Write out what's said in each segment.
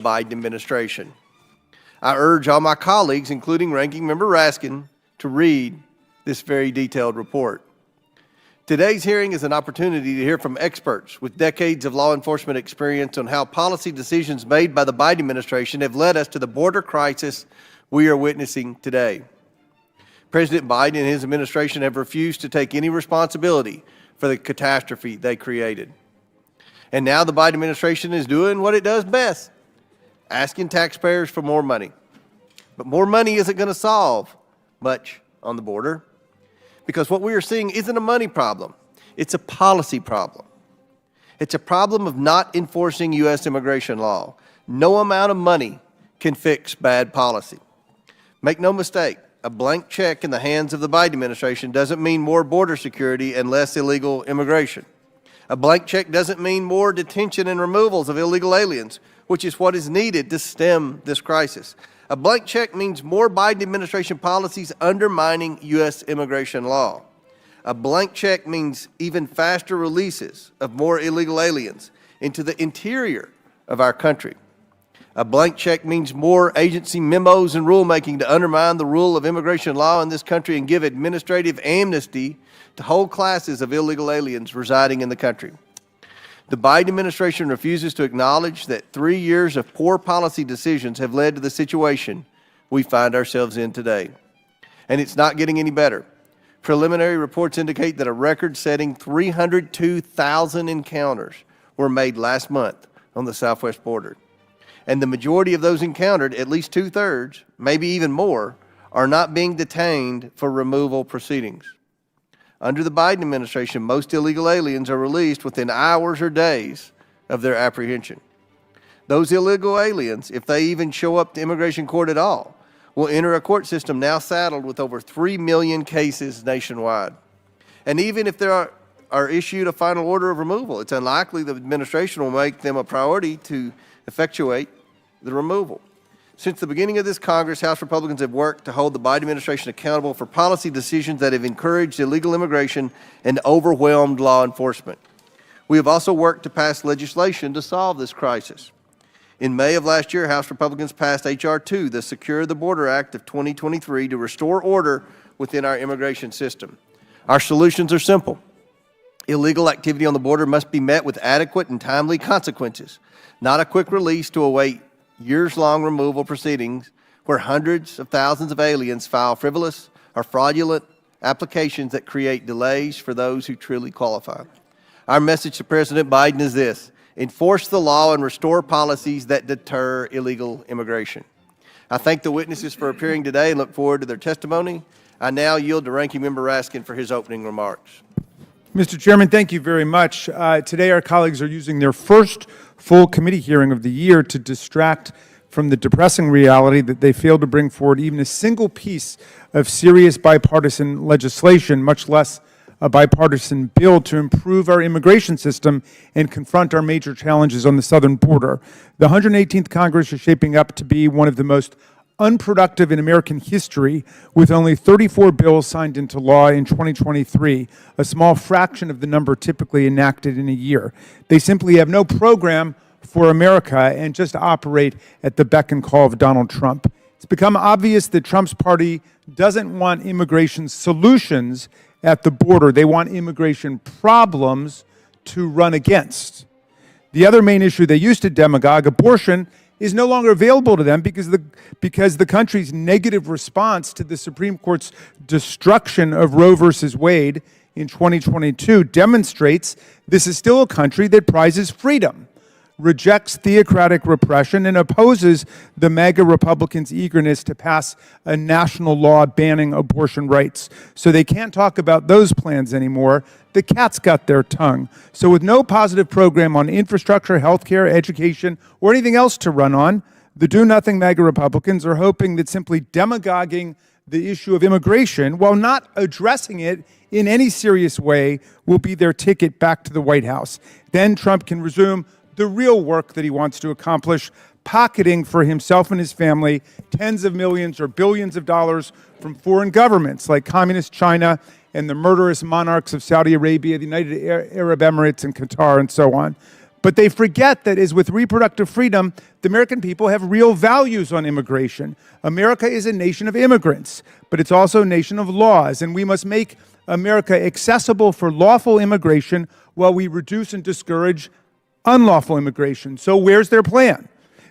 Biden administration. I urge all my colleagues, including Ranking Member Raskin, to read this very detailed report. Today's hearing is an opportunity to hear from experts with decades of law enforcement experience on how policy decisions made by the Biden administration have led us to the border crisis we are witnessing today. President Biden and his administration have refused to take any responsibility for the catastrophe they created. And now the Biden administration is doing what it does best, asking taxpayers for more money. But more money isn't going to solve much on the border, because what we are seeing isn't a money problem. It's a policy problem. It's a problem of not enforcing U.S. immigration law. No amount of money can fix bad policy. Make no mistake, a blank check in the hands of the Biden administration doesn't mean more border security and less illegal immigration. A blank check doesn't mean more detention and removals of illegal aliens, which is what is needed to stem this crisis. A blank check means more Biden administration policies undermining U.S. immigration law. A blank check means even faster releases of more illegal aliens into the interior of our country. A blank check means more agency memos and rulemaking to undermine the rule of immigration law in this country and give administrative amnesty to whole classes of illegal aliens residing in the country. The Biden administration refuses to acknowledge that 3 years of poor policy decisions have led to the situation we find ourselves in today. And it's not getting any better. Preliminary reports indicate that a record-setting 302,000 encounters were made last month on the southwest border. And the majority of those encountered, at least two-thirds, maybe even more, are not being detained for removal proceedings. Under the Biden administration, most illegal aliens are released within hours or days of their apprehension. Those illegal aliens, if they even show up to immigration court at all, will enter a court system now saddled with over 3 million cases nationwide. And even if there are issued a final order of removal, it's unlikely the administration will make them a priority to effectuate the removal. Since the beginning of this Congress, House Republicans have worked to hold the Biden administration accountable for policy decisions that have encouraged illegal immigration and overwhelmed law enforcement. We have also worked to pass legislation to solve this crisis. In May of last year, House Republicans passed H.R. 2, the Secure the Border Act of 2023, to restore order within our immigration system. Our solutions are simple. Illegal activity on the border must be met with adequate and timely consequences, not a quick release to await years-long removal proceedings where hundreds of thousands of aliens file frivolous or fraudulent applications that create delays for those who truly qualify. Our message to President Biden is this: enforce the law and restore policies that deter illegal immigration. I thank the witnesses for appearing today and look forward to their testimony. I now yield to Ranking Member Raskin for his opening remarks. Mr. Chairman, thank you very much. Today our colleagues are using their first full committee hearing of the year to distract from the depressing reality that they failed to bring forward even a single piece of serious bipartisan legislation, much less a bipartisan bill to improve our immigration system and confront our major challenges on the southern border. The 118th Congress is shaping up to be one of the most unproductive in American history, with only 34 bills signed into law in 2023, a small fraction of the number typically enacted in a year. They simply have no program for America and just operate at the beck and call of Donald Trump. It's become obvious that Trump's party doesn't want immigration solutions at the border. They want immigration problems to run against. The other main issue they used to demagogue, abortion, is no longer available to them because the country's negative response to the Supreme Court's destruction of Roe versus Wade in 2022 demonstrates this is still a country that prizes freedom, rejects theocratic repression, and opposes the MAGA Republicans' eagerness to pass a national law banning abortion rights. So they can't talk about those plans anymore. The cat's got their tongue. So with no positive program on infrastructure, healthcare, education, or anything else to run on, the do-nothing MAGA Republicans are hoping that simply demagoguing the issue of immigration, while not addressing it in any serious way, will be their ticket back to the White House. Then Trump can resume the real work that he wants to accomplish, pocketing for himself and his family tens of millions or billions of dollars from foreign governments like Communist China and the murderous monarchs of Saudi Arabia, the United Arab Emirates, and Qatar, and so on. But they forget that, as with reproductive freedom, the American people have real values on immigration. America is a nation of immigrants, but it's also a nation of laws, and we must make America accessible for lawful immigration while we reduce and discourage unlawful immigration. So where's their plan?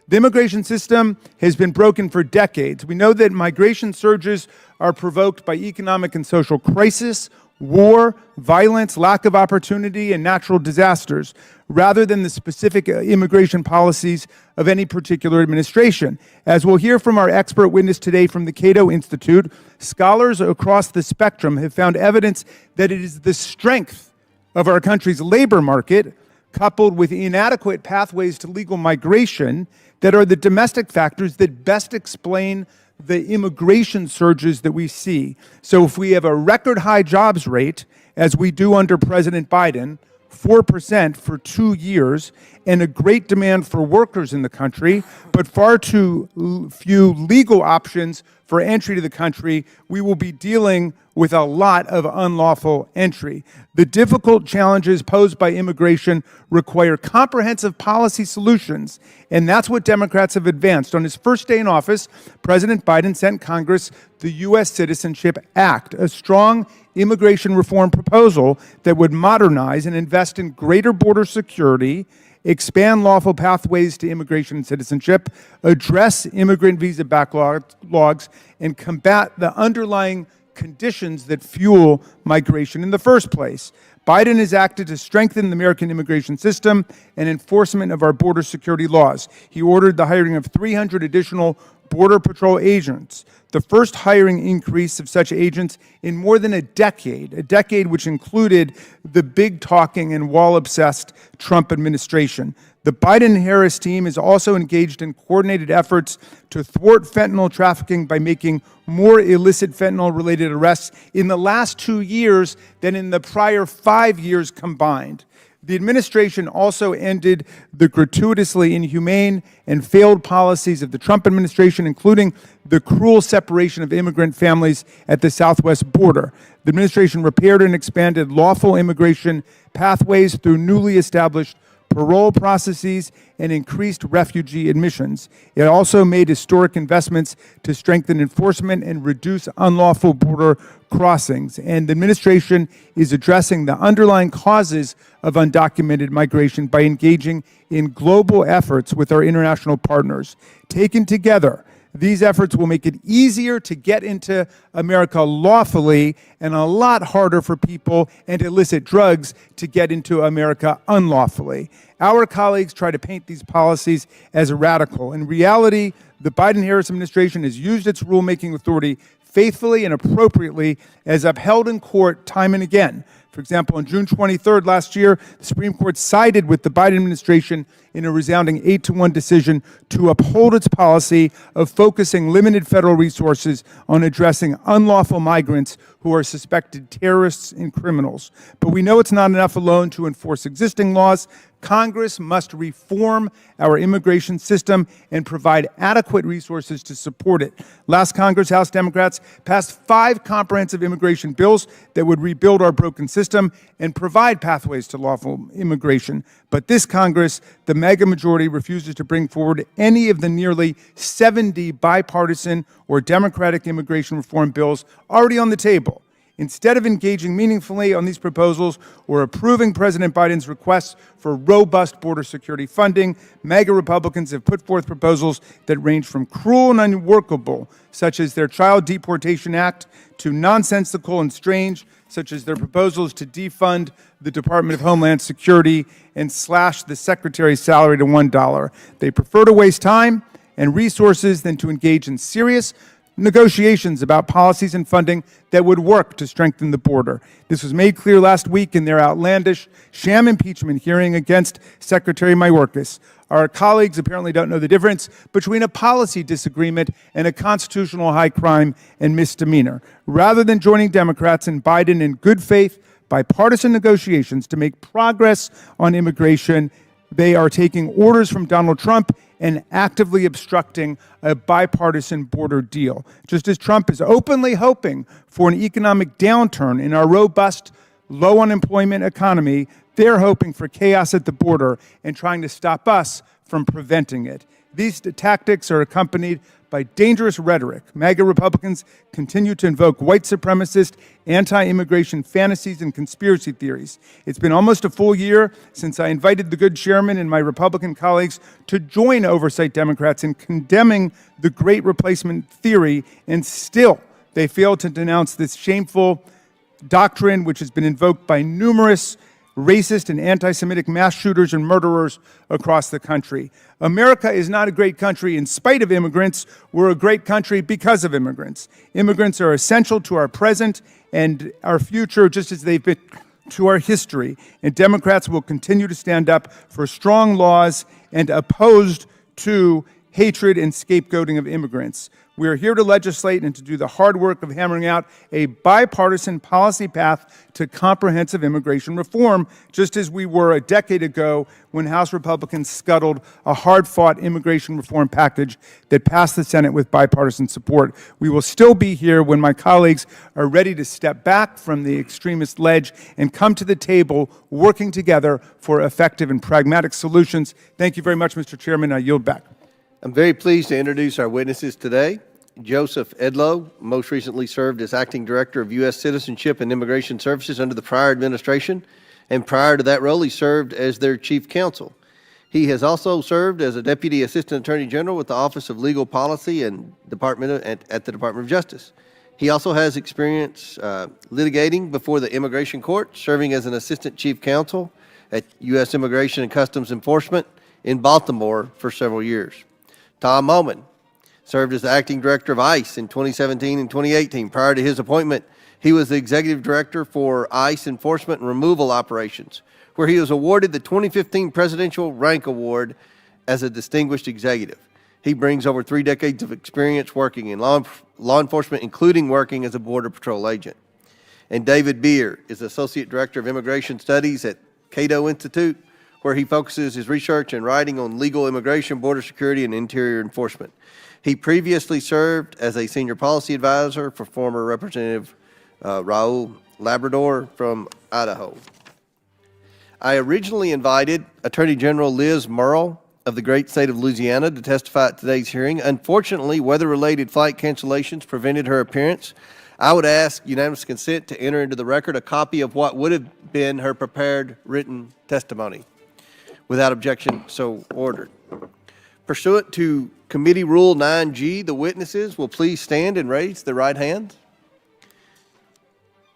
The immigration system has been broken for decades. We know that migration surges are provoked by economic and social crisis, war, violence, lack of opportunity, and natural disasters, rather than the specific immigration policies of any particular administration. As we'll hear from our expert witness today from the Cato Institute, scholars across the spectrum have found evidence that it is the strength of our country's labor market, coupled with inadequate pathways to legal migration, that are the domestic factors that best explain the immigration surges that we see. So if we have a record high jobs rate, as we do under President Biden, 4% for 2 years, and a great demand for workers in the country, but far too few legal options for entry to the country, we will be dealing with a lot of unlawful entry. The difficult challenges posed by immigration require comprehensive policy solutions, and that's what Democrats have advanced. On his first day in office, President Biden sent Congress the U.S. Citizenship Act, a strong immigration reform proposal that would modernize and invest in greater border security, expand lawful pathways to immigration and citizenship, address immigrant visa backlogs, and combat the underlying conditions that fuel migration in the first place. Biden has acted to strengthen the American immigration system and enforcement of our border security laws. He ordered the hiring of 300 additional Border Patrol agents, the first hiring increase of such agents in more than a decade which included the big-talking and wall-obsessed Trump administration. The Biden-Harris team is also engaged in coordinated efforts to thwart fentanyl trafficking by making more illicit fentanyl-related arrests in the last 2 years than in the prior 5 years combined. The administration also ended the gratuitously inhumane and failed policies of the Trump administration, including the cruel separation of immigrant families at the southwest border. The administration repaired and expanded lawful immigration pathways through newly established parole processes and increased refugee admissions. It also made historic investments to strengthen enforcement and reduce unlawful border crossings. And the administration is addressing the underlying causes of undocumented migration by engaging in global efforts with our international partners. Taken together, these efforts will make it easier to get into America lawfully and a lot harder for people and illicit drugs to get into America unlawfully. Our colleagues try to paint these policies as radical. In reality, the Biden-Harris administration has used its rulemaking authority faithfully and appropriately as upheld in court time and again. For example, on June 23rd last year, the Supreme Court sided with the Biden administration in a resounding 8-1 decision to uphold its policy of focusing limited federal resources on addressing unlawful migrants who are suspected terrorists and criminals. But we know it's not enough alone to enforce existing laws. Congress must reform our immigration system and provide adequate resources to support it. Last Congress, House Democrats passed 5 comprehensive immigration bills that would rebuild our broken system and provide pathways to lawful immigration. But this Congress, the mega majority, refuses to bring forward any of the nearly 70 bipartisan or Democratic immigration reform bills already on the table. Instead of engaging meaningfully on these proposals or approving President Biden's requests for robust border security funding, MAGA Republicans have put forth proposals that range from cruel and unworkable, such as their Child Deportation Act, to nonsensical and strange, such as their proposals to defund the Department of Homeland Security and slash the Secretary's salary to $1. They prefer to waste time and resources than to engage in serious negotiations about policies and funding that would work to strengthen the border. This was made clear last week in their outlandish sham impeachment hearing against Secretary Mayorkas. Our colleagues apparently don't know the difference between a policy disagreement and a constitutional high crime and misdemeanor. Rather than joining Democrats and Biden in good faith bipartisan negotiations to make progress on immigration, they are taking orders from Donald Trump and actively obstructing a bipartisan border deal. Just as Trump is openly hoping for an economic downturn in our robust, low unemployment economy, They're hoping for chaos at the border and trying to stop us from preventing it. These tactics are accompanied by dangerous rhetoric. MAGA Republicans continue to invoke white supremacist, anti-immigration fantasies and conspiracy theories. It's been almost a full year since I invited the good chairman and my Republican colleagues to join oversight Democrats in condemning the Great Replacement theory, and still they fail to denounce this shameful doctrine which has been invoked by numerous racist and anti-Semitic mass shooters and murderers across the country. America is not a great country in spite of immigrants. We're a great country because of immigrants. Immigrants are essential to our present and our future, just as they've been to our history. And Democrats will continue to stand up for strong laws and opposed to hatred and scapegoating of immigrants. We are here to legislate and to do the hard work of hammering out a bipartisan policy path to comprehensive immigration reform, just as we were a decade ago when House Republicans scuttled a hard-fought immigration reform package that passed the Senate with bipartisan support. We will still be here when my colleagues are ready to step back from the extremist ledge and come to the table working together for effective and pragmatic solutions. Thank you very much, Mr. Chairman. I yield back. I'm very pleased to introduce our witnesses today. Joseph Edlow most recently served as Acting Director of U.S. Citizenship and Immigration Services under the prior administration, and prior to that role, he served as their Chief Counsel. He has also served as a Deputy Assistant Attorney General with the Office of Legal Policy and at the Department of Justice. He also has experience litigating before the Immigration Court, serving as an Assistant Chief Counsel at U.S. Immigration and Customs Enforcement in Baltimore for several years. Tom Homan served as the Acting Director of ICE in 2017 and 2018. Prior to his appointment, he was the Executive Director for ICE Enforcement and Removal Operations, where he was awarded the 2015 Presidential Rank Award as a Distinguished Executive. He brings over 3 decades of experience working in law enforcement, including working as a Border Patrol agent. And David Beer is Associate Director of Immigration Studies at Cato Institute, where he focuses his research and writing on legal immigration, border security, and interior enforcement. He previously served as a senior policy advisor for former Representative Raul Labrador from Idaho. I originally invited Attorney General Liz Murrill of the great state of Louisiana to testify at today's hearing. Unfortunately, weather-related flight cancellations prevented her appearance. I would ask unanimous consent to enter into the record a copy of what would have been her prepared written testimony. Without objection, so ordered. Pursuant to Committee Rule 9G, the witnesses will please stand and raise their right hands.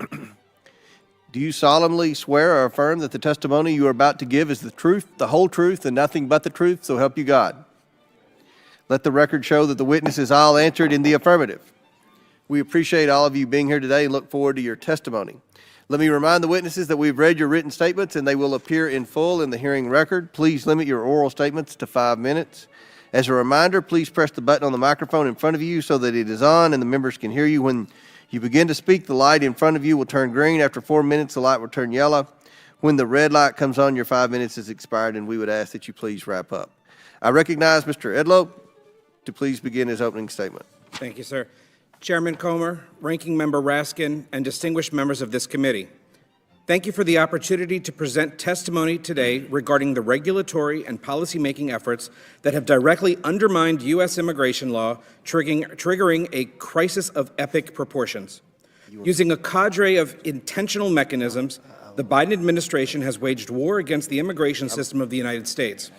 Do you solemnly swear or affirm that the testimony you are about to give is the truth, the whole truth, and nothing but the truth, so help you God? Let the record show that the witnesses all answered in the affirmative. We appreciate all of you being here today and look forward to your testimony. Let me remind the witnesses that we've read your written statements and they will appear in full in the hearing record. Please limit your oral statements to 5 minutes. As a reminder, please press the button on the microphone in front of you so that it is on and the members can hear you. When you begin to speak, the light in front of you will turn green. After 4 minutes, the light will turn yellow. When the red light comes on, your 5 minutes is expired, and we would ask that you please wrap up. I recognize Mr. Edlow to please begin his opening statement. Thank you, sir. Chairman Comer, Ranking Member Raskin, and distinguished members of this committee, thank you for the opportunity to present testimony today regarding the regulatory and policymaking efforts that have directly undermined U.S. immigration law, triggering a crisis of epic proportions. Using a cadre of intentional mechanisms, the Biden administration has waged war against the immigration system of the United States.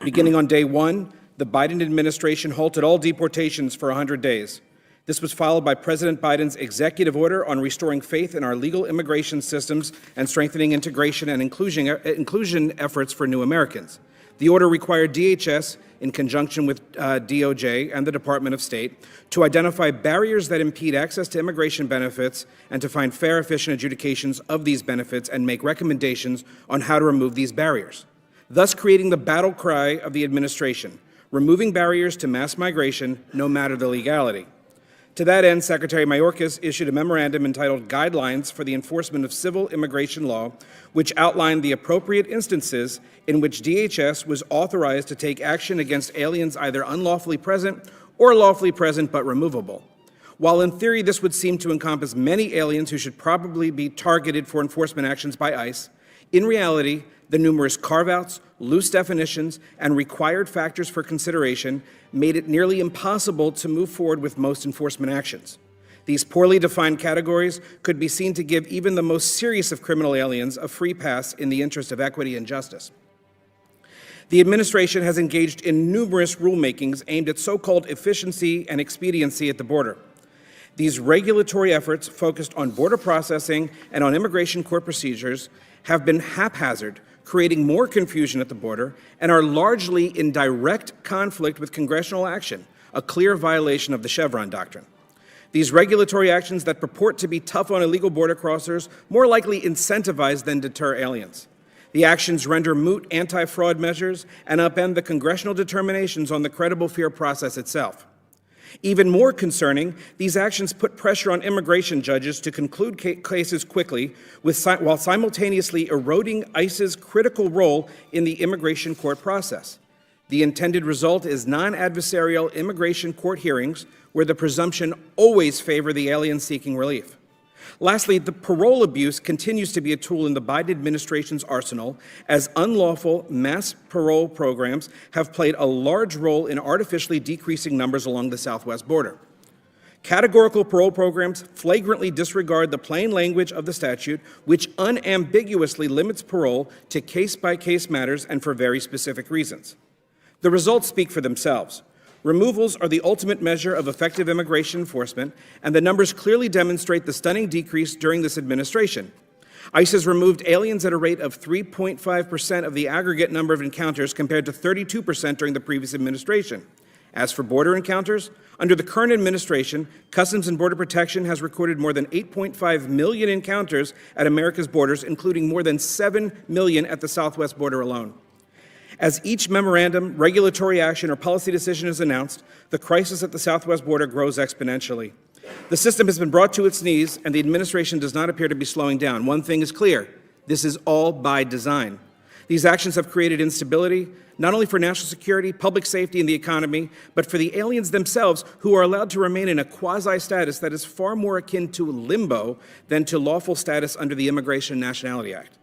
Beginning on day one, the Biden administration halted all deportations for 100 days. This was followed by President Biden's executive order on restoring faith in our legal immigration systems and strengthening integration and inclusion efforts for new Americans. The order required DHS, in conjunction with DOJ and the Department of State, to identify barriers that impede access to immigration benefits and to find fair, efficient adjudications of these benefits and make recommendations on how to remove these barriers, thus creating the battle cry of the administration: removing barriers to mass migration, no matter the legality. To that end, Secretary Mayorkas issued a memorandum entitled Guidelines for the Enforcement of Civil Immigration Law, which outlined the appropriate instances in which DHS was authorized to take action against aliens either unlawfully present or lawfully present but removable. While in theory this would seem to encompass many aliens who should probably be targeted for enforcement actions by ICE, In reality, the numerous carve-outs, loose definitions, and required factors for consideration made it nearly impossible to move forward with most enforcement actions. These poorly defined categories could be seen to give even the most serious of criminal aliens a free pass in the interest of equity and justice. The administration has engaged in numerous rulemakings aimed at so-called efficiency and expediency at the border. These regulatory efforts focused on border processing and on immigration court procedures have been haphazard, creating more confusion at the border, and are largely in direct conflict with congressional action, a clear violation of the Chevron doctrine. These regulatory actions that purport to be tough on illegal border crossers more likely incentivize than deter aliens. The actions render moot anti-fraud measures and upend the congressional determinations on the credible fear process itself. Even more concerning, these actions put pressure on immigration judges to conclude cases quickly while simultaneously eroding ICE's critical role in the immigration court process. The intended result is non-adversarial immigration court hearings where the presumption always favor the alien seeking relief. Lastly, the parole abuse continues to be a tool in the Biden administration's arsenal, as unlawful mass parole programs have played a large role in artificially decreasing numbers along the southwest border. Categorical parole programs flagrantly disregard the plain language of the statute, which unambiguously limits parole to case-by-case matters and for very specific reasons. The results speak for themselves. Removals are the ultimate measure of effective immigration enforcement, and the numbers clearly demonstrate the stunning decrease during this administration. ICE has removed aliens at a rate of 3.5% of the aggregate number of encounters compared to 32% during the previous administration. As for border encounters, under the current administration, Customs and Border Protection has recorded more than 8.5 million encounters at America's borders, including more than 7 million at the southwest border alone. As each memorandum, regulatory action, or policy decision is announced, the crisis at the southwest border grows exponentially. The system has been brought to its knees, and the administration does not appear to be slowing down. One thing is clear: this is all by design. These actions have created instability, not only for national security, public safety, and the economy, but for the aliens themselves, who are allowed to remain in a quasi-status that is far more akin to limbo than to lawful status under the Immigration and Nationality Act.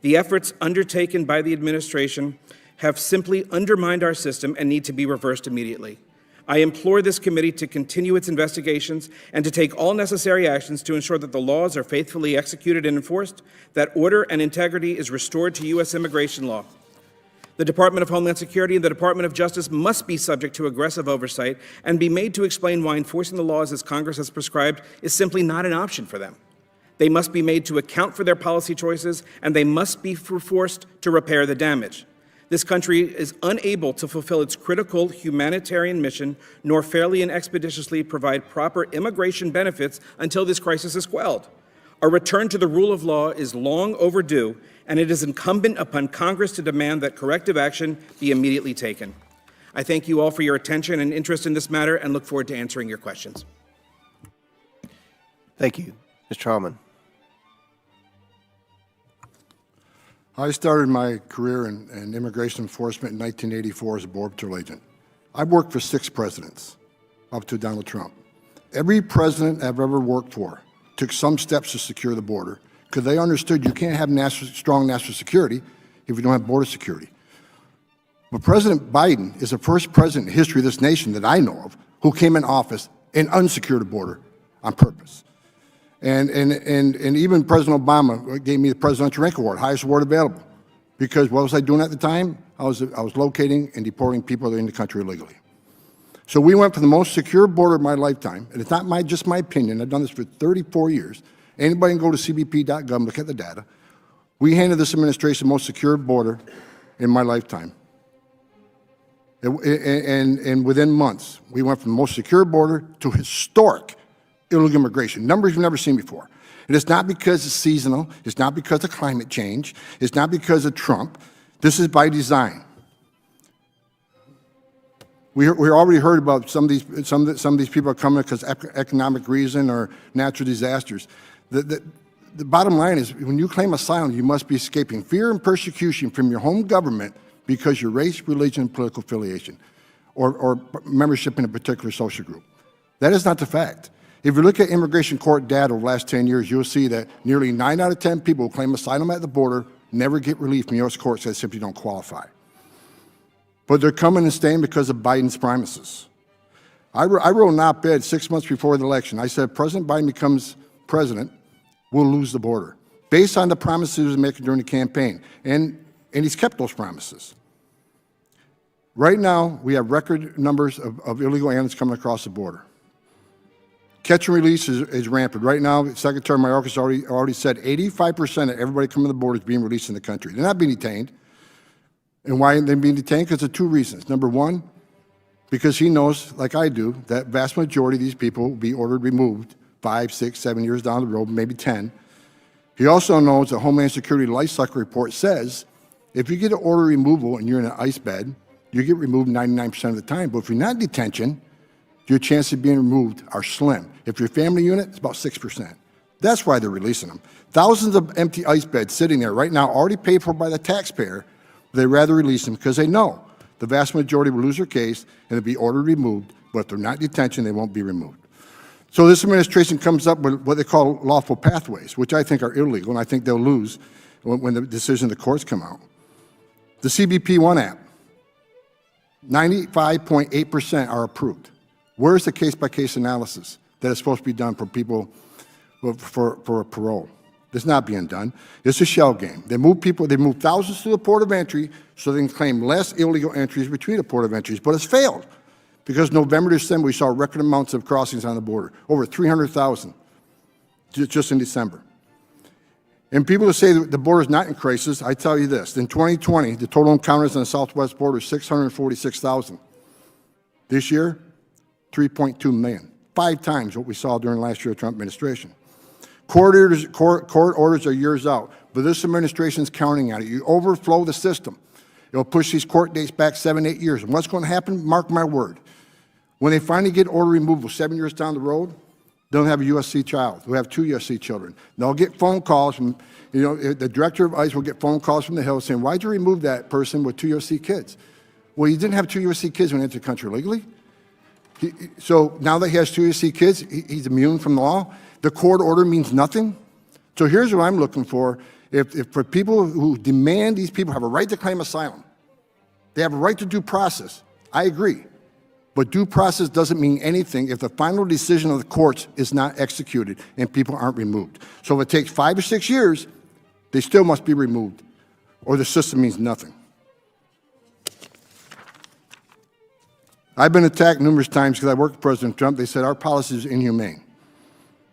The efforts undertaken by the administration have simply undermined our system and need to be reversed immediately. I implore this committee to continue its investigations and to take all necessary actions to ensure that the laws are faithfully executed and enforced, that order and integrity is restored to U.S. immigration law. The Department of Homeland Security and the Department of Justice must be subject to aggressive oversight and be made to explain why enforcing the laws as Congress has prescribed is simply not an option for them. They must be made to account for their policy choices, and they must be forced to repair the damage. This country is unable to fulfill its critical humanitarian mission, nor fairly and expeditiously provide proper immigration benefits until this crisis is quelled. A return to the rule of law is long overdue, and it is incumbent upon Congress to demand that corrective action be immediately taken. I thank you all for your attention and interest in this matter and look forward to answering your questions. Thank you. Mr. Homan. I started my career in immigration enforcement in 1984 as a Border Patrol agent. I've worked for 6 presidents, up to Donald Trump. Every president I've ever worked for took some steps to secure the border because they understood you can't have strong national security if you don't have border security. But President Biden is the first president in the history of this nation that I know of who came in office and unsecured the border on purpose. And even President Obama gave me the Presidential Rank Award, highest award available, because what was I doing at the time? I was locating and deporting people that are in the country illegally. So we went for the most secure border of my lifetime, and it's not just my opinion. I've done this for 34 years. Anybody can go to cbp.gov and look at the data. We handed this administration the most secure border in my lifetime. And within months, we went from the most secure border to historic illegal immigration, numbers you've never seen before. And it's not because it's seasonal, it's not because of climate change, it's not because of Trump. This is by design. We already heard about some of these people are coming because of economic reason or natural disasters. The bottom line is, when you claim asylum, you must be escaping fear and persecution from your home government because of your race, religion, political affiliation, or membership in a particular social group. That is not the fact. If you look at immigration court data over the last 10 years, you'll see that nearly 9 out of 10 people who claim asylum at the border never get relief from U.S. courts that simply don't qualify. But they're coming and staying because of Biden's promises. I wrote an op-ed 6 months before the election. I said, if President Biden becomes president, we'll lose the border, based on the promises he was making during the campaign. And he's kept those promises. Right now, we have record numbers of illegal aliens coming across the border. Catch and release is rampant. Right now, Secretary Mayorkas already said 85% of everybody coming to the border is being released in the country. They're not being detained. And why are they being detained? Because of two reasons. Number one, because he knows, like I do, that vast majority of these people will be ordered removed 5, 6, 7 years down the road, maybe 10. He also knows the Homeland Security Life Cycle Report says if you get an order removal and you're in an ICE bed, you get removed 99% of the time. But if you're not in detention, your chances of being removed are slim. If you're a family unit, it's about 6%. That's why they're releasing them. Thousands of empty ICE beds sitting there right now, already paid for by the taxpayer. They'd rather release them because they know the vast majority will lose their case and they'll be ordered removed, but if they're not in detention, they won't be removed. So this administration comes up with what they call lawful pathways, which I think are illegal, and I think they'll lose when the decision of the courts come out. The CBP One app, 95.8% are approved. Where's the case-by-case analysis that is supposed to be done for people for parole? It's not being done. It's a shell game. They move people, they move thousands to the port of entry so they can claim less illegal entries between the port of entries, but it's failed because November, December, we saw record amounts of crossings on the border, over 300,000 just in December. And people who say that the border is not in crisis, I tell you this, in 2020, the total encounters on the southwest border is 646,000. This year, 3.2 million, 5 times what we saw during last year's Trump administration. Court orders are years out, but this administration is counting on it. You overflow the system. It'll push these court dates back 7, 8 years. And what's going to happen? Mark my word. When they finally get order removal 7 years down the road, they'll have a USC child. They'll have 2 USC children. They'll get phone calls from, the director of ICE will get phone calls from the Hill saying, why'd you remove that person with 2 USC kids? Well, you didn't have 2 USC kids when he entered the country legally. So now that he has 2 USC kids, he's immune from the law. The court order means nothing. So here's what I'm looking for. If for people who demand these people have a right to claim asylum, they have a right to due process. I agree. But due process doesn't mean anything if the final decision of the courts is not executed and people aren't removed. So if it takes 5 or 6 years, they still must be removed, or the system means nothing. I've been attacked numerous times because I worked with President Trump. They said our policy is inhumane.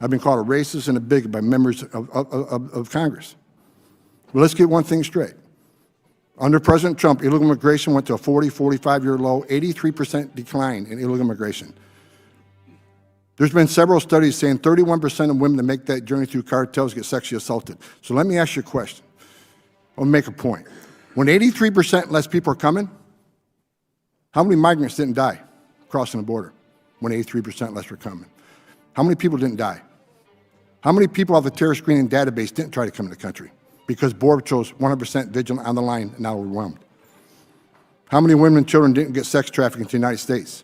I've been called a racist and a bigot by members of Congress. Well, let's get one thing straight. Under President Trump, illegal immigration went to a 40, 45-year low, 83% decline in illegal immigration. There's been several studies saying 31% of women that make that journey through cartels get sexually assaulted. So let me ask you a question. I'll make a point. When 83% less people are coming, how many migrants didn't die crossing the border when 83% less were coming? How many people didn't die? How many people off the terror screening database didn't try to come to the country because Border Patrol's 100% vigilant on the line and now overwhelmed? How many women and children didn't get sex trafficking to the United States,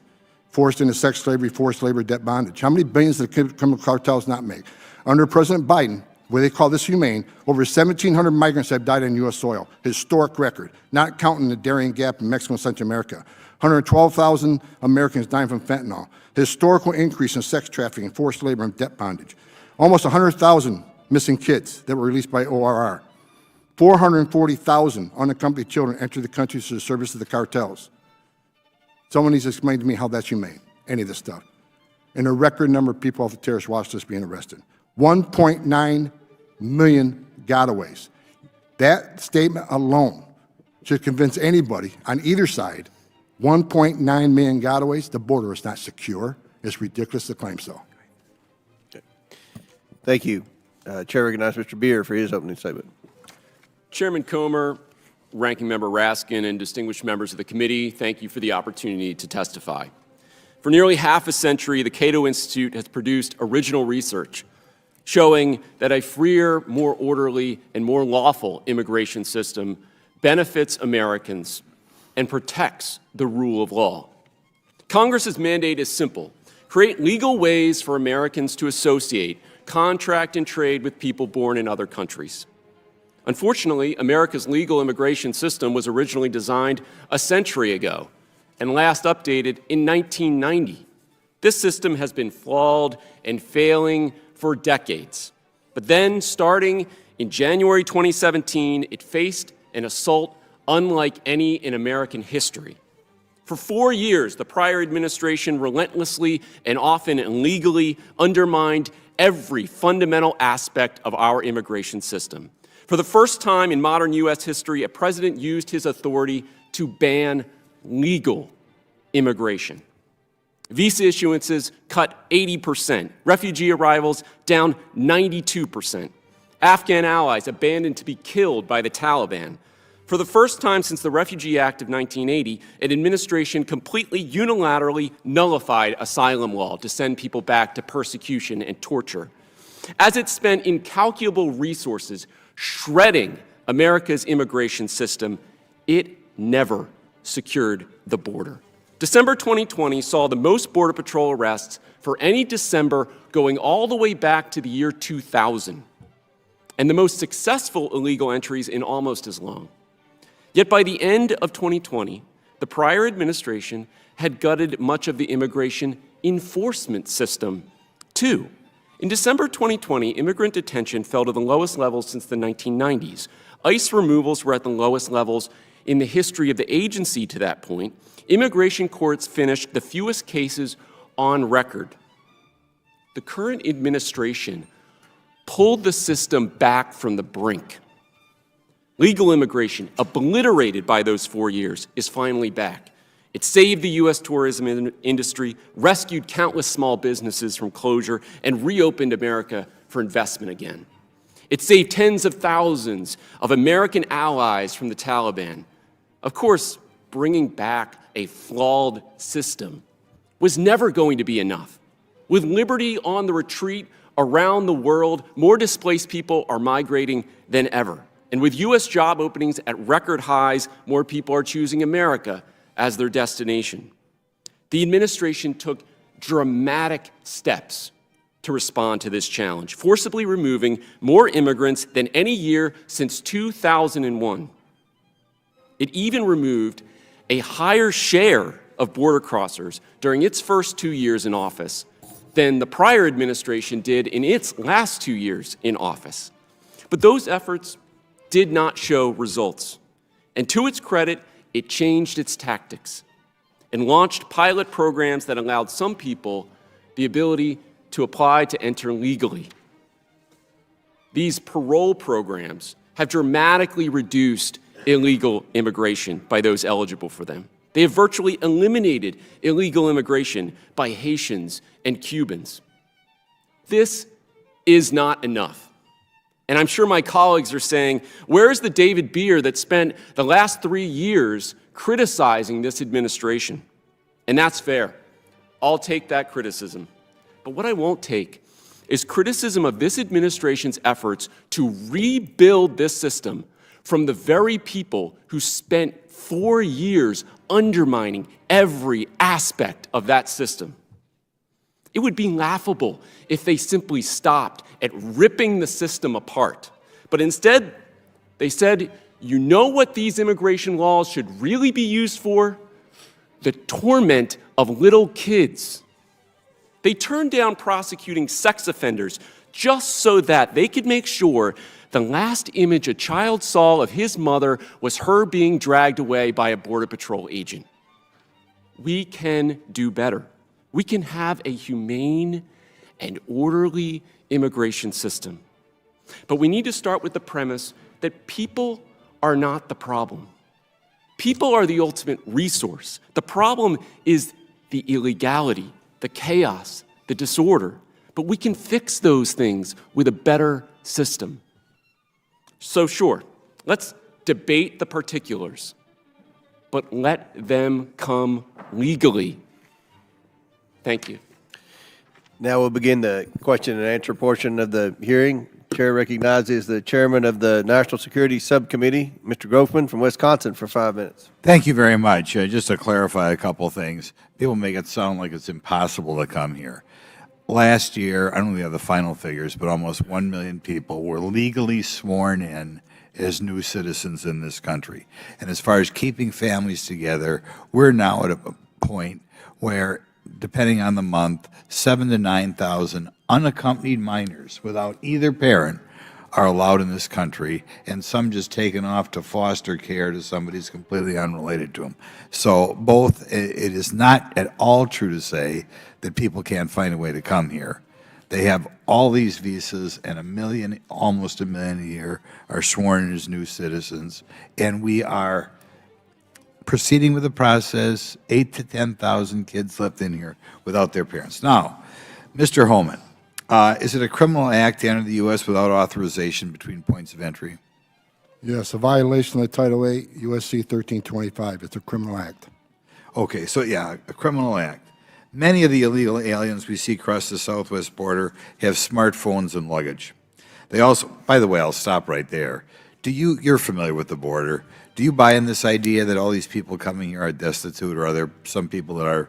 forced into sex slavery, forced labor, debt bondage? How many billions did the criminal cartels not make? Under President Biden, where they call this humane, over 1,700 migrants have died on U.S. soil. Historic record, not counting the Darien Gap in Mexico and Central America. 112,000 Americans dying from fentanyl. Historical increase in sex trafficking, forced labor, and debt bondage. Almost 100,000 missing kids that were released by ORR. 440,000 unaccompanied children entered the country through the service of the cartels. Someone needs to explain to me how that's humane, any of this stuff. And a record number of people off the terrorist watch list being arrested. 1.9 million gotaways. That statement alone should convince anybody on either side 1.9 million gotaways, the border is not secure. It's ridiculous to claim so. Okay. Thank you. Chair recognizes Mr. Beer for his opening statement. Chairman Comer, Ranking Member Raskin, and distinguished members of the committee, thank you for the opportunity to testify. For nearly half a century, the Cato Institute has produced original research showing that a freer, more orderly, and more lawful immigration system benefits Americans and protects the rule of law. Congress's mandate is simple: create legal ways for Americans to associate, contract, and trade with people born in other countries. Unfortunately, America's legal immigration system was originally designed a century ago and last updated in 1990. This system has been flawed and failing for decades. But then, starting in January 2017, it faced an assault unlike any in American history. For 4 years, the prior administration relentlessly and often illegally undermined every fundamental aspect of our immigration system. For the first time in modern U.S. history, a president used his authority to ban legal immigration. Visa issuances cut 80%, refugee arrivals down 92%, Afghan allies abandoned to be killed by the Taliban. For the first time since the Refugee Act of 1980, an administration completely unilaterally nullified asylum law to send people back to persecution and torture. As it spent incalculable resources shredding America's immigration system, it never secured the border. December 2020 saw the most Border Patrol arrests for any December going all the way back to the year 2000, and the most successful illegal entries in almost as long. Yet by the end of 2020, the prior administration had gutted much of the immigration enforcement system, too. In December 2020, immigrant detention fell to the lowest levels since the 1990s. ICE removals were at the lowest levels in the history of the agency to that point. Immigration courts finished the fewest cases on record. The current administration pulled the system back from the brink. Legal immigration, obliterated by those 4 years, is finally back. It saved the U.S. tourism industry, rescued countless small businesses from closure, and reopened America for investment again. It saved tens of thousands of American allies from the Taliban. Of course, bringing back a flawed system was never going to be enough. With liberty on the retreat around the world, more displaced people are migrating than ever. And with U.S. job openings at record highs, more people are choosing America as their destination. The administration took dramatic steps to respond to this challenge, forcibly removing more immigrants than any year since 2001. It even removed a higher share of border crossers during its first 2 years in office than the prior administration did in its last 2 years in office. But those efforts did not show results. And to its credit, it changed its tactics and launched pilot programs that allowed some people the ability to apply to enter legally. These parole programs have dramatically reduced illegal immigration by those eligible for them. They have virtually eliminated illegal immigration by Haitians and Cubans. This is not enough. And I'm sure my colleagues are saying, where's the David Beer that spent the last 3 years criticizing this administration? And that's fair. I'll take that criticism. But what I won't take is criticism of this administration's efforts to rebuild this system from the very people who spent 4 years undermining every aspect of that system. It would be laughable if they simply stopped at ripping the system apart. But instead, they said, you know what these immigration laws should really be used for? The torment of little kids. They turned down prosecuting sex offenders just so that they could make sure the last image a child saw of his mother was her being dragged away by a Border Patrol agent. We can do better. We can have a humane and orderly immigration system. But we need to start with the premise that people are not the problem. People are the ultimate resource. The problem is the illegality, the chaos, the disorder. But we can fix those things with a better system. So sure, let's debate the particulars, but let them come legally. Thank you. Now we'll begin the question and answer portion of the hearing. Chair recognizes the chairman of the National Security Subcommittee, Mr. Grofman from Wisconsin, for 5 minutes. Thank you very much. Just to clarify a couple things, people make it sound like it's impossible to come here. Last year, I don't know if we have the final figures, but almost 1 million people were legally sworn in as new citizens in this country. And as far as keeping families together, we're now at a point where, depending on the month, 7,000 to 9,000 unaccompanied minors without either parent are allowed in this country, and some just taken off to foster care to somebody who's completely unrelated to them. So both, it is not at all true to say that people can't find a way to come here. They have all these visas, and almost a million a year are sworn in as new citizens, and we are proceeding with the process. 8,000 to 10,000 kids left in here without their parents. Now, Mr. Homan, is it a criminal act to enter the U.S. without authorization between points of entry? Yes, a violation of Title 8, U.S.C. 1325. It's a criminal act. Okay, so yeah, a criminal act. Many of the illegal aliens we see across the southwest border have smartphones and luggage. They also, by the way, I'll stop right there. You're familiar with the border. Do you buy in this idea that all these people coming here are destitute, or are there some people that are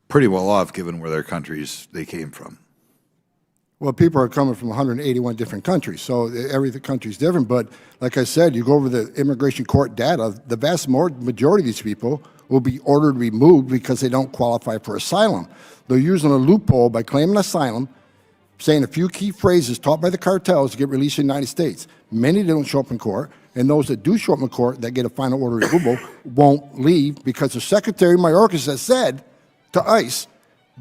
pretty well off given where their countries they came from? Well, people are coming from 181 different countries, so every country is different. But like I said, you go over the immigration court data, the vast majority of these people will be ordered removed because they don't qualify for asylum. They're using a loophole by claiming asylum, saying a few key phrases taught by the cartels to get released in the United States. Many don't show up in court, and those that do show up in court that get a final order removal won't leave because the Secretary Mayorkas has said to ICE,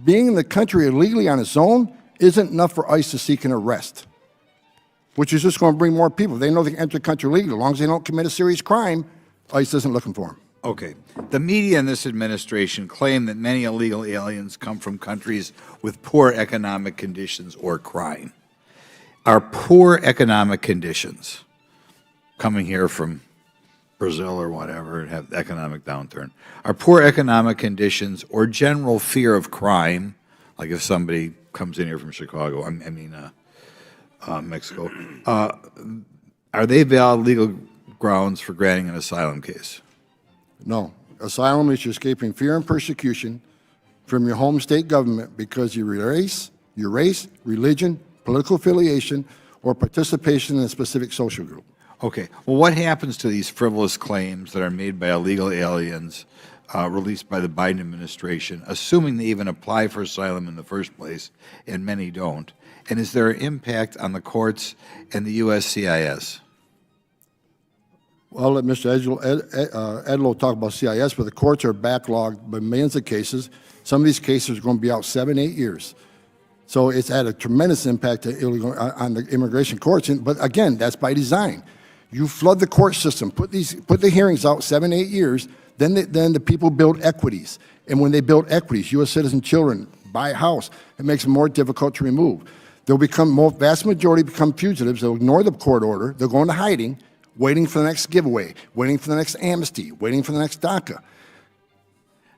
being in the country illegally on its own isn't enough for ICE to seek an arrest, which is just going to bring more people. They know they can enter the country legally. As long as they don't commit a serious crime, ICE isn't looking for them. Okay. The media in this administration claim that many illegal aliens come from countries with poor economic conditions or crime. Are poor economic conditions, coming here from Brazil or whatever and have economic downturn, are poor economic conditions or general fear of crime, like if somebody comes in here from Chicago, Mexico, are they valid legal grounds for granting an asylum case? No. Asylum is you're escaping fear and persecution from your home state government because of your race, religion, political affiliation, or participation in a specific social group. Okay. Well, what happens to these frivolous claims that are made by illegal aliens released by the Biden administration, assuming they even apply for asylum in the first place, and many don't? And is there an impact on the courts and the USCIS? Well, I'll let Mr. Edlow talk about CIS, but the courts are backlogged by millions of cases. Some of these cases are going to be out 7, 8 years. So it's had a tremendous impact on the immigration courts. But again, that's by design. You flood the court system, put the hearings out 7, 8 years, then the people build equities. And when they build equities, U.S. citizen children buy a house, it makes it more difficult to remove. They'll vast majority become fugitives. They'll ignore the court order. They'll go into hiding, waiting for the next giveaway, waiting for the next amnesty, waiting for the next DACA.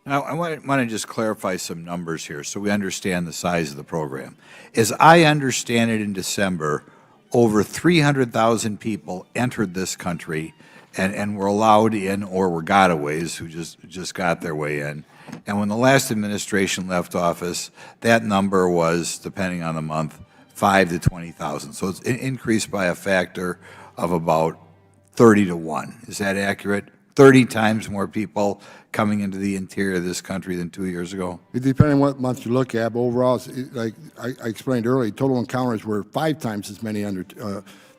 Now, I want to just clarify some numbers here so we understand the size of the program. As I understand it, in December, over 300,000 people entered this country and were allowed in or were gotaways who just got their way in. And when the last administration left office, that number was, depending on the month, 5,000 to 20,000. So it's increased by a factor of about 30 to 1. Is that accurate? 30 times more people coming into the interior of this country than 2 years ago? Depending on what month you look at, but overall, like I explained earlier, total encounters were 5 times as many under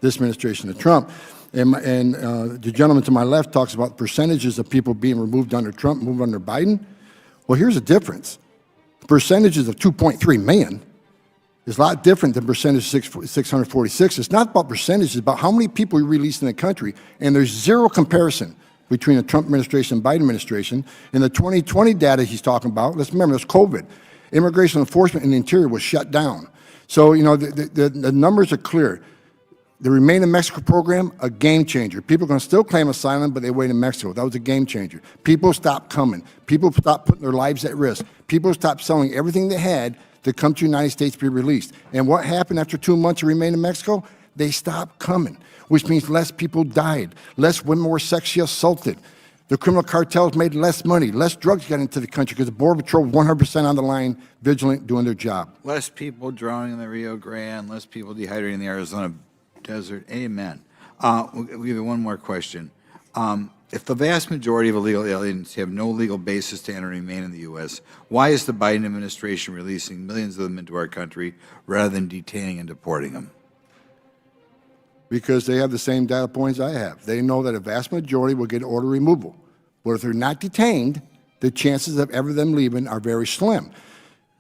this administration of Trump. And the gentleman to my left talks about percentages of people being removed under Trump, moved under Biden. Well, here's the difference. Percentages of 2.3 million is a lot different than percentage 646. It's not about percentages, it's about how many people you release in the country, and there's zero comparison between the Trump administration and Biden administration. In the 2020 data he's talking about, let's remember, there's COVID. Immigration enforcement in the interior was shut down. So, you know, the numbers are clear. The Remain in Mexico program, a game changer. People are going to still claim asylum, but they wait in Mexico. That was a game changer. People stopped coming. People stopped putting their lives at risk. People stopped selling everything they had to come to the United States to be released. And what happened after 2 months of Remain in Mexico? They stopped coming, which means less people died, less women were sexually assaulted. The criminal cartels made less money, less drugs got into the country because the Border Patrol was 100% on the line, vigilant, doing their job. Less people drowning in the Rio Grande, less people dehydrating in the Arizona desert. Amen. We'll give you one more question. If the vast majority of illegal aliens have no legal basis to enter and remain in the U.S., why is the Biden administration releasing millions of them into our country rather than detaining and deporting them? Because they have the same data points I have. They know that a vast majority will get order removal. But if they're not detained, the chances of ever them leaving are very slim.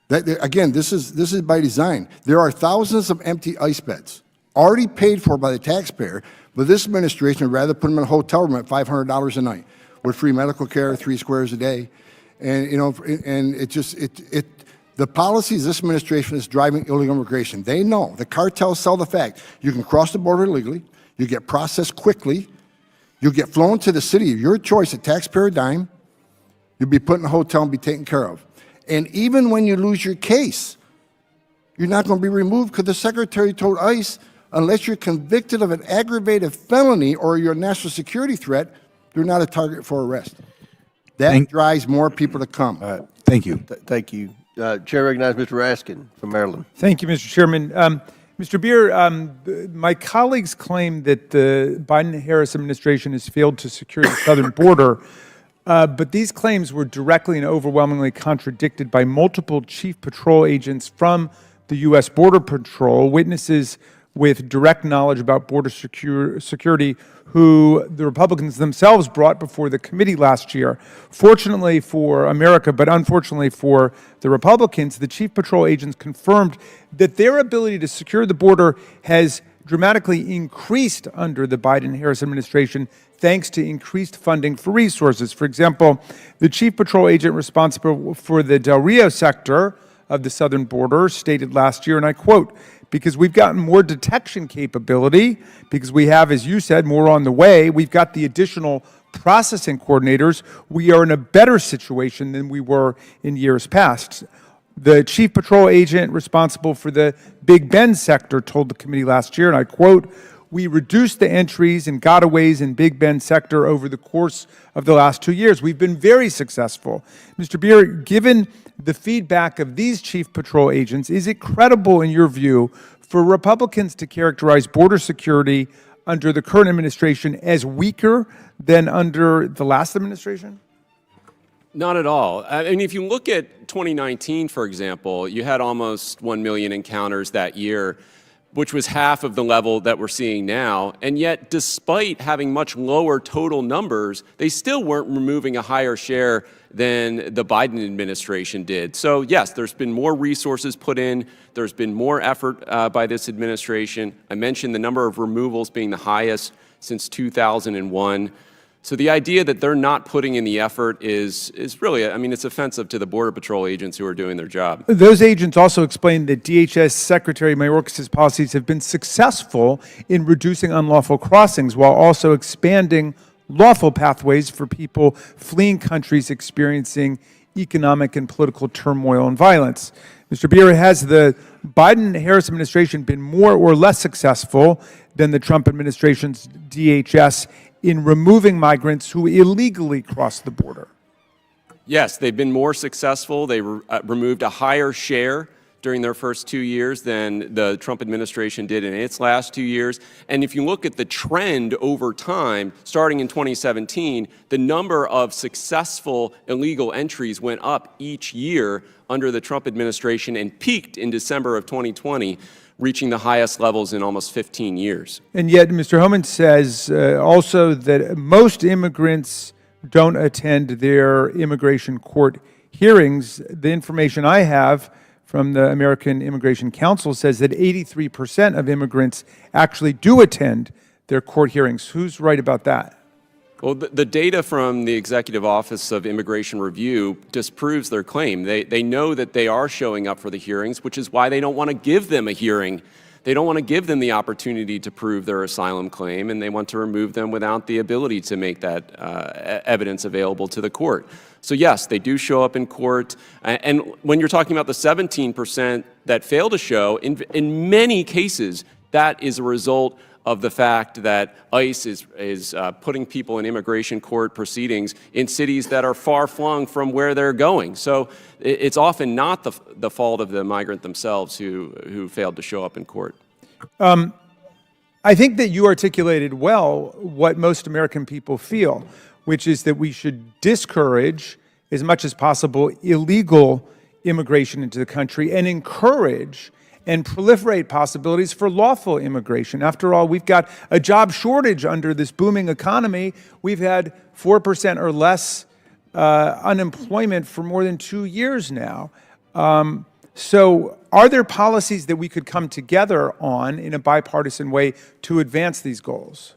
Again, this is by design. There are thousands of empty ICE beds already paid for by the taxpayer, but this administration would rather put them in a hotel room at $500 a night with free medical care, 3 squares a day. And, you know, and the policies this administration is driving illegal immigration. They know, the cartels sell the fact, you can cross the border illegally, you get processed quickly, you get flown to the city of your choice at taxpayer dime, you'll be put in a hotel and be taken care of. And even when you lose your case, you're not going to be removed because the secretary told ICE, unless you're convicted of an aggravated felony or you're a national security threat, you're not a target for arrest. That drives more people to come. All right. Thank you. Thank you. Chair recognizes Mr. Raskin from Maryland. Thank you, Mr. Chairman. Mr. Beer, my colleagues claim that the Biden-Harris administration has failed to secure the southern border, but these claims were directly and overwhelmingly contradicted by multiple chief patrol agents from the U.S. Border Patrol, witnesses with direct knowledge about border security who the Republicans themselves brought before the committee last year. Fortunately for America, but unfortunately for the Republicans, the Chief Patrol agents confirmed that their ability to secure the border has dramatically increased under the Biden-Harris administration thanks to increased funding for resources. For example, the Chief Patrol agent responsible for the Del Rio sector of the southern border stated last year, and I quote, "Because we've gotten more detection capability, because we have, as you said, more on the way, we've got the additional processing coordinators, we are in a better situation than we were in years past." The Chief Patrol agent responsible for the Big Bend sector told the committee last year, and I quote, "We reduced the entries and gotaways in Big Bend sector over the course of the last 2 years. We've been very successful." Mr. Beer, given the feedback of these Chief Patrol agents, is it credible in your view for Republicans to characterize border security under the current administration as weaker than under the last administration? Not at all. I mean, if you look at 2019, for example, you had almost 1 million encounters that year, which was half of the level that we're seeing now. And yet, despite having much lower total numbers, they still weren't removing a higher share than the Biden administration did. So yes, there's been more resources put in. There's been more effort by this administration. I mentioned the number of removals being the highest since 2001. So the idea that they're not putting in the effort is really, I mean, it's offensive to the Border Patrol agents who are doing their job. Those agents also explained that DHS Secretary Mayorkas' policies have been successful in reducing unlawful crossings while also expanding lawful pathways for people fleeing countries experiencing economic and political turmoil and violence. Mr. Beer, has the Biden-Harris administration been more or less successful than the Trump administration's DHS in removing migrants who illegally cross the border? Yes, they've been more successful. They removed a higher share during their first 2 years than the Trump administration did in its last 2 years. And if you look at the trend over time, starting in 2017, the number of successful illegal entries went up each year under the Trump administration and peaked in December of 2020, reaching the highest levels in almost 15 years. And yet, Mr. Homan says also that most immigrants don't attend their immigration court hearings. The information I have from the American Immigration Council says that 83% of immigrants actually do attend their court hearings. Who's right about that? Well, the data from the Executive Office of Immigration Review disproves their claim. They know that they are showing up for the hearings, which is why they don't want to give them a hearing. They don't want to give them the opportunity to prove their asylum claim, and they want to remove them without the ability to make that evidence available to the court. So yes, they do show up in court. And when you're talking about the 17% that fail to show, in many cases, that is a result of the fact that ICE is putting people in immigration court proceedings in cities that are far-flung from where they're going. So it's often not the fault of the migrant themselves who failed to show up in court. I think that you articulated well what most American people feel, which is that we should discourage, as much as possible, illegal immigration into the country and encourage and proliferate possibilities for lawful immigration. After all, we've got a job shortage under this booming economy. We've had 4% or less unemployment for more than 2 years now. So are there policies that we could come together on in a bipartisan way to advance these goals?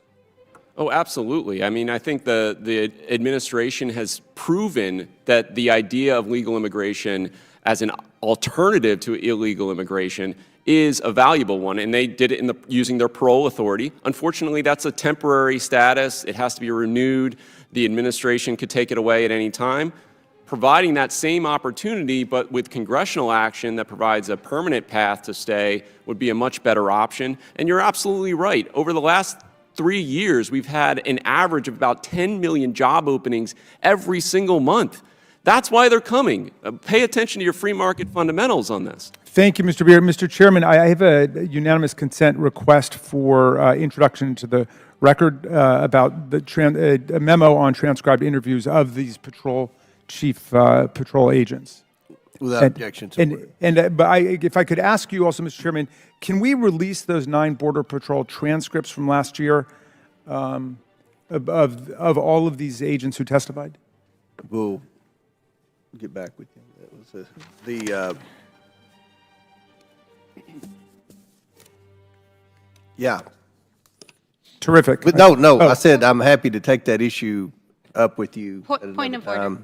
Oh, absolutely. I mean, I think the administration has proven that the idea of legal immigration as an alternative to illegal immigration is a valuable one, and they did it using their parole authority. Unfortunately, that's a temporary status. It has to be renewed. The administration could take it away at any time. Providing that same opportunity, but with congressional action that provides a permanent path to stay, would be a much better option. And you're absolutely right. Over the last 3 years, we've had an average of about 10 million job openings every single month. That's why they're coming. Pay attention to your free market fundamentals on this. Thank you, Mr. Beer. Mr. Chairman, I have a unanimous consent request for introduction to the record about the a memo on transcribed interviews of these chief patrol agents. Without objection. But if I could ask you also, Mr. Chairman, can we release those 9 Border Patrol transcripts from last year of all of these agents who testified? We'll get back with you. That was yeah. Terrific. But no, I said I'm happy to take that issue up with you. Point of order.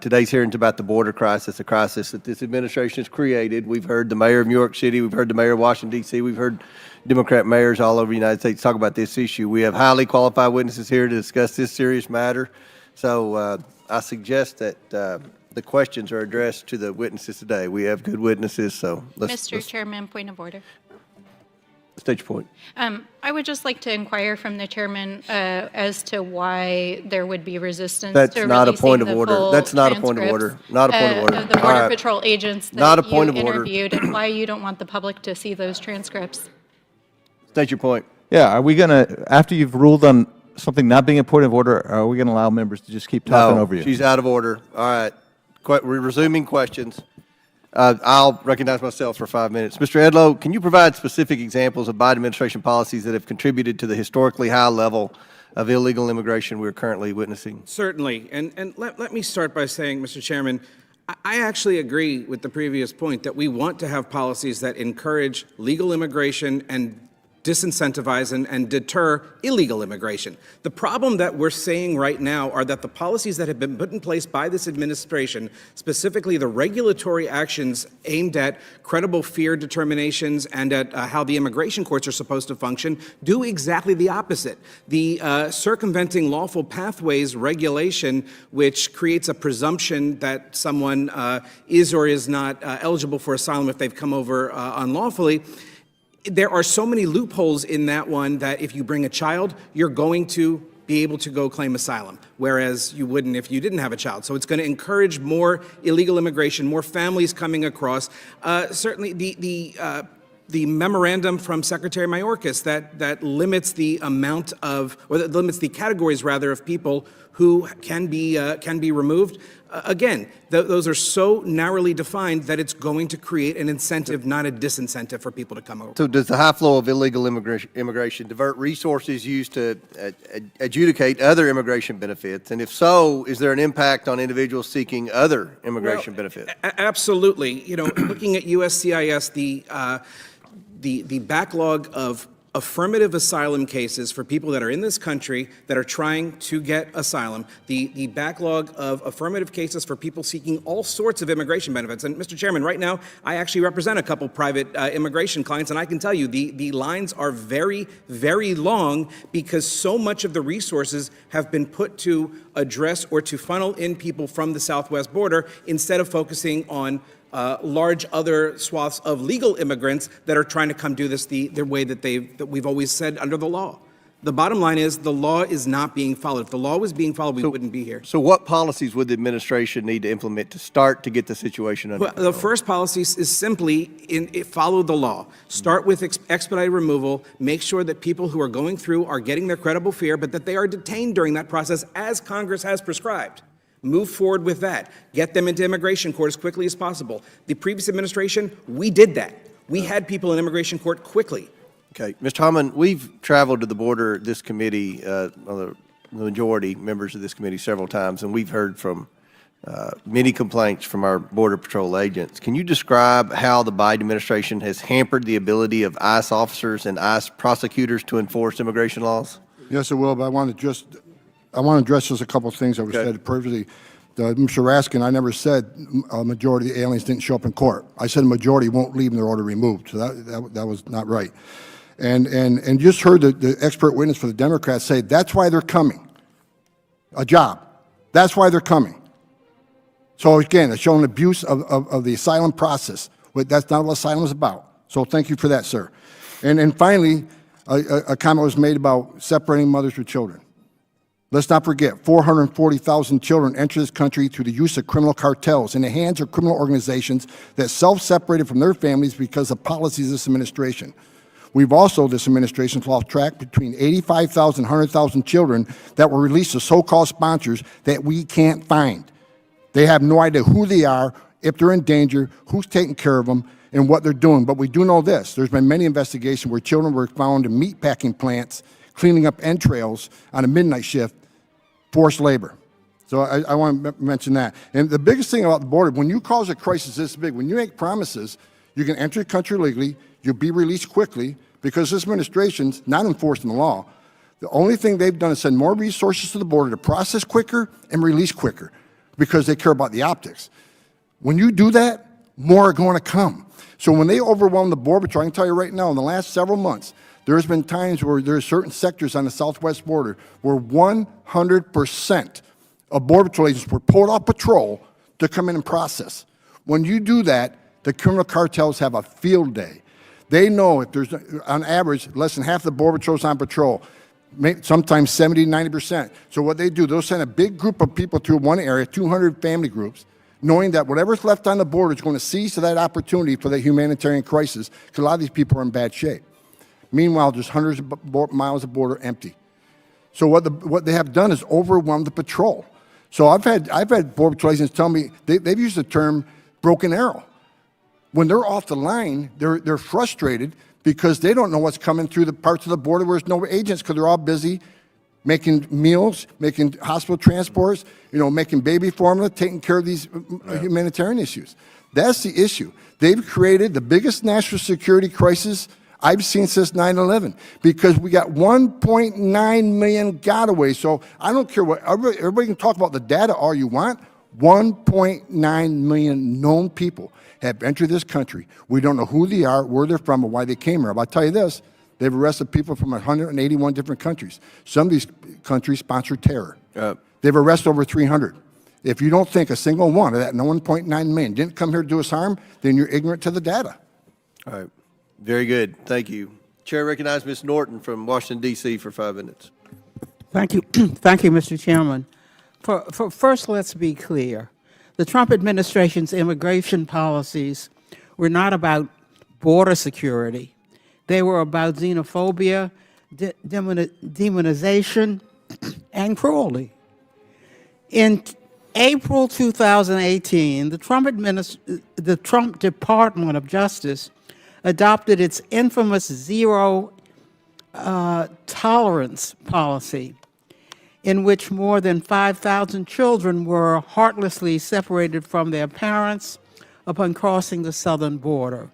Today's hearing's about the border crisis, a crisis that this administration has created. We've heard the mayor of New York City, we've heard the mayor of Washington, D.C., we've heard Democrat mayors all over the United States talk about this issue. We have highly qualified witnesses here to discuss this serious matter. So I suggest that the questions are addressed to the witnesses today. We have good witnesses, so Mr. Chairman, point of order. State your point. I would just like to inquire from the chairman as to why there would be resistance That's to not a releasing point of the order. full That's not a point of order. transcripts, Not a point of order. Of the All Border right. Patrol agents that Not a you point of order. interviewed, and why you don't want the public to see those transcripts. State your point. Yeah, are we going to, after you've ruled on something not being a point of order, are we going to allow members to just keep talking No, over you? she's out of order. All right. We're resuming questions. I'll recognize myself for 5 minutes. Mr. Edlow, can you provide specific examples of Biden administration policies that have contributed to the historically high level of illegal immigration we're currently witnessing? Certainly. And let me start by saying, Mr. Chairman, I actually agree with the previous point that we want to have policies that encourage legal immigration and disincentivize and deter illegal immigration. The problem that we're seeing right now are that the policies that have been put in place by this administration, specifically the regulatory actions aimed at credible fear determinations and at how the immigration courts are supposed to function, do exactly the opposite. The circumventing lawful pathways regulation, which creates a presumption that someone is or is not eligible for asylum if they've come over unlawfully, there are so many loopholes in that one that if you bring a child, you're going to be able to go claim asylum, whereas you wouldn't if you didn't have a child. So it's going to encourage more illegal immigration, more families coming across. Certainly the memorandum from Secretary Mayorkas that limits the amount of, or that limits the categories rather of people who can be removed. Again, those are so narrowly defined that it's going to create an incentive, not a disincentive for people to come over. So does the high flow of illegal immigration divert resources used to adjudicate other immigration benefits? And if so, is there an impact on individuals seeking other immigration benefits? Absolutely. You know, looking at USCIS, the backlog of affirmative asylum cases for people that are in this country that are trying to get asylum, the backlog of affirmative cases for people seeking all sorts of immigration benefits. And Mr. Chairman, right now, I actually represent a couple private immigration clients, and I can tell you the lines are very, very long because so much of the resources have been put to address or to funnel in people from the southwest border instead of focusing on large other swaths of legal immigrants that are trying to come do this the way that we've always said under the law. The bottom line is the law is not being followed. If the law was being followed, we wouldn't be here. So what policies would the administration need to implement to start to get the situation under Well, control? the first policy is simply follow the law. Start with expedited removal. Make sure that people who are going through are getting their credible fear, but that they are detained during that process as Congress has prescribed. Move forward with that. Get them into immigration court as quickly as possible. The previous administration, we did that. We had people in immigration court quickly. Okay, Mr. Homan, we've traveled to the border, this committee, the majority members of this committee several times, and we've heard from many complaints from our Border Patrol agents. Can you describe how the Biden administration has hampered the ability of ICE officers and ICE prosecutors to enforce immigration laws? Yes, I will, but I want to address just a couple of things that were said previously. Mr. Raskin, I never said a majority of the aliens didn't show up in court. I said a majority won't leave and their order removed, so that was not right. And just heard the expert witness for the Democrats say that's why they're coming. A job. That's why they're coming. So again, it's showing abuse of the asylum process. That's not what asylum is about. So thank you for that, sir. And finally, a comment was made about separating mothers with children. Let's not forget, 440,000 children enter this country through the use of criminal cartels in the hands of criminal organizations that self-separated from their families because of policies of this administration. We've also, this administration's lost track between 85,000 and 100,000 children that were released to so-called sponsors that we can't find. They have no idea who they are, if they're in danger, who's taking care of them, and what they're doing. But we do know this. There's been many investigations where children were found in meatpacking plants, cleaning up entrails on a midnight shift, forced labor. So I want to mention that. And the biggest thing about the border, when you cause a crisis this big, when you make promises, you can enter the country legally, you'll be released quickly, because this administration's not enforcing the law. The only thing they've done is send more resources to the border to process quicker and release quicker, because they care about the optics. When you do that, more are going to come. So when they overwhelm the Border Patrol, I can tell you right now, in the last several months, there's been times where there are certain sectors on the southwest border where 100% of Border Patrol agents were pulled off patrol to come in and process. When you do that, the criminal cartels have a field day. They know if there's, on average, less than half the Border Patrol's on patrol, sometimes 70, 90%. So what they do, they'll send a big group of people through one area, 200 family groups, knowing that whatever's left on the border is going to seize to that opportunity for the humanitarian crisis, because a lot of these people are in bad shape. Meanwhile, there's hundreds of miles of border empty. So what they have done is overwhelm the patrol. So I've had Border Patrol agents tell me they've used the term broken arrow. When they're off the line, they're frustrated because they don't know what's coming through the parts of the border where there's no agents, because they're all busy making meals, making hospital transports, making baby formula, taking care of these humanitarian issues. That's the issue. They've created the biggest national security crisis I've seen since 9/11, because we got 1.9 million gotaways. So I don't care what, everybody can talk about the data all you want. 1.9 million known people have entered this country. We don't know who they are, where they're from, or why they came here. But I'll tell you this, they've arrested people from 181 different countries. Some of these countries sponsor terror. They've arrested over 300. If you don't think a single one of that 1.9 million didn't come here to do us harm, then you're ignorant to the data. All right. Very good. Thank you. Chair recognizes Ms. Norton from Washington, D.C. for 5 minutes. Thank you. Thank you, Mr. Chairman. First, let's be clear. The Trump administration's immigration policies were not about border security. They were about xenophobia, demonization, and cruelty. In April 2018, the Trump Department of Justice adopted its infamous zero tolerance policy, in which more than 5,000 children were heartlessly separated from their parents upon crossing the southern border.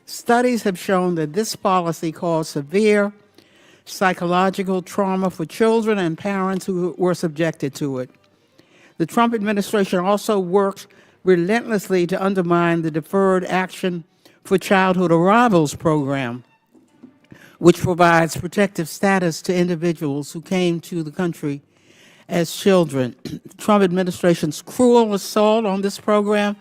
Studies have shown that this policy caused severe psychological trauma for children and parents who were subjected to it. The Trump administration also worked relentlessly to undermine the Deferred Action for Childhood Arrivals program, which provides protective status to individuals who came to the country as children. The Trump administration's cruel assault on this program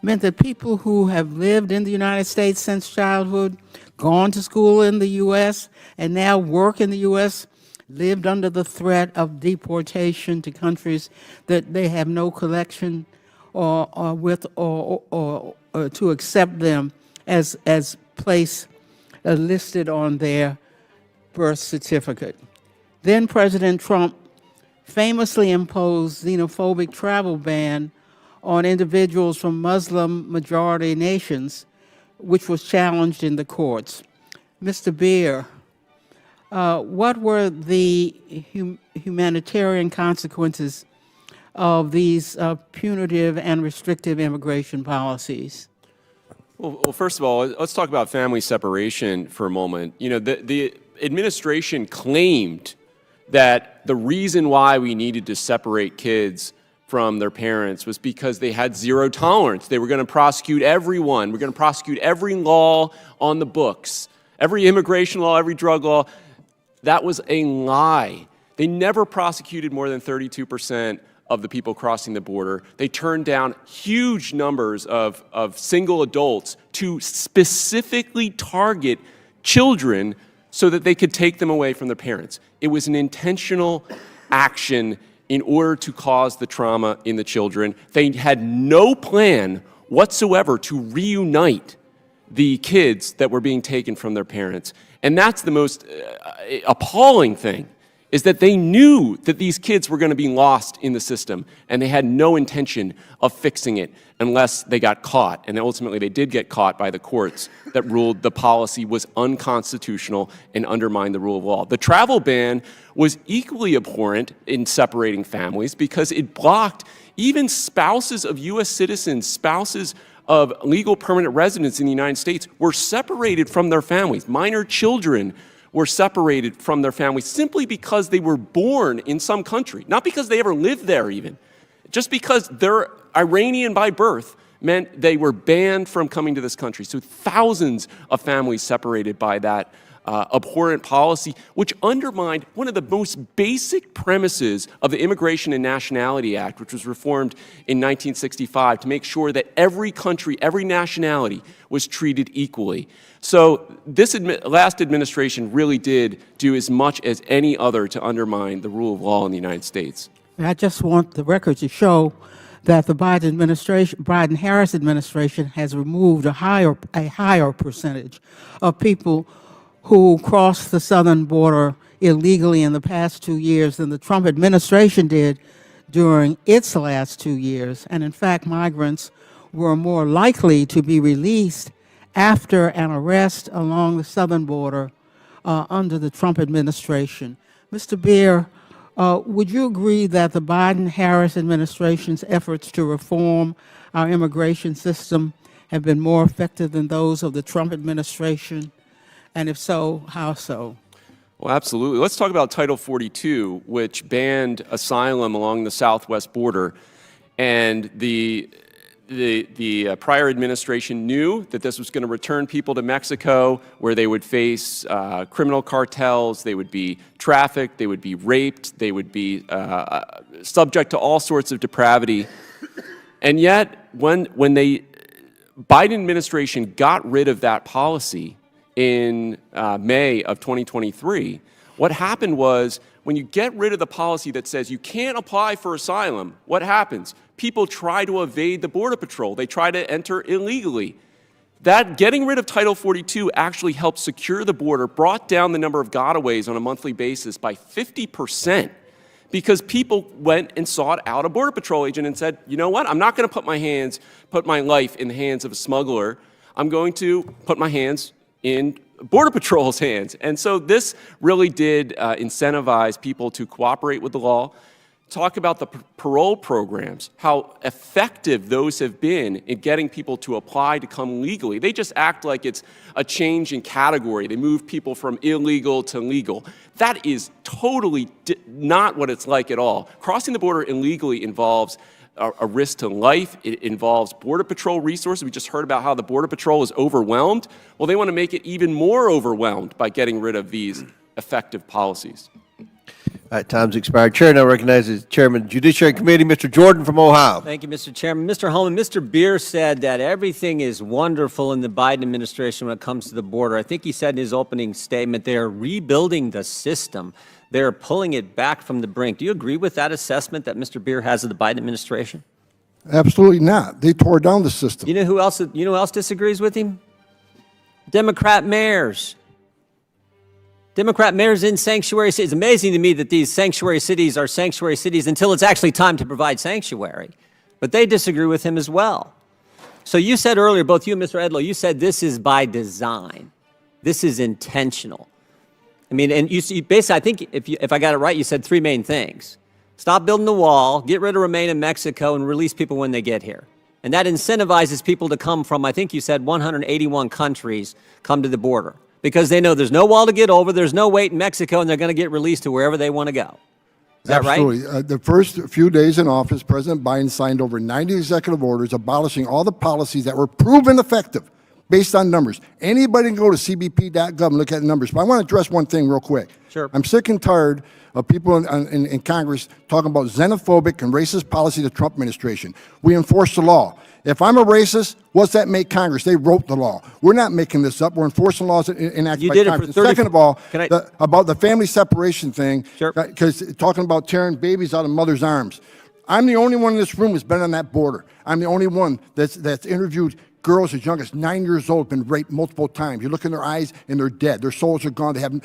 meant that people who have lived in the United States since childhood, gone to school in the U.S., and now work in the U.S. lived under the threat of deportation to countries that they have no connection or with or to accept them as place listed on their birth certificate. Then President Trump famously imposed xenophobic travel ban on individuals from Muslim-majority nations, which was challenged in the courts. Mr. Beer, what were the humanitarian consequences of these punitive and restrictive immigration policies? Well, first of all, let's talk about family separation for a moment. You know, the administration claimed that the reason why we needed to separate kids from their parents was because they had zero tolerance. They were going to prosecute everyone. We're going to prosecute every law on the books, every immigration law, every drug law. That was a lie. They never prosecuted more than 32% of the people crossing the border. They turned down huge numbers of single adults to specifically target children so that they could take them away from their parents. It was an intentional action in order to cause the trauma in the children. They had no plan whatsoever to reunite the kids that were being taken from their parents. And that's the most appalling thing, is that they knew that these kids were going to be lost in the system, and they had no intention of fixing it unless they got caught. And ultimately, they did get caught by the courts that ruled the policy was unconstitutional and undermined the rule of law. The travel ban was equally abhorrent in separating families because it blocked even spouses of U.S. citizens, spouses of legal permanent residents in the United States were separated from their families. Minor children were separated from their families simply because they were born in some country, not because they ever lived there even. Just because they're Iranian by birth meant they were banned from coming to this country. So thousands of families separated by that abhorrent policy, which undermined one of the most basic premises of the Immigration and Nationality Act, which was reformed in 1965 to make sure that every country, every nationality was treated equally. So this last administration really did do as much as any other to undermine the rule of law in the United States. I just want the record to show that the Biden-Harris administration has removed a higher percentage of people who crossed the southern border illegally in the past 2 years than the Trump administration did during its last 2 years. And in fact, migrants were more likely to be released after an arrest along the southern border under the Trump administration. Mr. Beer, would you agree that the Biden-Harris administration's efforts to reform our immigration system have been more effective than those of the Trump administration? And if so, how so? Well, absolutely. Let's talk about Title 42, which banned asylum along the southwest border. And the prior administration knew that this was going to return people to Mexico, where they would face criminal cartels, they would be trafficked, they would be raped, they would be subject to all sorts of depravity. And yet, when the Biden administration got rid of that policy in May of 2023, what happened was, when you get rid of the policy that says you can't apply for asylum, what happens? People try to evade the Border Patrol. They try to enter illegally. That getting rid of Title 42 actually helped secure the border, brought down the number of gotaways on a monthly basis by 50%, because people went and sought out a Border Patrol agent and said, you know what, I'm not going to put my life in the hands of a smuggler. I'm going to put my hands in Border Patrol's hands. And so this really did incentivize people to cooperate with the law. Talk about the parole programs, how effective those have been in getting people to apply to come legally. They just act like it's a change in category. They move people from illegal to legal. That is totally not what it's like at all. Crossing the border illegally involves a risk to life. It involves Border Patrol resources. We just heard about how the Border Patrol is overwhelmed. Well, they want to make it even more overwhelmed by getting rid of these effective policies. All right, time's expired. Chair now recognizes Chairman of the Judiciary Committee, Mr. Jordan from Ohio. Thank you, Mr. Chairman. Mr. Homan, Mr. Beer said that everything is wonderful in the Biden administration when it comes to the border. I think he said in his opening statement they are rebuilding the system. They're pulling it back from the brink. Do you agree with that assessment that Mr. Beer has of the Biden administration? Absolutely not. They tore down the system. You know who else disagrees with him? Democrat mayors. Democrat mayors in sanctuary cities. It's amazing to me that these sanctuary cities are sanctuary cities until it's actually time to provide sanctuary. But they disagree with him as well. So you said earlier, both you and Mr. Edlow, you said this is by design. This is intentional. I mean, and you basically, I think if I got it right, you said three main things. Stop building the wall, get rid of Remain in Mexico, and release people when they get here. And that incentivizes people to come from, I think you said 181 countries come to the border. Because they know there's no wall to get over, there's no wait in Mexico, and they're going to get released to wherever they want to go. Is that right? Absolutely. The first few days in office, President Biden signed over 90 executive orders abolishing all the policies that were proven effective based on numbers. Anybody can go to cbp.gov and look at the numbers. But I want to address one thing real quick. Sure. I'm sick and tired of people in Congress talking about xenophobic and racist policy of the Trump administration. We enforce the law. If I'm a racist, what's that make Congress? They wrote the law. We're not making this up. We're enforcing laws enacted by Congress. Second of all, about the family separation thing, because talking about tearing babies out of mothers' arms. I'm the only one in this room that's been on that border. I'm the only one that's interviewed girls as young as 9 years old, been raped multiple times. You look in their eyes and they're dead. Their souls are gone. They have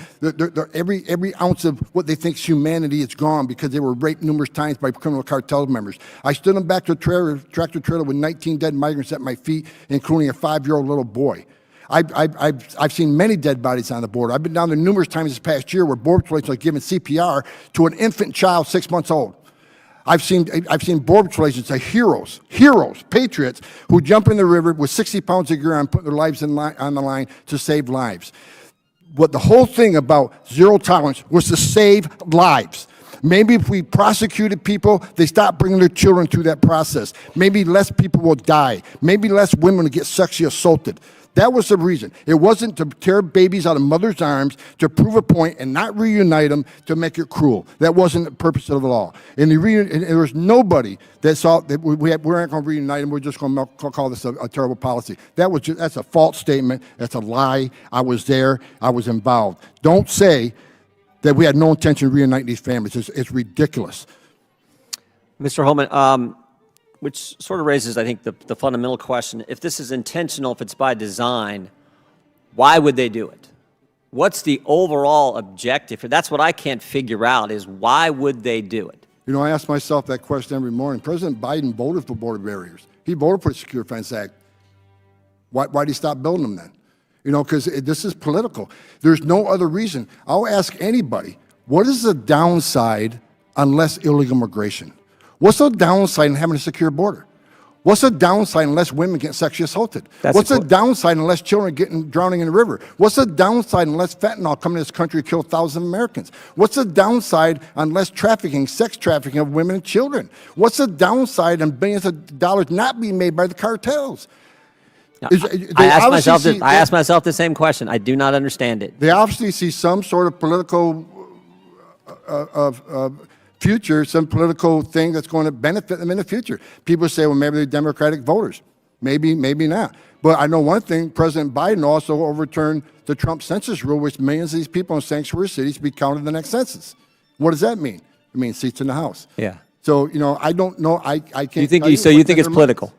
every ounce of what they think is humanity is gone because they were raped numerous times by criminal cartel members. I stood in back to a tractor trailer with 19 dead migrants at my feet, including a 5-year-old little boy. I've seen many dead bodies on the border. I've been down there numerous times this past year where Border Patrol are giving CPR to an infant child 6 months old. I've seen Border Patrol agents, heroes, patriots, who jump in the river with 60 pounds of gear on, putting their lives on the line to save lives. What the whole thing about zero tolerance was to save lives. Maybe if we prosecuted people, they stop bringing their children through that process. Maybe less people will die. Maybe less women will get sexually assaulted. That was the reason. It wasn't to tear babies out of mothers' arms, to prove a point and not reunite them to make it cruel. That wasn't the purpose of the law. And there was nobody that saw that we aren't going to reunite them. We're just going to call this a terrible policy. That's a false statement. That's a lie. I was there. I was involved. Don't say that we had no intention of reuniting these families. It's ridiculous. Mr. Homan, which sort of raises, I think, the fundamental question. If this is intentional, if it's by design, why would they do it? What's the overall objective? That's what I can't figure out, is why would they do it? You know, I ask myself that question every morning. President Biden voted for border barriers. He voted for the Secure Fence Act. Why did he stop building them then? You know, because this is political. There's no other reason. I'll ask anybody, what is the downside on less illegal immigration? What's the downside in having a secure border? What's the downside unless women get sexually assaulted? What's the downside unless children drowning in the river? What's the downside unless fentanyl coming to this country to kill thousands of Americans? What's the downside unless trafficking, sex trafficking of women and children? What's the downside on billions of dollars not being made by the cartels? I ask myself the same question. I do not understand it. They obviously see some sort of political future, some political thing that's going to benefit them in the future. People say, well, maybe they're Democratic voters. Maybe not. But I know one thing, President Biden also overturned the Trump census rule, which millions of these people in sanctuary cities be counted in the next census. What does that mean? It means seats in the House. Yeah. So, you know, I don't know. I can't. You think it's political?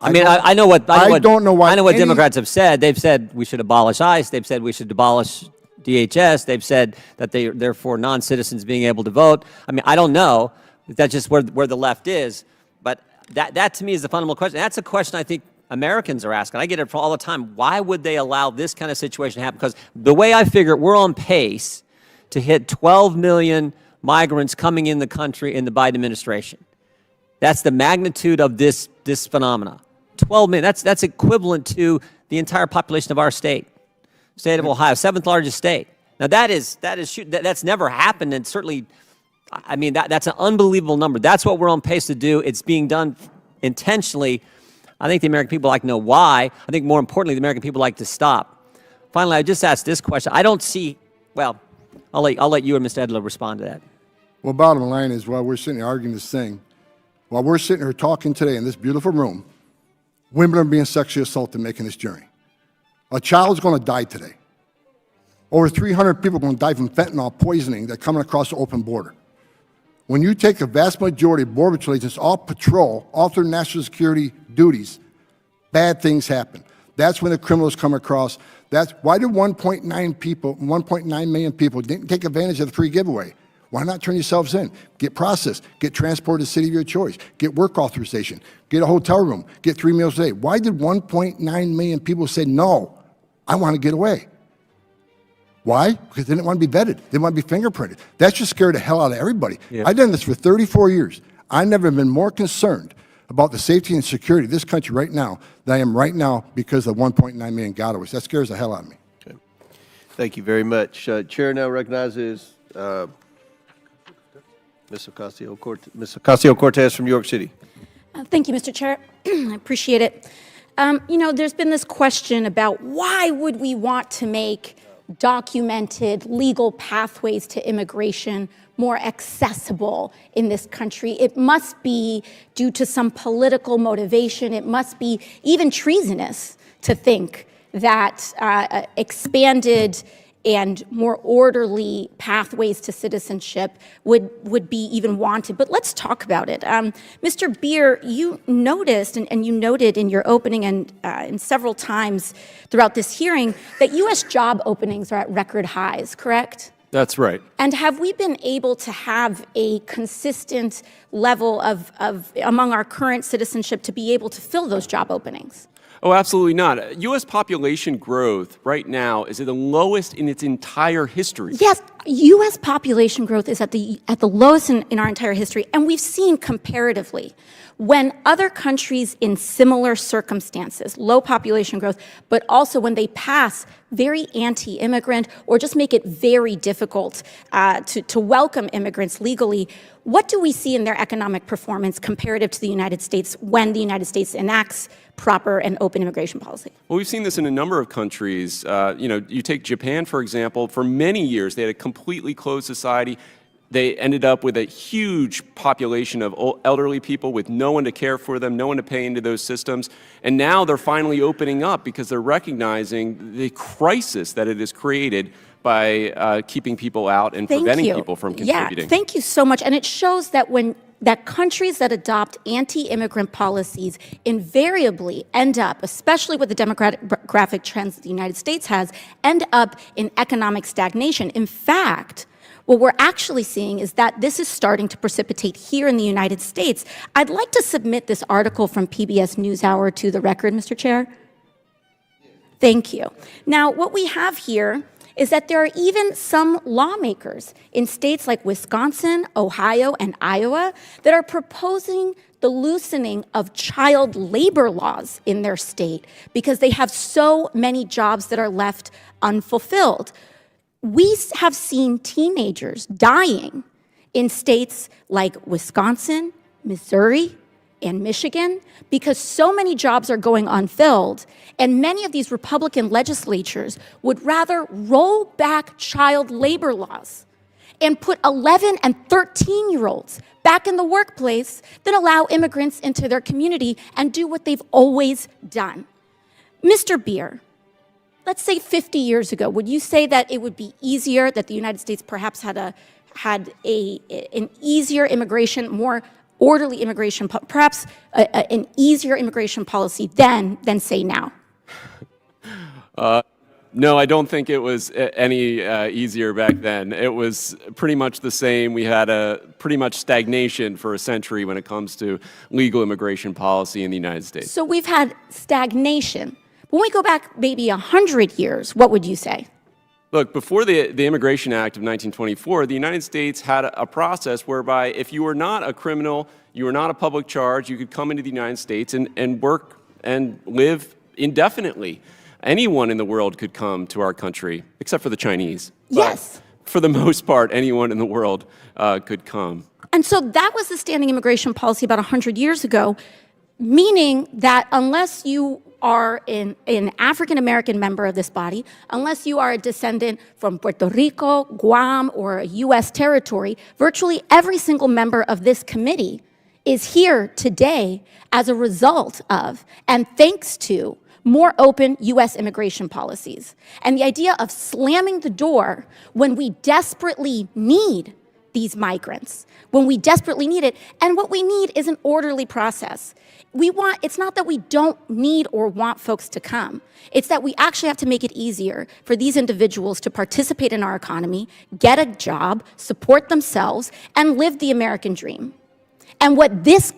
I mean, I know what Democrats have said. They've said we should abolish ICE. They've said we should abolish DHS. They've said that they're for non-citizens being able to vote. I mean, I don't know. That's just where the left is. But that to me is the fundamental question. That's a question I think Americans are asking. I get it all the time. Why would they allow this kind of situation to happen? Because the way I figure it, we're on pace to hit 12 million migrants coming in the country in the Biden administration. That's the magnitude of this phenomena. 12 million. That's equivalent to the entire population of our state of Ohio, 7th largest state. Now that's never happened, and certainly, I mean, that's an unbelievable number. That's what we're on pace to do. It's being done intentionally. I think the American people like to know why. I think more importantly, the American people like to stop. Finally, I just asked this question. I don't see, well, I'll let you and Mr. Edlow respond to that. Well, bottom line is, while we're sitting here arguing this thing, while we're sitting here talking today in this beautiful room, women are being sexually assaulted making this journey. A child's going to die today. Over 300 people are going to die from fentanyl poisoning that's coming across the open border. When you take a vast majority of Border Patrol agents off patrol, off their national security duties, bad things happen. That's when the criminals come across. That's why did 1.9 million people didn't take advantage of the free giveaway? Why not turn yourselves in? Get processed, get transported to the city of your choice, get work authorization, get a hotel room, get 3 meals a day. Why did 1.9 million people say, no, I want to get away? Why? Because they didn't want to be vetted. They didn't want to be fingerprinted. That just scared the hell out of everybody. Yeah. I've done this for 34 years. I've never been more concerned about the safety and security of this country right now than I am right now because of 1.9 million gotaways. That scares the hell out of me. Okay. Thank you very much. Chair now recognizes Ms. Ocasio-Cortez from New York City. Thank you, Mr. Chair. I appreciate it. You know, there's been this question about why would we want to make documented legal pathways to immigration more accessible in this country. It must be due to some political motivation. It must be even treasonous to think that expanded and more orderly pathways to citizenship would be even wanted. But let's talk about it. Mr. Beer, you noticed, and you noted in your opening and several times throughout this hearing, that U.S. job openings are at record highs, correct? That's right. And have we been able to have a consistent level of among our current citizenship to be able to fill those job openings? Oh, absolutely not. U.S. population growth right now is at the lowest in its entire history. Yes, U.S. population growth is at the lowest in our entire history, and we've seen comparatively when other countries in similar circumstances, low population growth, but also when they pass very anti-immigrant or just make it very difficult to welcome immigrants legally, what do we see in their economic performance comparative to the United States when the United States enacts proper and open immigration policy? Well, we've seen this in a number of countries. You take Japan, for example. For many years, they had a completely closed society. They ended up with a huge population of elderly people with no one to care for them, no one to pay into those systems. And now they're finally opening up because they're recognizing the crisis that it has created by keeping people out and preventing people from contributing. Yeah, thank you so much. And it shows that that countries that adopt anti-immigrant policies invariably end up, especially with the demographic trends that the United States has, end up in economic stagnation. In fact, what we're actually seeing is that this is starting to precipitate here in the United States. I'd like to submit this article from PBS NewsHour to the record, Mr. Chair. Thank you. Now, what we have here is that there are even some lawmakers in states like Wisconsin, Ohio, and Iowa that are proposing the loosening of child labor laws in their state because they have so many jobs that are left unfulfilled. We have seen teenagers dying in states like Wisconsin, Missouri, and Michigan because so many jobs are going unfilled, and many of these Republican legislatures would rather roll back child labor laws and put 11 and 13-year-olds back in the workplace than allow immigrants into their community and do what they've always done. Mr. Beer, let's say 50 years ago, would you say that it would be easier, that the United States perhaps had an easier immigration, more orderly immigration, perhaps an easier immigration policy than say now? No, I don't think it was any easier back then. It was pretty much the same. We had a pretty much stagnation for a century when it comes to legal immigration policy in the United States. So we've had stagnation. When we go back maybe 100 years, what would you say? Look, before the Immigration Act of 1924, the United States had a process whereby if you were not a criminal, you were not a public charge, you could come into the United States and work and live indefinitely. Anyone in the world could come to our country, except for the Chinese. Yes. But for the most part, anyone in the world could come. And so that was the standing immigration policy about 100 years ago. meaning that unless you are an African-American member of this body, unless you are a descendant from Puerto Rico, Guam, or a U.S. territory, virtually every single member of this committee is here today as a result of and thanks to more open U.S. immigration policies. And the idea of slamming the door when we desperately need these migrants, when we desperately need it, and what we need is an orderly process. It's not that we don't need or want folks to come. It's that we actually have to make it easier for these individuals to participate in our economy, get a job, support themselves, and live the American dream. And what this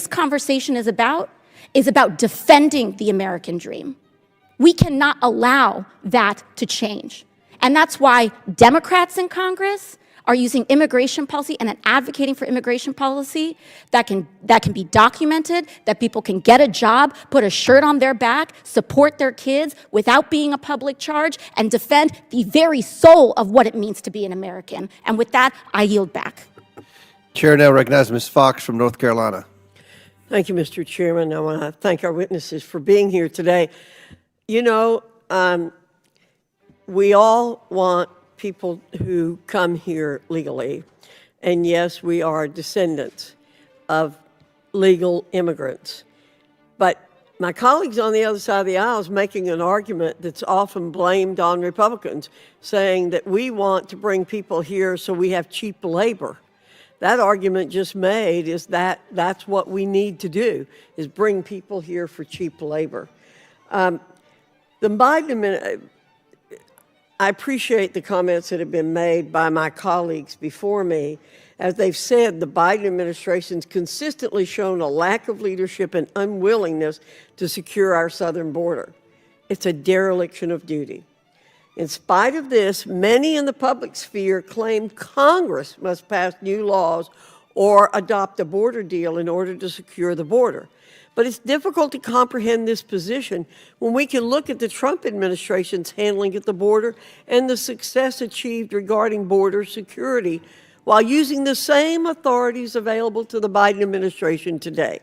conversation is about defending the American dream. We cannot allow that to change. And that's why Democrats in Congress are using immigration policy and advocating for immigration policy that can be documented, that people can get a job, put a shirt on their back, support their kids without being a public charge, and defend the very soul of what it means to be an American. And with that, I yield back. Chair now recognizes Ms. Fox from North Carolina. Thank you, Mr. Chairman. I want to thank our witnesses for being here today. You know, we all want people who come here legally. And yes, we are descendants of legal immigrants. But my colleagues on the other side of the aisle is making an argument that's often blamed on Republicans, saying that we want to bring people here so we have cheap labor. That argument just made is that that's what we need to do, is bring people here for cheap labor. The Biden administration, I appreciate the comments that have been made by my colleagues before me. As they've said, the Biden administration's consistently shown a lack of leadership and unwillingness to secure our southern border. It's a dereliction of duty. In spite of this, many in the public sphere claim Congress must pass new laws or adopt a border deal in order to secure the border. But it's difficult to comprehend this position when we can look at the Trump administration's handling at the border and the success achieved regarding border security while using the same authorities available to the Biden administration today.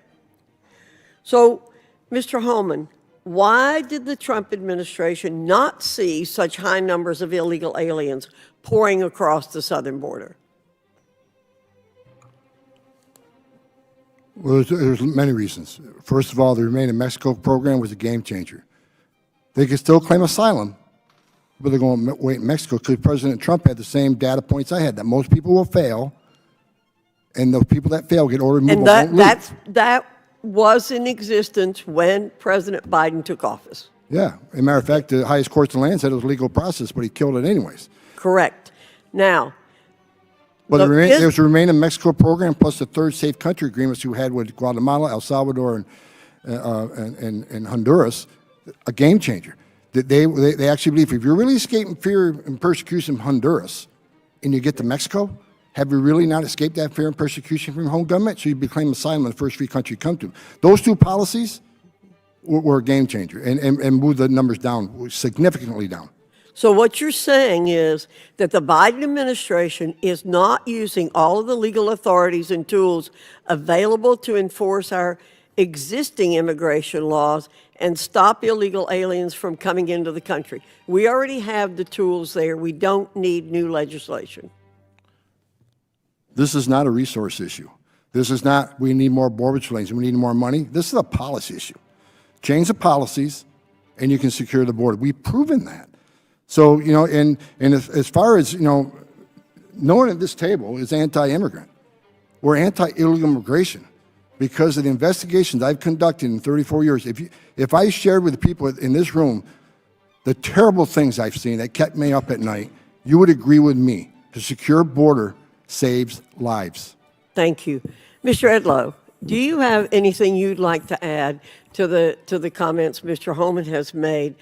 So, Mr. Homan, why did the Trump administration not see such high numbers of illegal aliens pouring across the southern border? Well, there's many reasons. First of all, the Remain in Mexico program was a game changer. They could still claim asylum, but they're going to wait in Mexico because President Trump had the same data points I had, that most people will fail, and the people that fail get ordered removal. And that was in existence when President Biden took office. Yeah. As a matter of fact, the highest courts in the land said it was a legal process, but he killed it anyways. Correct. Now, well, there's a Remain in Mexico program plus the third safe country agreements you had with Guatemala, El Salvador, and Honduras, a game changer. They actually believe if you're really escaping fear and persecution from Honduras and you get to Mexico, have you really not escaped that fear and persecution from your home government? So you'd be claiming asylum in the first free country you come to. Those two policies were a game changer and moved the numbers down, significantly down. So what you're saying is that the Biden administration is not using all of the legal authorities and tools available to enforce our existing immigration laws and stop illegal aliens from coming into the country. We already have the tools there. We don't need new legislation. This is not a resource issue. This is not, we need more border lanes, we need more money. This is a policy issue. Change the policies, and you can secure the border. We've proven that. So, you know, and as far as, you know, no one at this table is anti-immigrant. We're anti-illegal immigration because of the investigations I've conducted in 34 years. If I shared with the people in this room the terrible things I've seen that kept me up at night, you would agree with me. The secure border saves lives. Thank you. Mr. Edlow, do you have anything you'd like to add to the comments Mr. Homan has made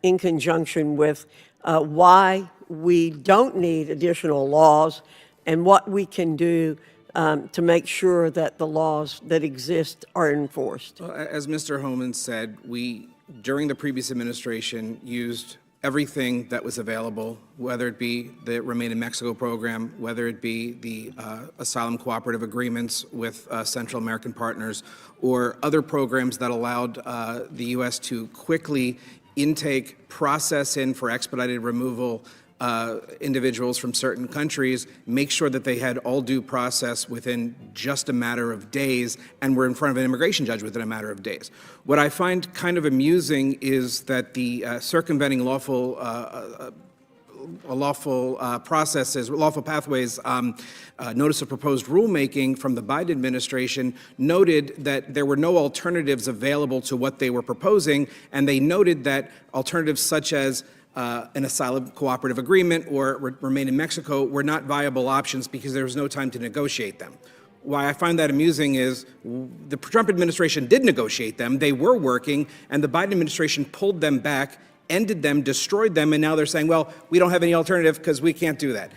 in conjunction with why we don't need additional laws and what we can do to make sure that the laws that exist are enforced? Well, as Mr. Homan said, we, during the previous administration, used everything that was available, whether it be the Remain in Mexico program, whether it be the asylum cooperative agreements with Central American partners, or other programs that allowed the U.S. to quickly intake, process in for expedited removal individuals from certain countries, make sure that they had all due process within just a matter of days and were in front of an immigration judge within a matter of days. What I find kind of amusing is that the circumventing lawful processes, lawful pathways, notice of proposed rulemaking from the Biden administration noted that there were no alternatives available to what they were proposing, and they noted that alternatives such as an asylum cooperative agreement or Remain in Mexico were not viable options because there was no time to negotiate them. Why I find that amusing is the Trump administration did negotiate them, they were working, and the Biden administration pulled them back, ended them, destroyed them, and now they're saying, well, we don't have any alternative because we can't do that.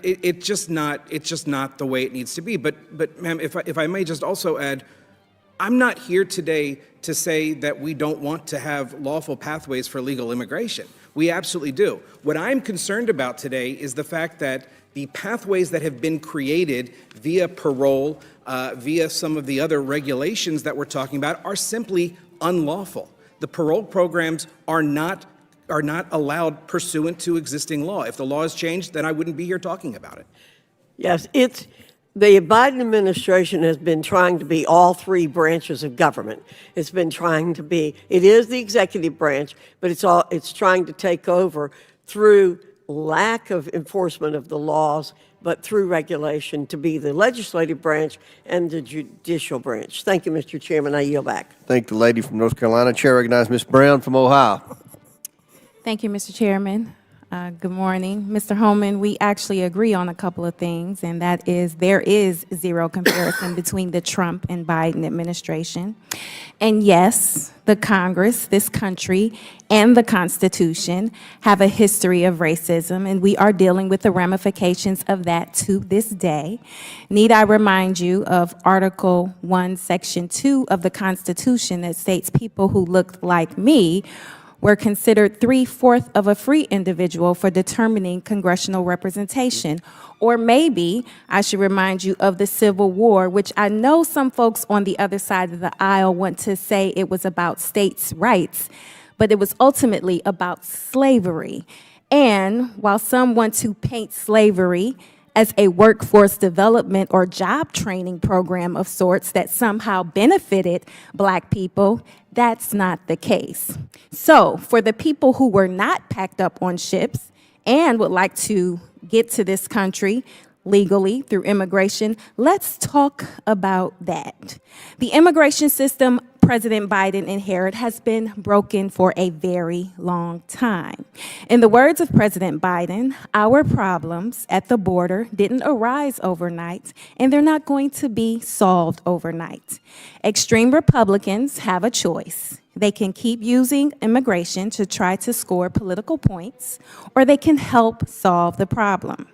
It's just not the way it needs to be. But ma'am, if I may just also add, I'm not here today to say that we don't want to have lawful pathways for legal immigration. We absolutely do. What I'm concerned about today is the fact that the pathways that have been created via parole, via some of the other regulations that we're talking about, are simply unlawful. The parole programs are not allowed pursuant to existing law. If the law has changed, then I wouldn't be here talking about it. Yes, the Biden administration has been trying to be all three branches of government. It's been trying to be, it is the executive branch, but it's trying to take over through lack of enforcement of the laws, but through regulation to be the legislative branch and the judicial branch. Thank you, Mr. Chairman. I yield back. Thank the lady from North Carolina. Chair recognizes Ms. Brown from Ohio. Thank you, Mr. Chairman. Good morning. Mr. Homan, we actually agree on a couple of things, and that is there is zero comparison between the Trump and Biden administration. And yes, the Congress, this country, and the Constitution have a history of racism, and we are dealing with the ramifications of that to this day. Need I remind you of Article 1, Section 2 of the Constitution that states people who looked like me were considered 3/4 of a free individual for determining congressional representation. Or maybe I should remind you of the Civil War, which I know some folks on the other side of the aisle want to say it was about states' rights, but it was ultimately about slavery. And while some want to paint slavery as a workforce development or job training program of sorts that somehow benefited Black people, that's not the case. So for the people who were not packed up on ships and would like to get to this country legally through immigration, let's talk about that. The immigration system President Biden inherited has been broken for a very long time. In the words of President Biden, our problems at the border didn't arise overnight, and they're not going to be solved overnight. Extreme Republicans have a choice. They can keep using immigration to try to score political points, or they can help solve the problem.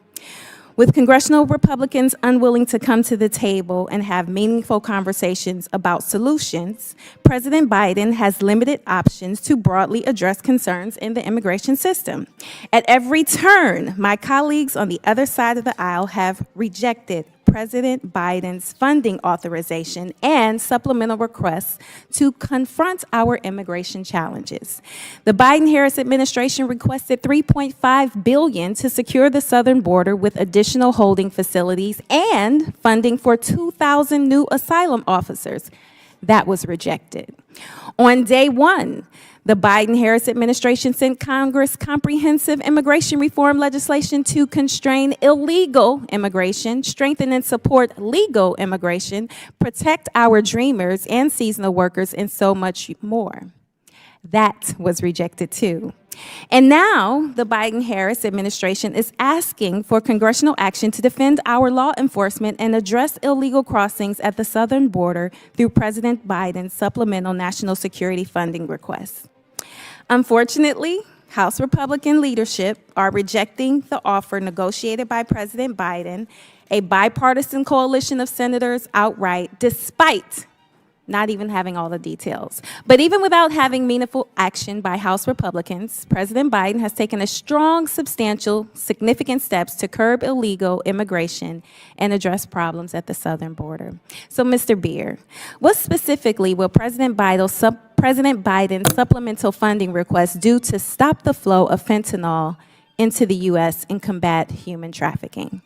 With congressional Republicans unwilling to come to the table and have meaningful conversations about solutions, President Biden has limited options to broadly address concerns in the immigration system. At every turn, my colleagues on the other side of the aisle have rejected President Biden's funding authorization and supplemental requests to confront our immigration challenges. The Biden-Harris administration requested $3.5 billion to secure the southern border with additional holding facilities and funding for 2,000 new asylum officers. That was rejected. On day one, the Biden-Harris administration sent Congress comprehensive immigration reform legislation to constrain illegal immigration, strengthen and support legal immigration, protect our dreamers and seasonal workers, and so much more. That was rejected too. And now the Biden-Harris administration is asking for congressional action to defend our law enforcement and address illegal crossings at the southern border through President Biden's supplemental national security funding requests. Unfortunately, House Republican leadership are rejecting the offer negotiated by President Biden, a bipartisan coalition of senators outright, despite not even having all the details. But even without having meaningful action by House Republicans, President Biden has taken a strong, substantial, significant steps to curb illegal immigration and address problems at the southern border. So, Mr. Beer, what specifically will President Biden's supplemental funding request do to stop the flow of fentanyl into the U.S. and combat human trafficking?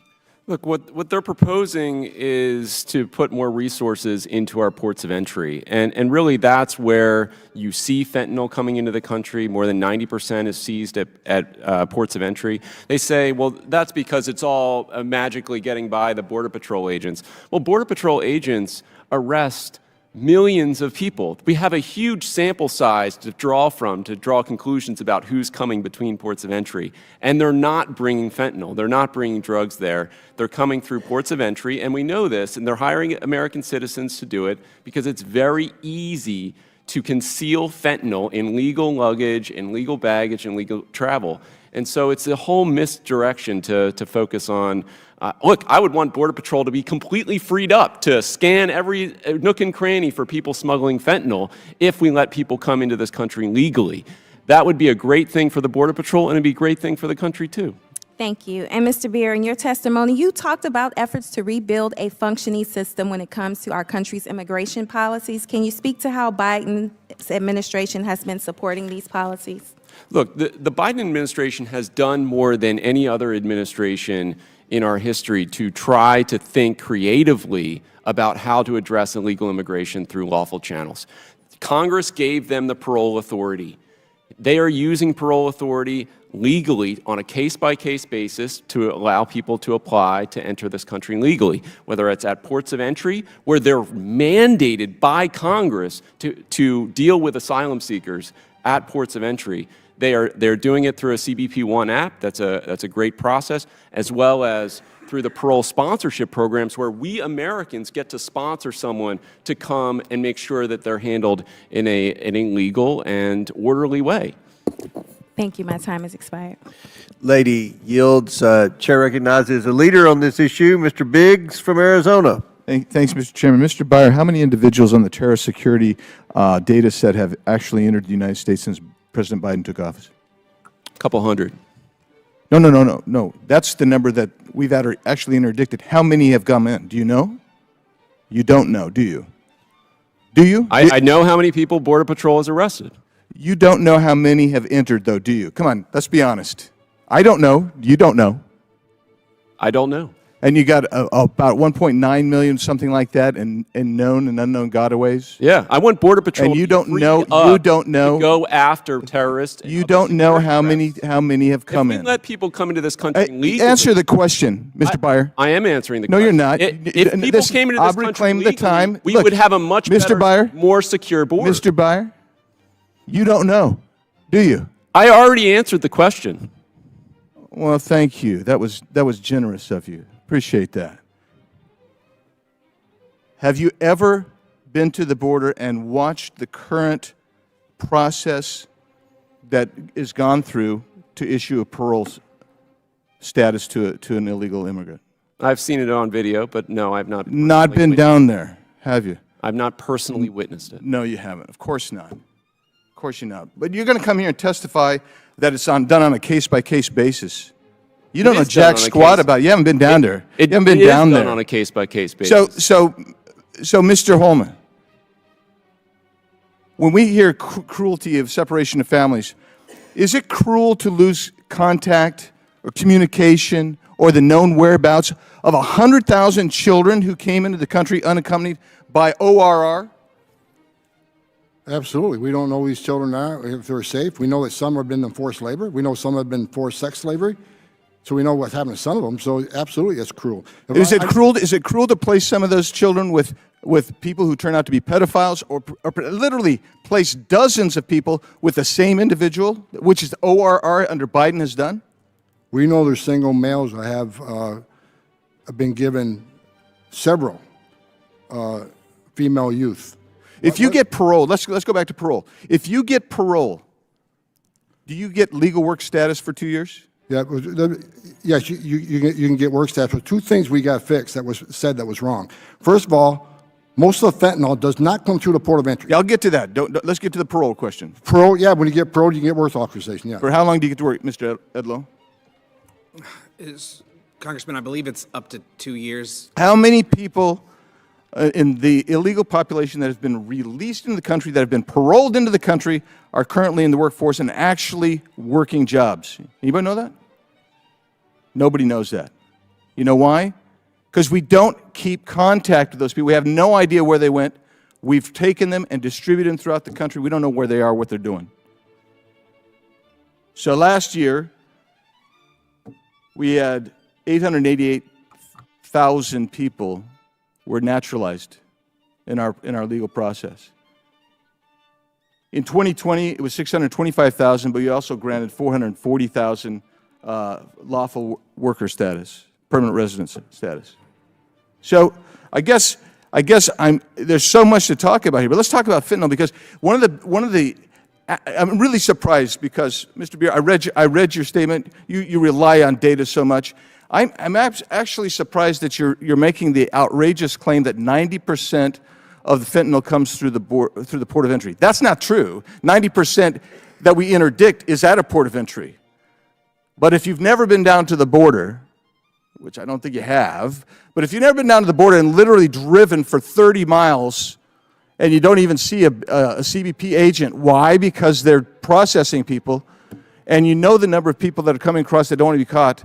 Look, what they're proposing is to put more resources into our ports of entry. And really that's where you see fentanyl coming into the country. More than 90% is seized at ports of entry. They say, well, that's because it's all magically getting by the Border Patrol agents. Well, Border Patrol agents arrest millions of people. We have a huge sample size to draw from, to draw conclusions about who's coming between ports of entry. And they're not bringing fentanyl. They're not bringing drugs there. They're coming through ports of entry, and we know this, and they're hiring American citizens to do it because it's very easy to conceal fentanyl in legal luggage, in legal baggage, and legal travel. And so it's a whole misdirection to focus on. Look, I would want Border Patrol to be completely freed up to scan every nook and cranny for people smuggling fentanyl if we let people come into this country legally. That would be a great thing for the Border Patrol, and it'd be a great thing for the country, too. Thank you. And Mr. Beer, in your testimony, you talked about efforts to rebuild a functioning system when it comes to our country's immigration policies. Can you speak to how Biden's administration has been supporting these policies? Look, the Biden administration has done more than any other administration in our history to try to think creatively about how to address illegal immigration through lawful channels. Congress gave them the parole authority. They are using parole authority legally on a case-by-case basis to allow people to apply to enter this country legally, whether it's at ports of entry, where they're mandated by Congress to deal with asylum seekers at ports of entry. They're doing it through a CBP-1 app. That's a great process, as well as through the parole sponsorship programs where we Americans get to sponsor someone to come and make sure that they're handled in a legal and orderly way. Thank you. My time has expired. Lady yields. Chair recognizes a leader on this issue, Mr. Biggs from Arizona. Thanks, Mr. Chairman. Mr. Beyer, how many individuals on the terrorist security data set have actually entered the United States since President Biden took office? A couple hundred. No. That's the number that we've actually interdicted. How many have come in? Do you know? You don't know, do you? Do you? I know how many people Border Patrol has arrested. You don't know how many have entered, though, do you? Come on, let's be honest. I don't know. You don't know. I don't know. And you got about 1.9 million, something like that, in known and unknown gotaways? Yeah, I want Border Patrol and you don't know. to go after terrorists. You don't know how many have come in. If we let people come into this country legally. Answer the question, Mr. Beyer. I am answering the question. No, you're not. If people came into this country legally, we would have a much better, more secure border. Mr. Beyer, you don't know, do you? I already answered the question. Well, thank you. That was generous of you. Appreciate that. Have you ever been to the border and watched the current process that is gone through to issue a parole status to an illegal immigrant? I've seen it on video, but no, I've not. Not been down there, have you? I've not personally witnessed it. No, you haven't. Of course not. Of course you're not. But you're going to come here and testify that it's done on a case-by-case basis. You don't know jack squat about it. You haven't been down there. You haven't been down there. It is done on a case-by-case basis. So, Mr. Homan, when we hear cruelty of separation of families, is it cruel to lose contact or communication or the known whereabouts of 100,000 children who came into the country unaccompanied by ORR? Absolutely. We don't know who these children are, if they're safe. We know that some have been in forced labor. We know some have been forced sex slavery. So we know what's happened to some of them. So absolutely, it's cruel. Is it cruel to place some of those children with people who turn out to be pedophiles, or literally place dozens of people with the same individual, which is the ORR under Biden has done? We know there's single males that have been given several female youth. If you get parole, let's go back to parole. If you get parole, do you get legal work status for 2 years? Yeah, yes, you can get work status. But two things we got fixed that was said that was wrong. First of all, Most of the fentanyl does not come through the port of entry. Yeah, I'll get to that. Let's get to the parole question. Parole, yeah, when you get parole, you get work authorization, yeah. For how long do you get to work, Mr. Edlow? Congressman, I believe it's up to 2 years. How many people in the illegal population that has been released into the country, that have been paroled into the country, are currently in the workforce and actually working jobs? Anybody know that? Nobody knows that. You know why? Because we don't keep contact with those people. We have no idea where they went. We've taken them and distributed them throughout the country. We don't know where they are, what they're doing. So last year, we had 888,000 people were naturalized in our legal process. In 2020, it was 625,000, but we also granted 440,000 lawful worker status, permanent residence status. So I guess there's so much to talk about here, but let's talk about fentanyl, because I'm really surprised because, Mr. Beer, I read your statement. You rely on data so much. I'm actually surprised that you're making the outrageous claim that 90% of the fentanyl comes through the port of entry. That's not true. 90% that we interdict is at a port of entry. But if you've never been down to the border, which I don't think you have, but if you've never been down to the border and literally driven for 30 miles and you don't even see a CBP agent, why? Because they're processing people, and you know the number of people that are coming across that don't want to be caught.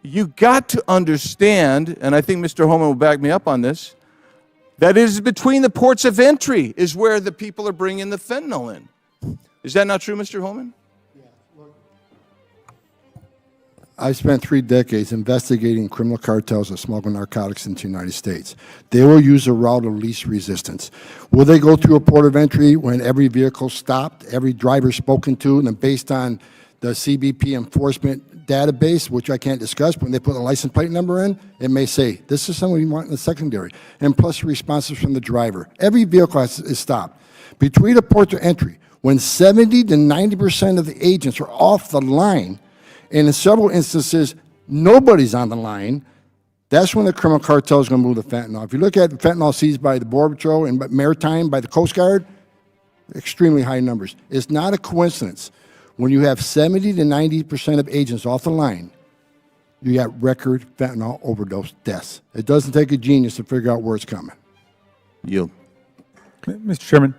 You got to understand, and I think Mr. Homan will back me up on this, that it is between the ports of entry is where the people are bringing the fentanyl in. Is that not true, Mr. Homan? I spent 3 decades investigating criminal cartels that smuggle narcotics into the United States. They will use a route of least resistance. Will they go through a port of entry when every vehicle stopped, every driver spoken to, and then based on the CBP enforcement database, which I can't discuss, but when they put a license plate number in, it may say, this is someone you want in the secondary, and plus responses from the driver. Every vehicle is stopped. Between the port of entry, when 70 to 90% of the agents are off the line, and in several instances, nobody's on the line, that's when the criminal cartel is going to move the fentanyl. If you look at fentanyl seized by the Border Patrol and Maritime, by the Coast Guard, extremely high numbers. It's not a coincidence. When you have 70 to 90% of agents off the line, you got record fentanyl overdose deaths. It doesn't take a genius to figure out where it's coming. Yield. Mr. Chairman,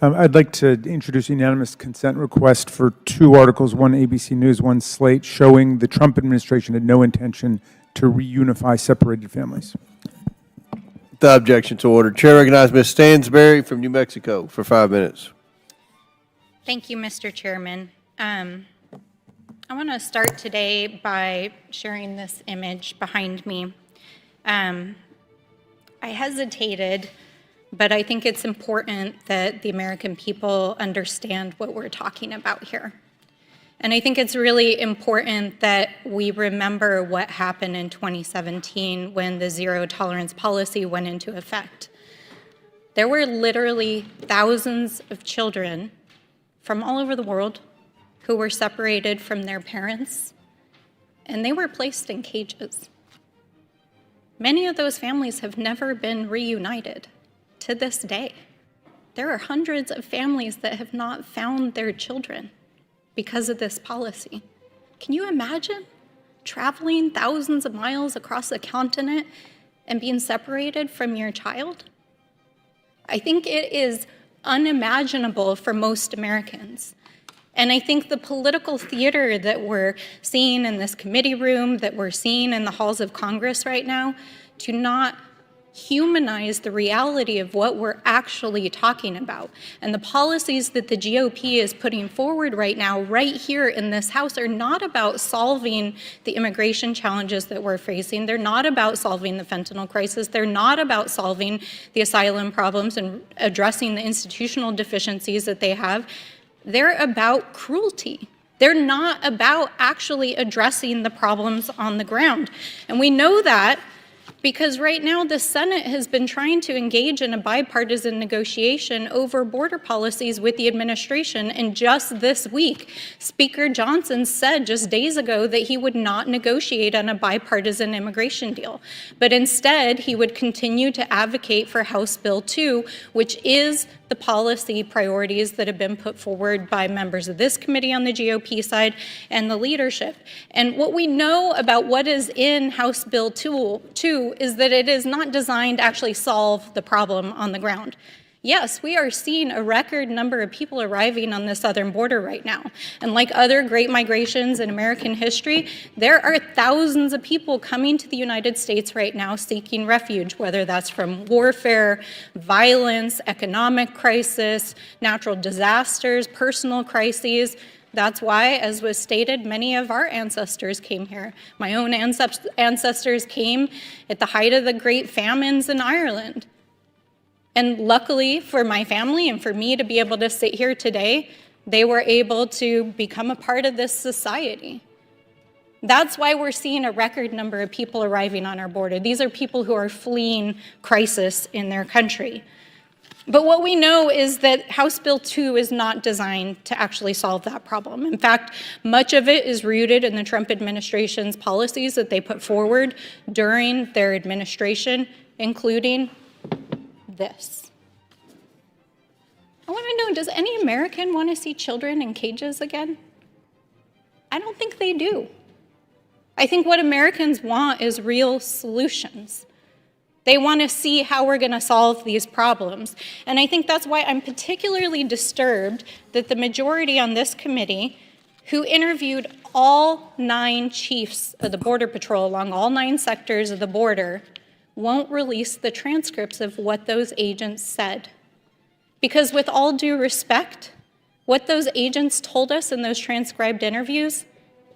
I'd like to introduce a unanimous consent request for 2 articles, one ABC News, one Slate, showing the Trump administration had no intention to reunify separated families. The objection to order. Chair recognizes Ms. Stansberry from New Mexico for 5 minutes. Thank you, Mr. Chairman. I want to start today by sharing this image behind me. I hesitated, but I think it's important that the American people understand what we're talking about here. And I think it's really important that we remember what happened in 2017 when the zero tolerance policy went into effect. There were literally thousands of children from all over the world who were separated from their parents, and they were placed in cages. Many of those families have never been reunited to this day. There are hundreds of families that have not found their children because of this policy. Can you imagine traveling thousands of miles across the continent and being separated from your child? I think it is unimaginable for most Americans. And I think the political theater that we're seeing in this committee room, that we're seeing in the halls of Congress right now, do not humanize the reality of what we're actually talking about. And the policies that the GOP is putting forward right now, right here in this House, are not about solving the immigration challenges that we're facing. They're not about solving the fentanyl crisis. They're not about solving the asylum problems and addressing the institutional deficiencies that they have. They're about cruelty. They're not about actually addressing the problems on the ground. And we know that Because right now the Senate has been trying to engage in a bipartisan negotiation over border policies with the administration, and just this week, Speaker Johnson said just days ago that he would not negotiate on a bipartisan immigration deal, but instead he would continue to advocate for House Bill 2, which is the policy priorities that have been put forward by members of this committee on the GOP side and the leadership. And what we know about what is in House Bill 2 is that it is not designed to actually solve the problem on the ground. Yes, we are seeing a record number of people arriving on the southern border right now. And like other great migrations in American history, there are thousands of people coming to the United States right now seeking refuge, whether that's from warfare, violence, economic crisis, natural disasters, personal crises. That's why, as was stated, many of our ancestors came here. My own ancestors came at the height of the great famines in Ireland. And luckily for my family and for me to be able to sit here today, they were able to become a part of this society. That's why we're seeing a record number of people arriving on our border. These are people who are fleeing crisis in their country. But what we know is that House Bill 2 is not designed to actually solve that problem. In fact, much of it is rooted in the Trump administration's policies that they put forward during their administration, including this. I want to know, does any American want to see children in cages again? I don't think they do. I think what Americans want is real solutions. They want to see how we're going to solve these problems. And I think that's why I'm particularly disturbed that the majority on this committee, who interviewed all 9 chiefs of the Border Patrol along all 9 sectors of the border, won't release the transcripts of what those agents said. Because with all due respect, what those agents told us in those transcribed interviews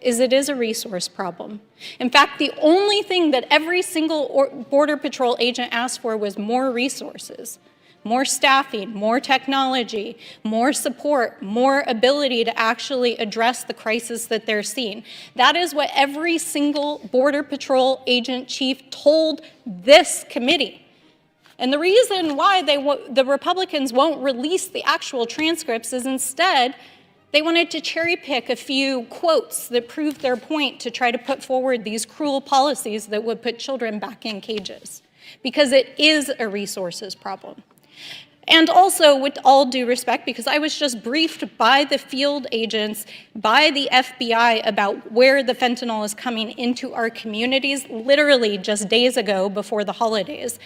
is it is a resource problem. In fact, the only thing that every single Border Patrol agent asked for was more resources, more staffing, more technology, more support, more ability to actually address the crisis that they're seeing. That is what every single Border Patrol agent chief told this committee. And the reason why the Republicans won't release the actual transcripts is instead they wanted to cherry pick a few quotes that proved their point to try to put forward these cruel policies that would put children back in cages, because it is a resources problem. And also, with all due respect, because I was just briefed by the field agents, by the FBI about where the fentanyl is coming into our communities, literally just days ago before the holidays.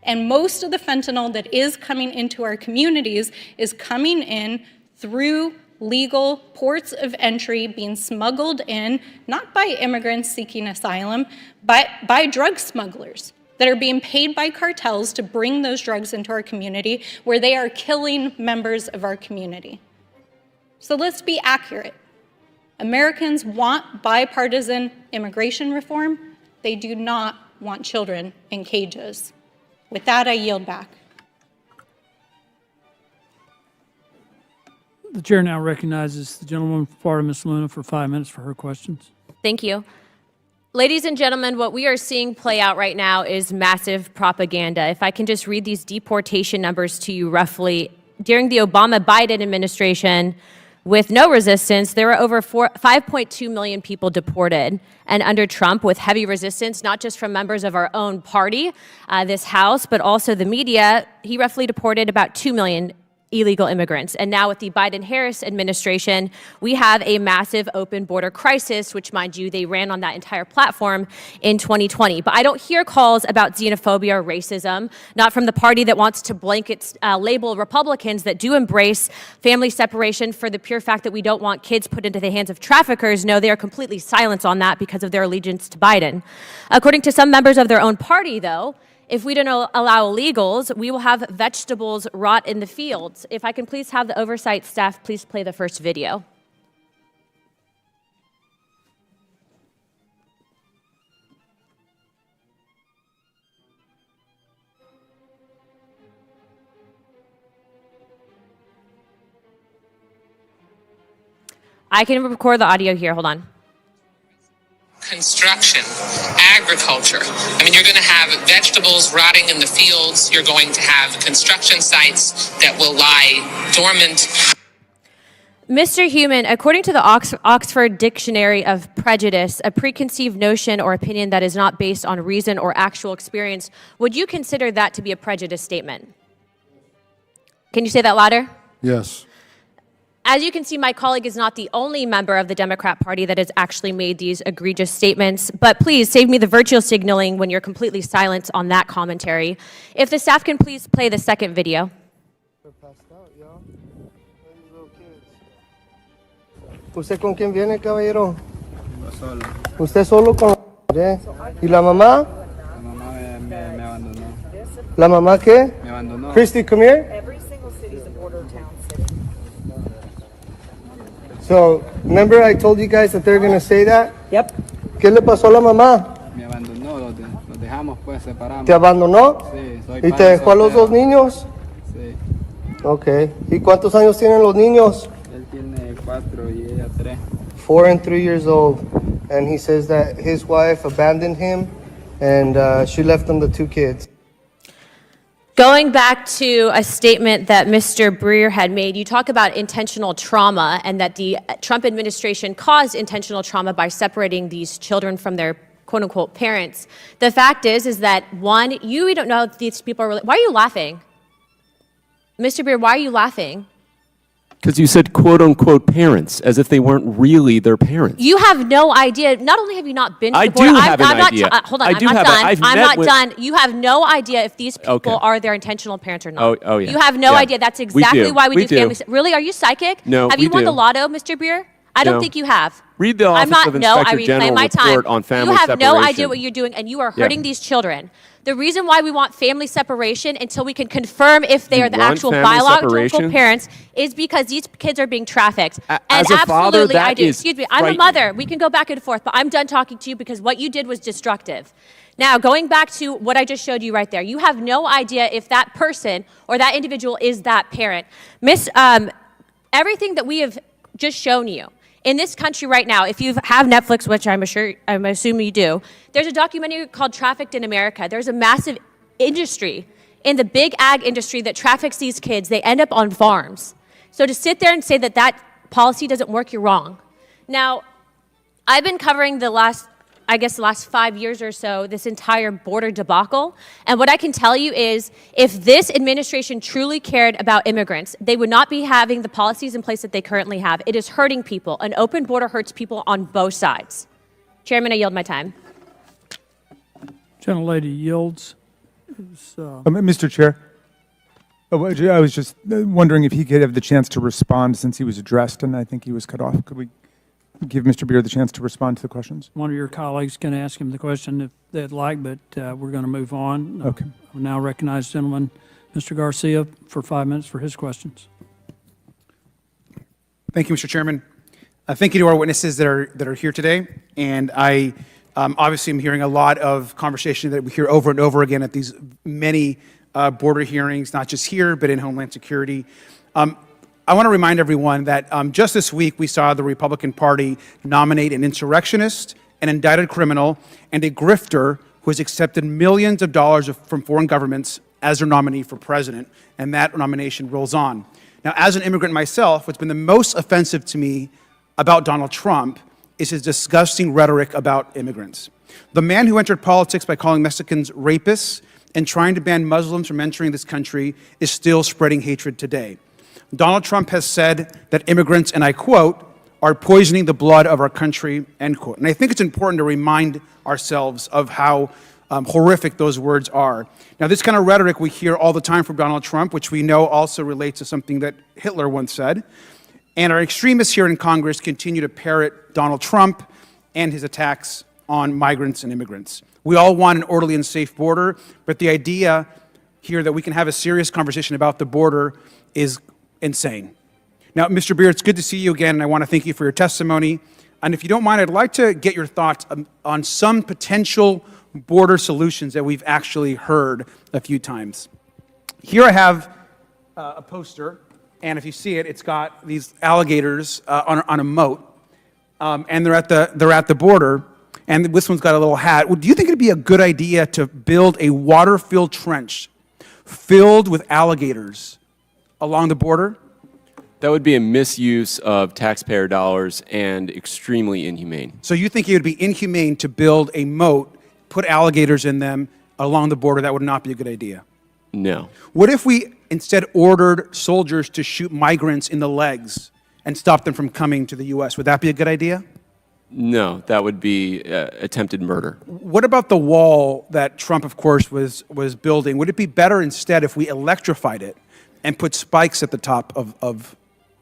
And most of the fentanyl that is coming into our communities is coming in through legal ports of entry, being smuggled in, not by immigrants seeking asylum, but by drug smugglers that are being paid by cartels to bring those drugs into our community, where they are killing members of our community. So let's be accurate. Americans want bipartisan immigration reform. They do not want children in cages. With that, I yield back. The chair now recognizes the gentlewoman from Florida, Ms. Luna, for 5 minutes for her questions. Thank you. Ladies and gentlemen, what we are seeing play out right now is massive propaganda. If I can just read these deportation numbers to you roughly. During the Obama-Biden administration, with no resistance, there were over 5.2 million people deported. And under Trump, with heavy resistance, not just from members of our own party, this House, but also the media, he roughly deported about 2 million illegal immigrants. And now with the Biden-Harris administration, we have a massive open border crisis, which, mind you, they ran on that entire platform in 2020. But I don't hear calls about xenophobia or racism, not from the party that wants to blanket label Republicans that do embrace family separation for the pure fact that we don't want kids put into the hands of traffickers. No, they are completely silent on that because of their allegiance to Biden. According to some members of their own party, though, if we don't allow illegals, we will have vegetables rot in the fields. If I can please have the oversight staff please play the first video. I can record the audio here, hold on. construction, agriculture. I mean, you're going to have vegetables rotting in the fields. You're going to have construction sites that will lie dormant. Mr. Human, according to the Oxford Dictionary of Prejudice, a preconceived notion or opinion that is not based on reason or actual experience, would you consider that to be a prejudice statement? Can you say that louder? Yes. As you can see, my colleague is not the only member of the Democrat Party that has actually made these egregious statements, but please save me the virtual signaling when you're completely silent on that commentary. If the staff can please play the second video. ¿Usted con quién viene, caballero? Solo. ¿Usted solo con ¿Y la mamá? La mamá me abandonó. ¿La mamá qué? Me abandonó. Christy, come here. Every single city is a border town city. So, remember I told you guys that they're going to say that? Yep. ¿Qué le pasó a la mamá? Me abandonó, los dejamos pues separamos. ¿Te abandonó? Sí, soy ¿Y te padre dejó a los soltero. dos niños? Sí. Okay. ¿Y cuántos años tienen los niños? Él tiene 4 y ella 3. 4 and 3 years old. And he says that his wife abandoned him and she left him the 2 kids. Going back to a statement that Mr. Breer had made, you talk about intentional trauma and that the Trump administration caused intentional trauma by separating these children from their quote-unquote parents. The fact is that one, we don't know if these people are really, why are you laughing? Mr. Breer, why are you laughing? Because you said quote-unquote parents, as if they weren't really their parents. You have no idea. Not only have you not been to I the border, do have an I'm not idea. hold on, I I'm do not have done. I've I'm met not with- done. You have no idea if these people Okay. are their intentional parents or not. Oh, yeah. You have no Yeah. idea. That's We exactly do. why we do do. family. Really? Are you psychic? No, Have you we won do. the lotto, Mr. Breer? I don't No. think you have. Read the I'm Office not, of no, I Inspector reclaim General my time. report on family You have no separation. idea what you're doing, and you are Yeah. hurting these children. The reason why we want family separation until we can confirm if they You are the want actual family biological separation? parents is because these kids are being trafficked. As And a father, absolutely, I that do. is Excuse me, I'm a frightening. mother. We can go back and forth, but I'm done talking to you because what you did was destructive. Now, going back to what I just showed you right there, you have no idea if that person or that individual is that parent. Everything that we have just shown you in this country right now, if you have Netflix, which I'm assuming you do, there's a documentary called Trafficked in America. There's a massive industry in the big ag industry that traffics these kids. They end up on farms. So to sit there and say that that policy doesn't work, you're wrong. Now, I've been covering the last 5 years or so, this entire border debacle. And what I can tell you is if this administration truly cared about immigrants, they would not be having the policies in place that they currently have. It is hurting people. An open border hurts people on both sides. Chairman, I yield my time. Gentlelady yields. Mr. Chair, I was just wondering if he could have the chance to respond since he was addressed, and I think he was cut off. Could we give Mr. Breer the chance to respond to the questions? One of your colleagues can ask him the question if they'd like, but we're going to move on. Okay. I will now recognize gentleman, Mr. Garcia, for 5 minutes for his questions. Thank you, Mr. Chairman. Thank you to our witnesses that are here today. And I obviously am hearing a lot of conversation that we hear over and over again at these many border hearings, not just here, but in Homeland Security. I want to remind everyone that just this week we saw the Republican Party nominate an insurrectionist, an indicted criminal, and a grifter who has accepted millions of dollars from foreign governments as their nominee for president, and that nomination rolls on. Now, as an immigrant myself, what's been the most offensive to me about Donald Trump is his disgusting rhetoric about immigrants. The man who entered politics by calling Mexicans rapists and trying to ban Muslims from entering this country is still spreading hatred today. Donald Trump has said that immigrants, and I quote, are poisoning the blood of our country, end quote. And I think it's important to remind ourselves of how horrific those words are. Now, this kind of rhetoric we hear all the time from Donald Trump, which we know also relates to something that Hitler once said. And our extremists here in Congress continue to parrot Donald Trump and his attacks on migrants and immigrants. We all want an orderly and safe border, but the idea here that we can have a serious conversation about the border is insane. Now, Mr. Breer, it's good to see you again, and I want to thank you for your testimony. And if you don't mind, I'd like to get your thoughts on some potential border solutions that we've actually heard a few times. Here I have a poster, and if you see it, it's got these alligators on a moat, and they're at the border. and this one's got a little hat. Do you think it'd be a good idea to build a water-filled trench filled with alligators along the border? That would be a misuse of taxpayer dollars and extremely inhumane. So you think it would be inhumane to build a moat, put alligators in them along the border? That would not be a good idea. No. What if we instead ordered soldiers to shoot migrants in the legs and stop them from coming to the U.S.? Would that be a good idea? No, that would be attempted murder. What about the wall that Trump, of course, was building? Would it be better instead if we electrified it and put spikes at the top of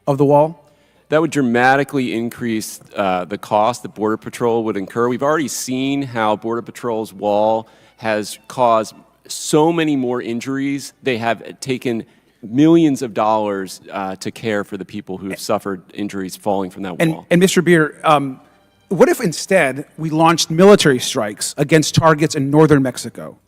the wall? That would dramatically increase the cost that Border Patrol would incur. We've already seen how Border Patrol's wall has caused so many more injuries. They have taken millions of dollars to care for the people who have suffered injuries falling from that wall. And Mr. Beer, what if instead we launched military strikes against targets in northern Mexico?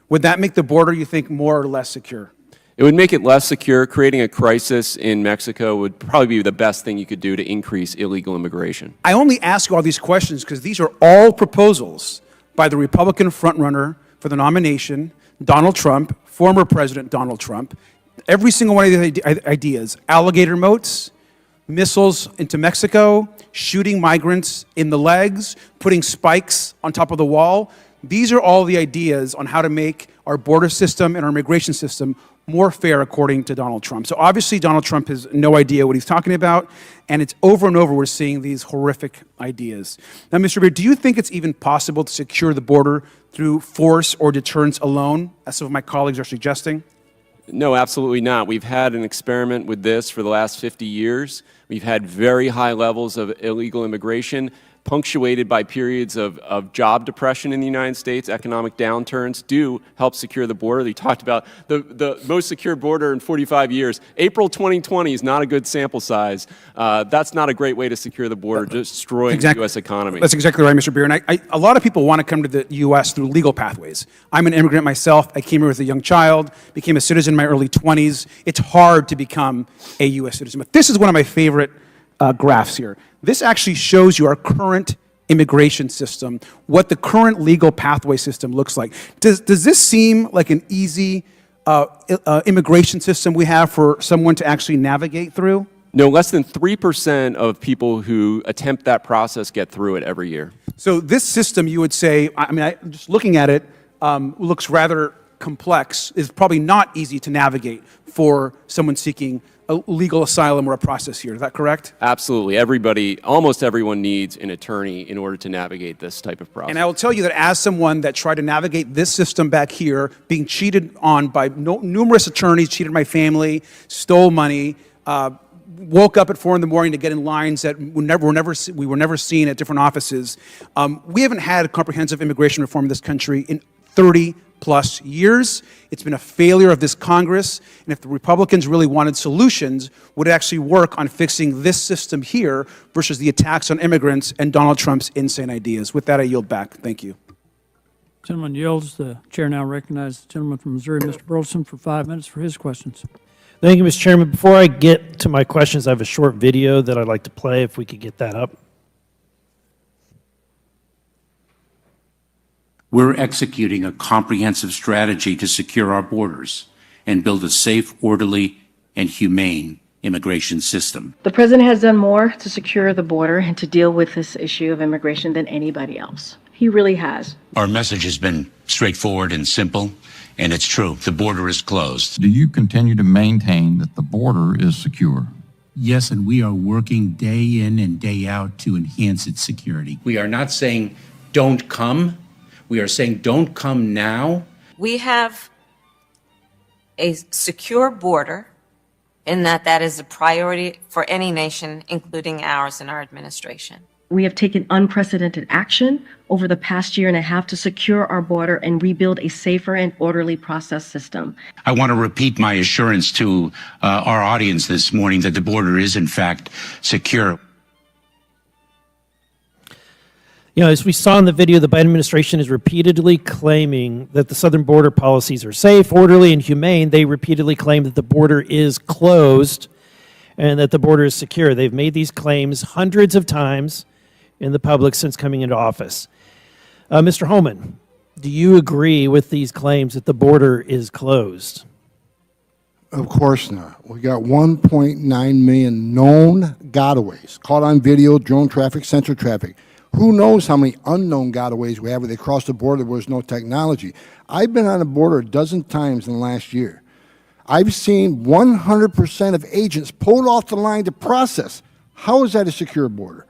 Would that make the border, you think, more or less secure? It would make it less secure. Creating a crisis in Mexico would probably be the best thing you could do to increase illegal immigration. I only ask you all these questions because these are all proposals by the Republican frontrunner for the nomination, Donald Trump, former President Donald Trump. Every single one of these ideas, alligator moats, missiles into Mexico, shooting migrants in the legs, putting spikes on top of the wall. These are all the ideas on how to make our border system and our immigration system more fair, according to Donald Trump. So obviously Donald Trump has no idea what he's talking about, and it's over and over we're seeing these horrific ideas. Now, Mr. Beer, do you think it's even possible to secure the border through force or deterrence alone, as some of my colleagues are suggesting? No, absolutely not. We've had an experiment with this for the last 50 years. We've had very high levels of illegal immigration, punctuated by periods of job depression in the United States. Economic downturns do help secure the border. They talked about the most secure border in 45 years. April 2020 is not a good sample size. That's not a great way to secure the border, destroying the U.S. economy. That's exactly right, Mr. Beer. And a lot of people want to come to the U.S. through legal pathways. I'm an immigrant myself. I came here as a young child, became a citizen in my early 20s. It's hard to become a U.S. citizen. But this is one of my favorite graphs here. This actually shows you our current immigration system, what the current legal pathway system looks like. Does this seem like an easy immigration system we have for someone to actually navigate through? No, less than 3% of people who attempt that process get through it every year. So this system, you would say, just looking at it, looks rather complex, is probably not easy to navigate for someone seeking a legal asylum or a process here. Is that correct? Absolutely. Everybody, almost everyone needs an attorney in order to navigate this type of process. And I will tell you that as someone that tried to navigate this system back here, being cheated on by numerous attorneys, cheated my family, stole money, woke up at 4 in the morning to get in lines that we were never seen at different offices. We haven't had comprehensive immigration reform in this country in 30+ years. It's been a failure of this Congress, and if the Republicans really wanted solutions, would actually work on fixing this system here versus the attacks on immigrants and Donald Trump's insane ideas. With that, I yield back. Thank you. Gentleman yields. The chair now recognizes the gentleman from Missouri, Mr. Burleson, for 5 minutes for his questions. Thank you, Mr. Chairman. Before I get to my questions, I have a short video that I'd like to play, if we could get that up. We're executing a comprehensive strategy to secure our borders and build a safe, orderly, and humane immigration system. The president has done more to secure the border and to deal with this issue of immigration than anybody else. He really has. Our message has been straightforward and simple, and it's true. The border is closed. Do you continue to maintain that the border is secure? Yes, and we are working day in and day out to enhance its security. We are not saying don't come. We are saying don't come now. We have a secure border in that is a priority for any nation, including ours and our administration. We have taken unprecedented action over the past year and a half to secure our border and rebuild a safer and orderly process system. I want to repeat my assurance to our audience this morning that the border is, in fact, secure. You know, as we saw in the video, the Biden administration is repeatedly claiming that the southern border policies are safe, orderly, and humane. They repeatedly claim that the border is closed and that the border is secure. They've made these claims hundreds of times in the public since coming into office. Mr. Homan, do you agree with these claims that the border is closed? Of course not. We got 1.9 million known gotaways, caught on video, drone traffic, sensor traffic. Who knows how many unknown gotaways we have where they cross the border where there's no technology. I've been on the border a dozen times in the last year. I've seen 100% of agents pulled off the line to process. How is that a secure border?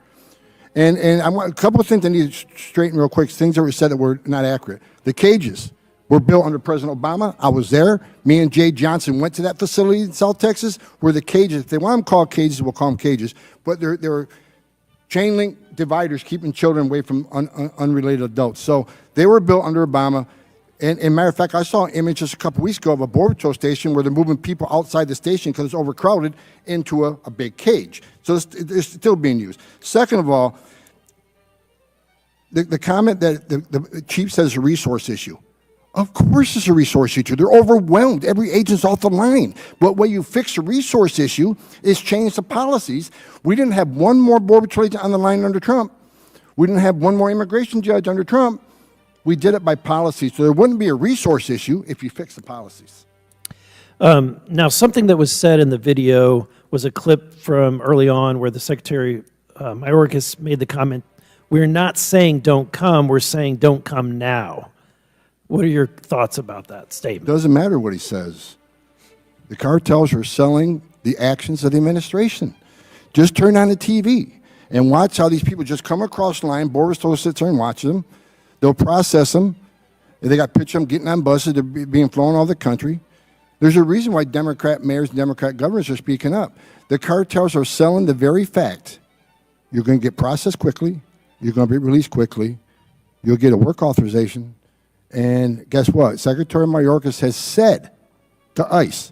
And I want a couple of things I need to straighten real quick, things that were said that were not accurate. The cages were built under President Obama. I was there. Me and Jay Johnson went to that facility in South Texas where the cages, if they want them called cages, we'll call them cages, but they're chain link dividers keeping children away from unrelated adults. So they were built under Obama. And matter of fact, I saw an image just a couple weeks ago of a Border Patrol station where they're moving people outside the station because it's overcrowded into a big cage. So it's still being used. Second of all, the comment that the chief says is a resource issue. Of course it's a resource issue. They're overwhelmed. Every agent's off the line. But when you fix a resource issue is change the policies. We didn't have one more Border Patrol agent on the line under Trump. We didn't have one more immigration judge under Trump. We did it by policy. So there wouldn't be a resource issue if you fix the policies. Now, something that was said in the video was a clip from early on where the Secretary Mayorkas made the comment, "We're not saying don't come, we're saying don't come now." What are your thoughts about that statement? Doesn't matter what he says. The cartels are selling the actions of the administration. Just turn on the TV and watch how these people just come across the line. Border Patrol sits there and watches them. They'll process them. They got pictures of them getting on buses. They're being flown all over the country. There's a reason why Democrat mayors and Democrat governors are speaking up. The cartels are selling the very fact you're going to get processed quickly, you're going to be released quickly, you'll get a work authorization, and guess what? Secretary Mayorkas has said to ICE,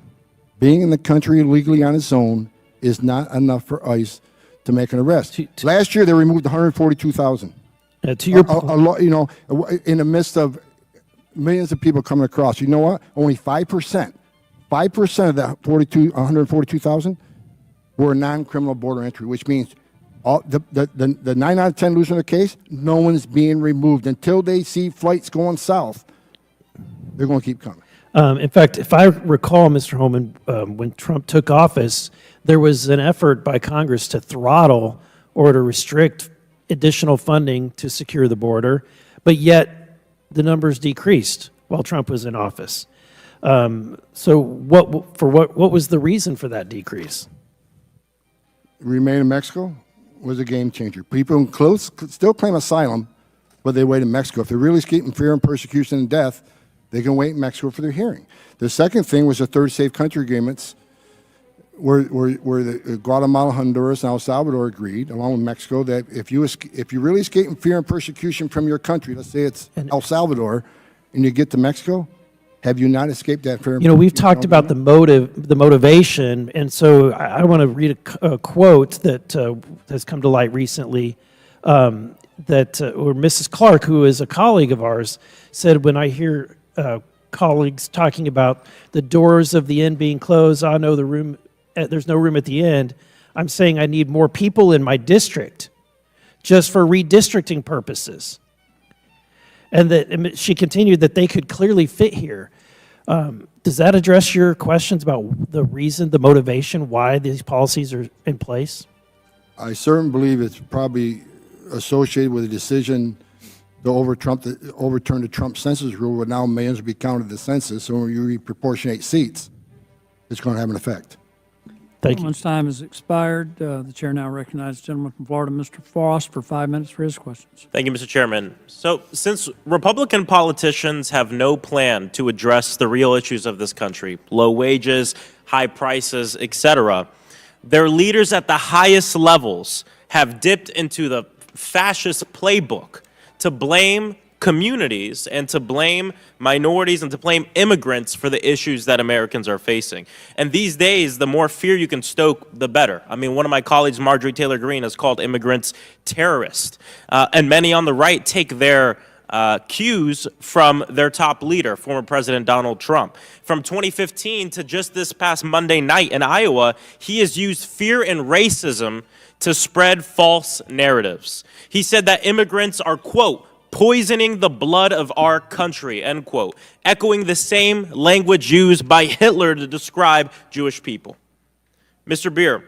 being in the country illegally on its own is not enough for ICE to make an arrest. Last year, they removed 142,000. To your point, you know, in the midst of millions of people coming across. You know what? Only 5% of that 142,000 were non-criminal border entry, which means all the 9 out of 10 losing their case, no one's being removed. Until they see flights going south, they're going to keep coming. In fact, if I recall, Mr. Homan, when Trump took office, there was an effort by Congress to throttle or to restrict additional funding to secure the border, but yet the numbers decreased while Trump was in office. So what was the reason for that decrease? Remain in Mexico was a game changer. People close still claim asylum, but they wait in Mexico. If they're really escaping fear and persecution and death, they can wait in Mexico for their hearing. The second thing was the third safe country agreements where the Guatemala, Honduras, and El Salvador agreed, along with Mexico, that if you really escape in fear and persecution from your country, let's say it's El Salvador, and you get to Mexico, have you not escaped that fear? You know, we've talked about the motivation, and so I want to read a quote that has come to light recently. Or Mrs. Clark, who is a colleague of ours, said, when I hear colleagues talking about the doors of the inn being closed, I know there's no room at the end, I'm saying I need more people in my district just for redistricting purposes. And that she continued that they could clearly fit here. Does that address your questions about the reason, the motivation, why these policies are in place? I certainly believe it's probably associated with a decision to overturn the Trump census rule, where now millions will be counted in the census, so when you reproportionate seats, it's going to have an effect. Thank you. Gentleman's time has expired. The chair now recognizes the gentleman from Florida, Mr. Frost, for 5 minutes for his questions. Thank you, Mr. Chairman. So, since Republican politicians have no plan to address the real issues of this country, low wages, high prices, etc., their leaders at the highest levels have dipped into the fascist playbook to blame communities and to blame minorities and to blame immigrants for the issues that Americans are facing. And these days, the more fear you can stoke, the better. I mean, one of my colleagues, Marjorie Taylor Greene, has called immigrants terrorists. And many on the right take their cues from their top leader, former President Donald Trump. From 2015 to just this past Monday night in Iowa, he has used fear and racism to spread false narratives. He said that immigrants are, quote, poisoning the blood of our country, end quote, echoing the same language used by Hitler to describe Jewish people. Mr. Beer,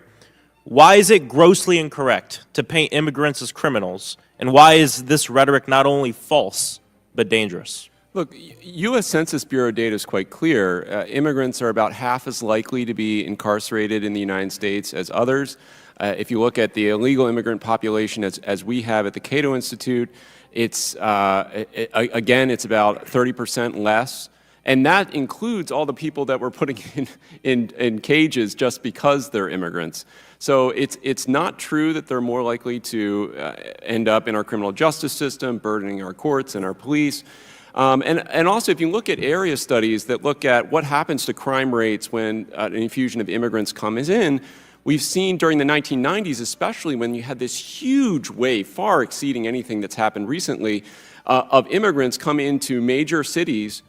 why is it grossly incorrect to paint immigrants as criminals, and why is this rhetoric not only false, but dangerous? Look, U.S. Census Bureau data is quite clear. Immigrants are about half as likely to be incarcerated in the United States as others. If you look at the illegal immigrant population as we have at the Cato Institute, it's, again, it's about 30% less. And that includes all the people that we're putting in cages just because they're immigrants. So it's not true that they're more likely to end up in our criminal justice system, burdening our courts and our police. And also, if you look at area studies that look at what happens to crime rates when an infusion of immigrants comes in, we've seen during the 1990s, especially when you had this huge wave, far exceeding anything that's happened recently, of immigrants come into major cities.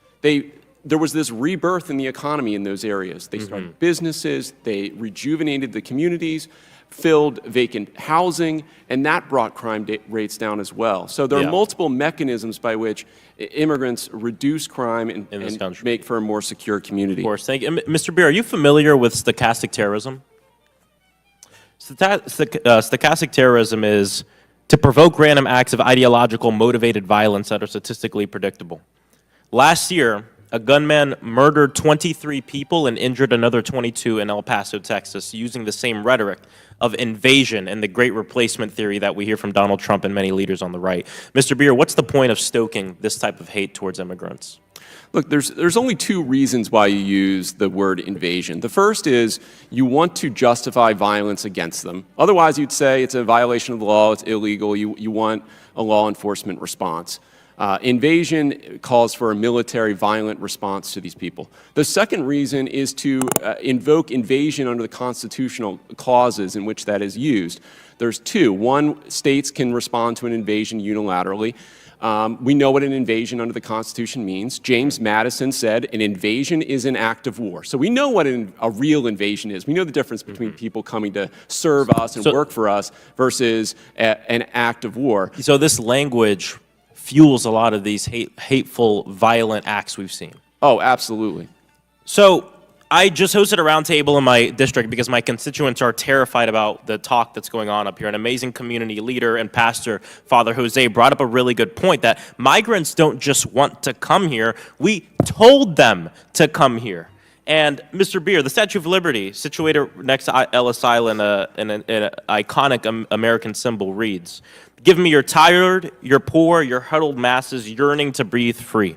There was this rebirth in the economy in those areas. They started businesses, they rejuvenated the communities, filled vacant housing, and that brought crime rates down as well. So there are multiple mechanisms by which immigrants reduce crime and make for a more secure community. Of course. Thank you. Mr. Beer, are you familiar with stochastic terrorism? Stochastic terrorism is to provoke random acts of ideological motivated violence that are statistically predictable. Last year, a gunman murdered 23 people and injured another 22 in El Paso, Texas, using the same rhetoric of invasion and the great replacement theory that we hear from Donald Trump and many leaders on the right. Mr. Beer, what's the point of stoking this type of hate towards immigrants? Look, there's only two reasons why you use the word invasion. The first is you want to justify violence against them. Otherwise, you'd say it's a violation of the law, it's illegal, you want a law enforcement response. Invasion calls for a military violent response to these people. The second reason is to invoke invasion under the constitutional clauses in which that is used. There's two. One, states can respond to an invasion unilaterally. We know what an invasion under the Constitution means. James Madison said an invasion is an act of war. So we know what a real invasion is. We know the difference between people coming to serve us and work for us versus an act of war. So this language fuels a lot of these hateful, violent acts we've seen. Oh, absolutely. So I just hosted a roundtable in my district because my constituents are terrified about the talk that's going on up here. An amazing community leader and pastor, Father Jose, brought up a really good point that migrants don't just want to come here. We told them to come here. And Mr. Beer, the Statue of Liberty, situated next to Ellis Island, an iconic American symbol, reads, "Give me your tired, your poor, your huddled masses yearning to breathe free.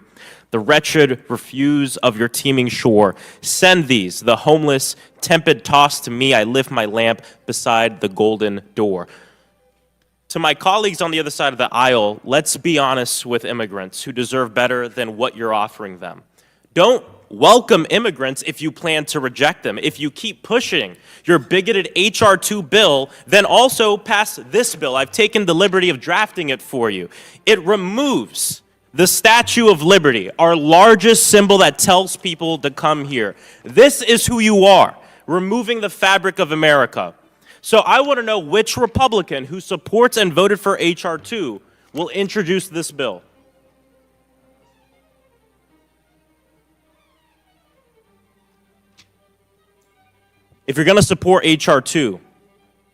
The wretched refuse of your teeming shore. Send these, the homeless, tepid toss to me. I lift my lamp beside the golden door." To my colleagues on the other side of the aisle, let's be honest with immigrants who deserve better than what you're offering them. Don't welcome immigrants if you plan to reject them. If you keep pushing your bigoted H.R. 2 bill, then also pass this bill. I've taken the liberty of drafting it for you. It removes the Statue of Liberty, our largest symbol that tells people to come here. This is who you are, removing the fabric of America. So I want to know which Republican who supports and voted for H.R. 2 will introduce this bill. If you're going to support H.R. 2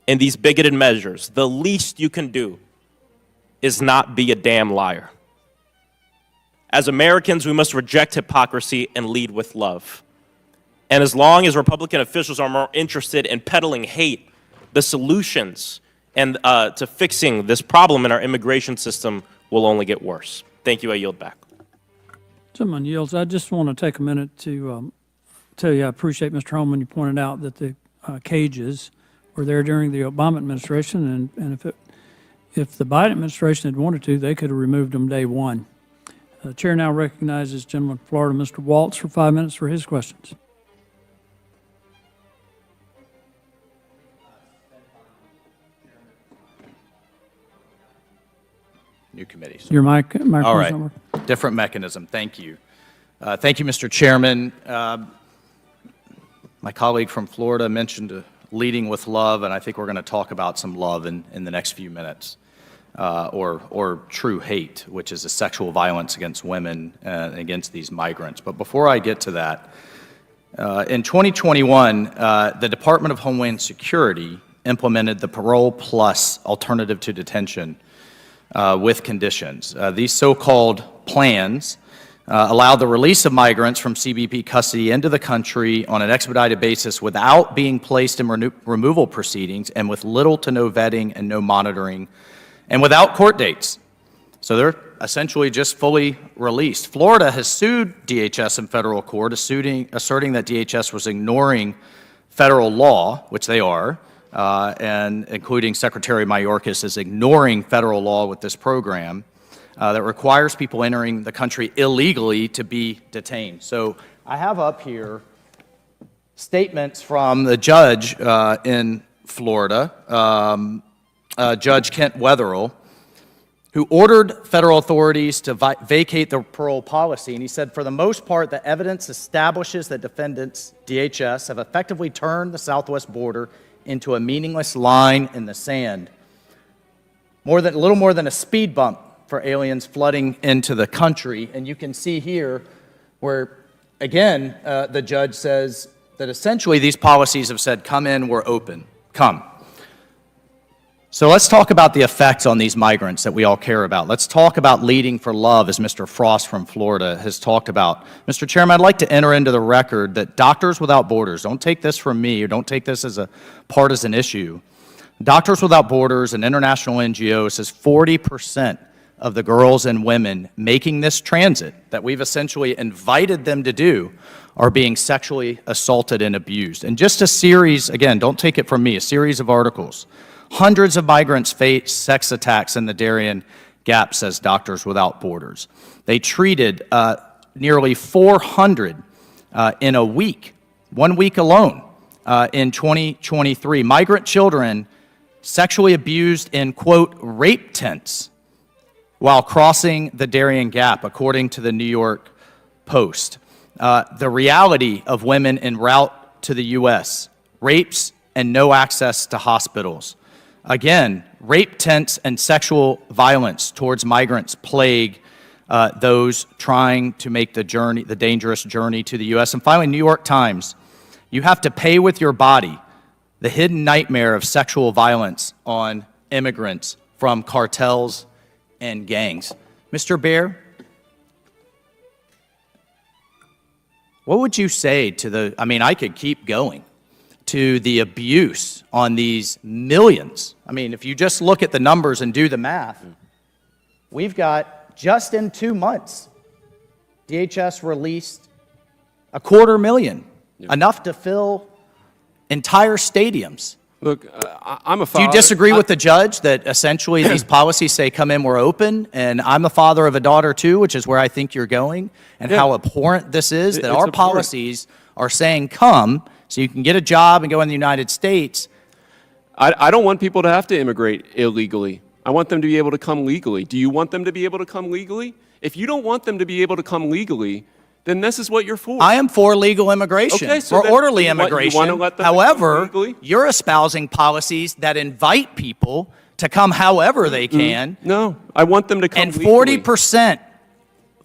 and these bigoted measures, the least you can do is not be a damn liar. As Americans, we must reject hypocrisy and lead with love. And as long as Republican officials are more interested in peddling hate, the solutions and to fixing this problem in our immigration system will only get worse. Thank you. I yield back. Someone yields. I just want to take a minute to tell you I appreciate, Mr. Homan, you pointed out that the cages were there during the Obama administration, and if the Biden administration had wanted to, they could have removed them day one. The chair now recognizes gentleman from Florida, Mr. Waltz, for 5 minutes for his questions. New committees. Your microphone's All right. not working. Different mechanism. Thank you. Thank you, Mr. Chairman. My colleague from Florida mentioned leading with love, and I think we're going to talk about some love in the next few minutes. or true hate, which is a sexual violence against women and against these migrants. But before I get to that, in 2021, the Department of Homeland Security implemented the Parole Plus alternative to detention with conditions. These so-called plans allow the release of migrants from CBP custody into the country on an expedited basis without being placed in removal proceedings and with little to no vetting and no monitoring and without court dates. So they're essentially just fully released. Florida has sued DHS in federal court, asserting that DHS was ignoring federal law, which they are, and including Secretary Mayorkas is ignoring federal law with this program that requires people entering the country illegally to be detained. So I have up here statements from the judge in Florida, Judge Kent Wetherill, who ordered federal authorities to vacate the parole policy. And he said, for the most part, the evidence establishes that defendants, DHS, have effectively turned the southwest border into a meaningless line in the sand. A little more than a speed bump for aliens flooding into the country. And you can see here where, again, the judge says that essentially these policies have said, come in, we're open, come. So let's talk about the effects on these migrants that we all care about. Let's talk about leading for love, as Mr. Frost from Florida has talked about. Mr. Chairman, I'd like to enter into the record that Doctors Without Borders, don't take this from me or don't take this as a partisan issue. Doctors Without Borders, an international NGO, says 40% of the girls and women making this transit that we've essentially invited them to do are being sexually assaulted and abused. And just a series, again, don't take it from me, a series of articles. Hundreds of migrants face sex attacks in the Darien Gap, says Doctors Without Borders. They treated nearly 400 in a week, 1 week alone in 2023. Migrant children sexually abused in, quote, rape tents while crossing the Darien Gap, according to the New York Post. The reality of women en route to the U.S., rapes and no access to hospitals. Again, rape tents and sexual violence towards migrants plague those trying to make the dangerous journey to the U.S. And finally, New York Times, you have to pay with your body the hidden nightmare of sexual violence on immigrants from cartels and gangs. Mr. Baer, what would you say to I could keep going, to the abuse on these millions? I mean, if you just look at the numbers and do the math, we've got, just in 2 months, DHS released 250,000, enough to fill entire stadiums. Look, I'm a father. Do you disagree with the judge that essentially these policies say, come in, we're open, and I'm a father of a daughter too, which is where I think you're going, and how abhorrent this is, that our policies are saying, come, so you can get a job and go in the United States? I don't want people to have to immigrate illegally. I want them to be able to come legally. Do you want them to be able to come legally? If you don't want them to be able to come legally, then this is what you're for. I am for legal immigration, okay, so for orderly immigration. You want to let them However, you're espousing policies that invite people to come however they can. No, I want them to come and legally.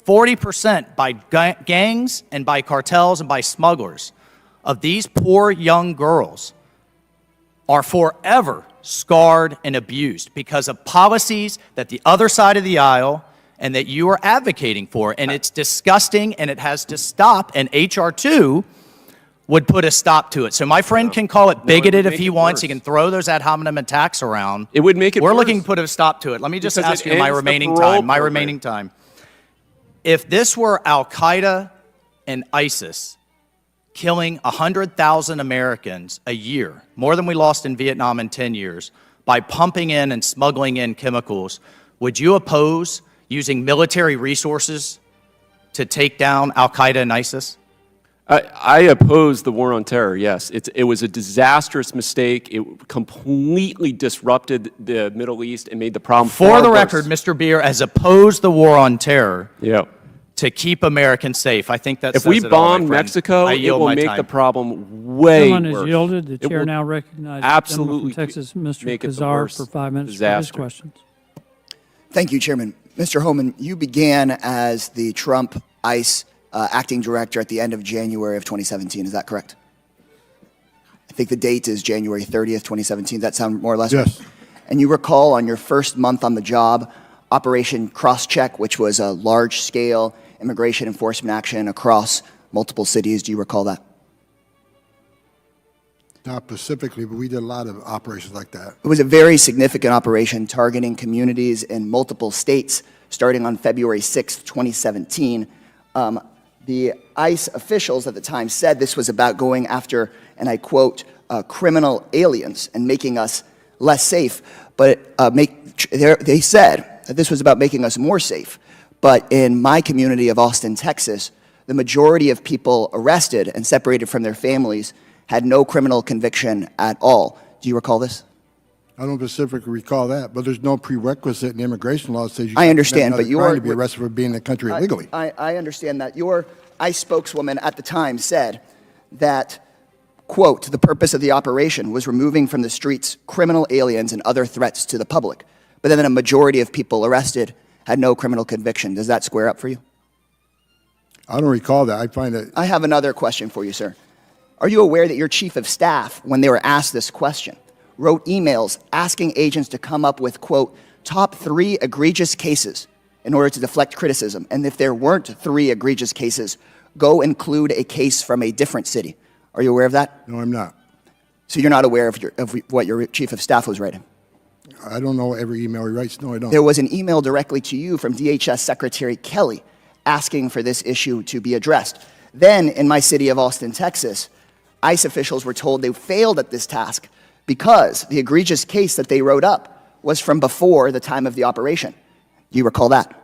40% by gangs and by cartels and by smugglers of these poor young girls are forever scarred and abused because of policies that the other side of the aisle and that you are advocating for. And it's disgusting, and it has to stop, and H.R. 2 would put a stop to it. So my friend can call it bigoted if he wants. He can throw those ad hominem attacks around. It would make it We're worse. looking to put a stop to it. Let me just Because ask it you my ends the remaining parole time. My program. remaining time. If this were Al-Qaeda and ISIS killing 100,000 Americans a year, more than we lost in Vietnam in 10 years, by pumping in and smuggling in chemicals, would you oppose using military resources to take down Al-Qaeda and ISIS? I oppose the war on terror, yes. It was a disastrous mistake. It completely disrupted the Middle East and made the problem For the record, Mr. Beer has opposed the war on terror to keep Americans safe. I think that if says we it all, my bomb friend. Mexico, I it yield will my make time. the problem way Someone worse. has yielded. The It chair will now recognizes absolutely from Texas, Mr. make it the Kazar, worst for 5 minutes for his disaster. questions. Thank you, Chairman. Mr. Homan, you began as the Trump ICE acting director at the end of January of 2017. Is that correct? I think the date is January 30th, 2017. Does that sound more or less Yes. right? And you recall on your first month on the job, Operation Crosscheck, which was a large-scale immigration enforcement action across multiple cities. Do you recall that? Not specifically, but we did a lot of operations like that. It was a very significant operation targeting communities in multiple states starting on February 6th, 2017. The ICE officials at the time said this was about going after, and I quote, criminal aliens and making us less safe. But they said that this was about making us more safe. But in my community of Austin, Texas, the majority of people arrested and separated from their families had no criminal conviction at all. Do you recall this? I don't specifically recall that, but there's no prerequisite in immigration law that says you I understand, but you are to be arrested for being in the country illegally. I understand that. Your ICE spokeswoman at the time said that, quote, the purpose of the operation was removing from the streets criminal aliens and other threats to the public. But then a majority of people arrested had no criminal conviction. Does that square up for you? I don't recall that. I find that. I have another question for you, sir. Are you aware that your chief of staff, when they were asked this question, wrote emails asking agents to come up with, quote, top 3 egregious cases in order to deflect criticism? And if there weren't 3 egregious cases, go include a case from a different city. Are you aware of that? No, I'm not. So you're not aware of what your chief of staff was writing? I don't know every email he writes. No, I don't. There was an email directly to you from DHS Secretary Kelly asking for this issue to be addressed. Then, in my city of Austin, Texas, ICE officials were told they failed at this task because the egregious case that they wrote up was from before the time of the operation. Do you recall that?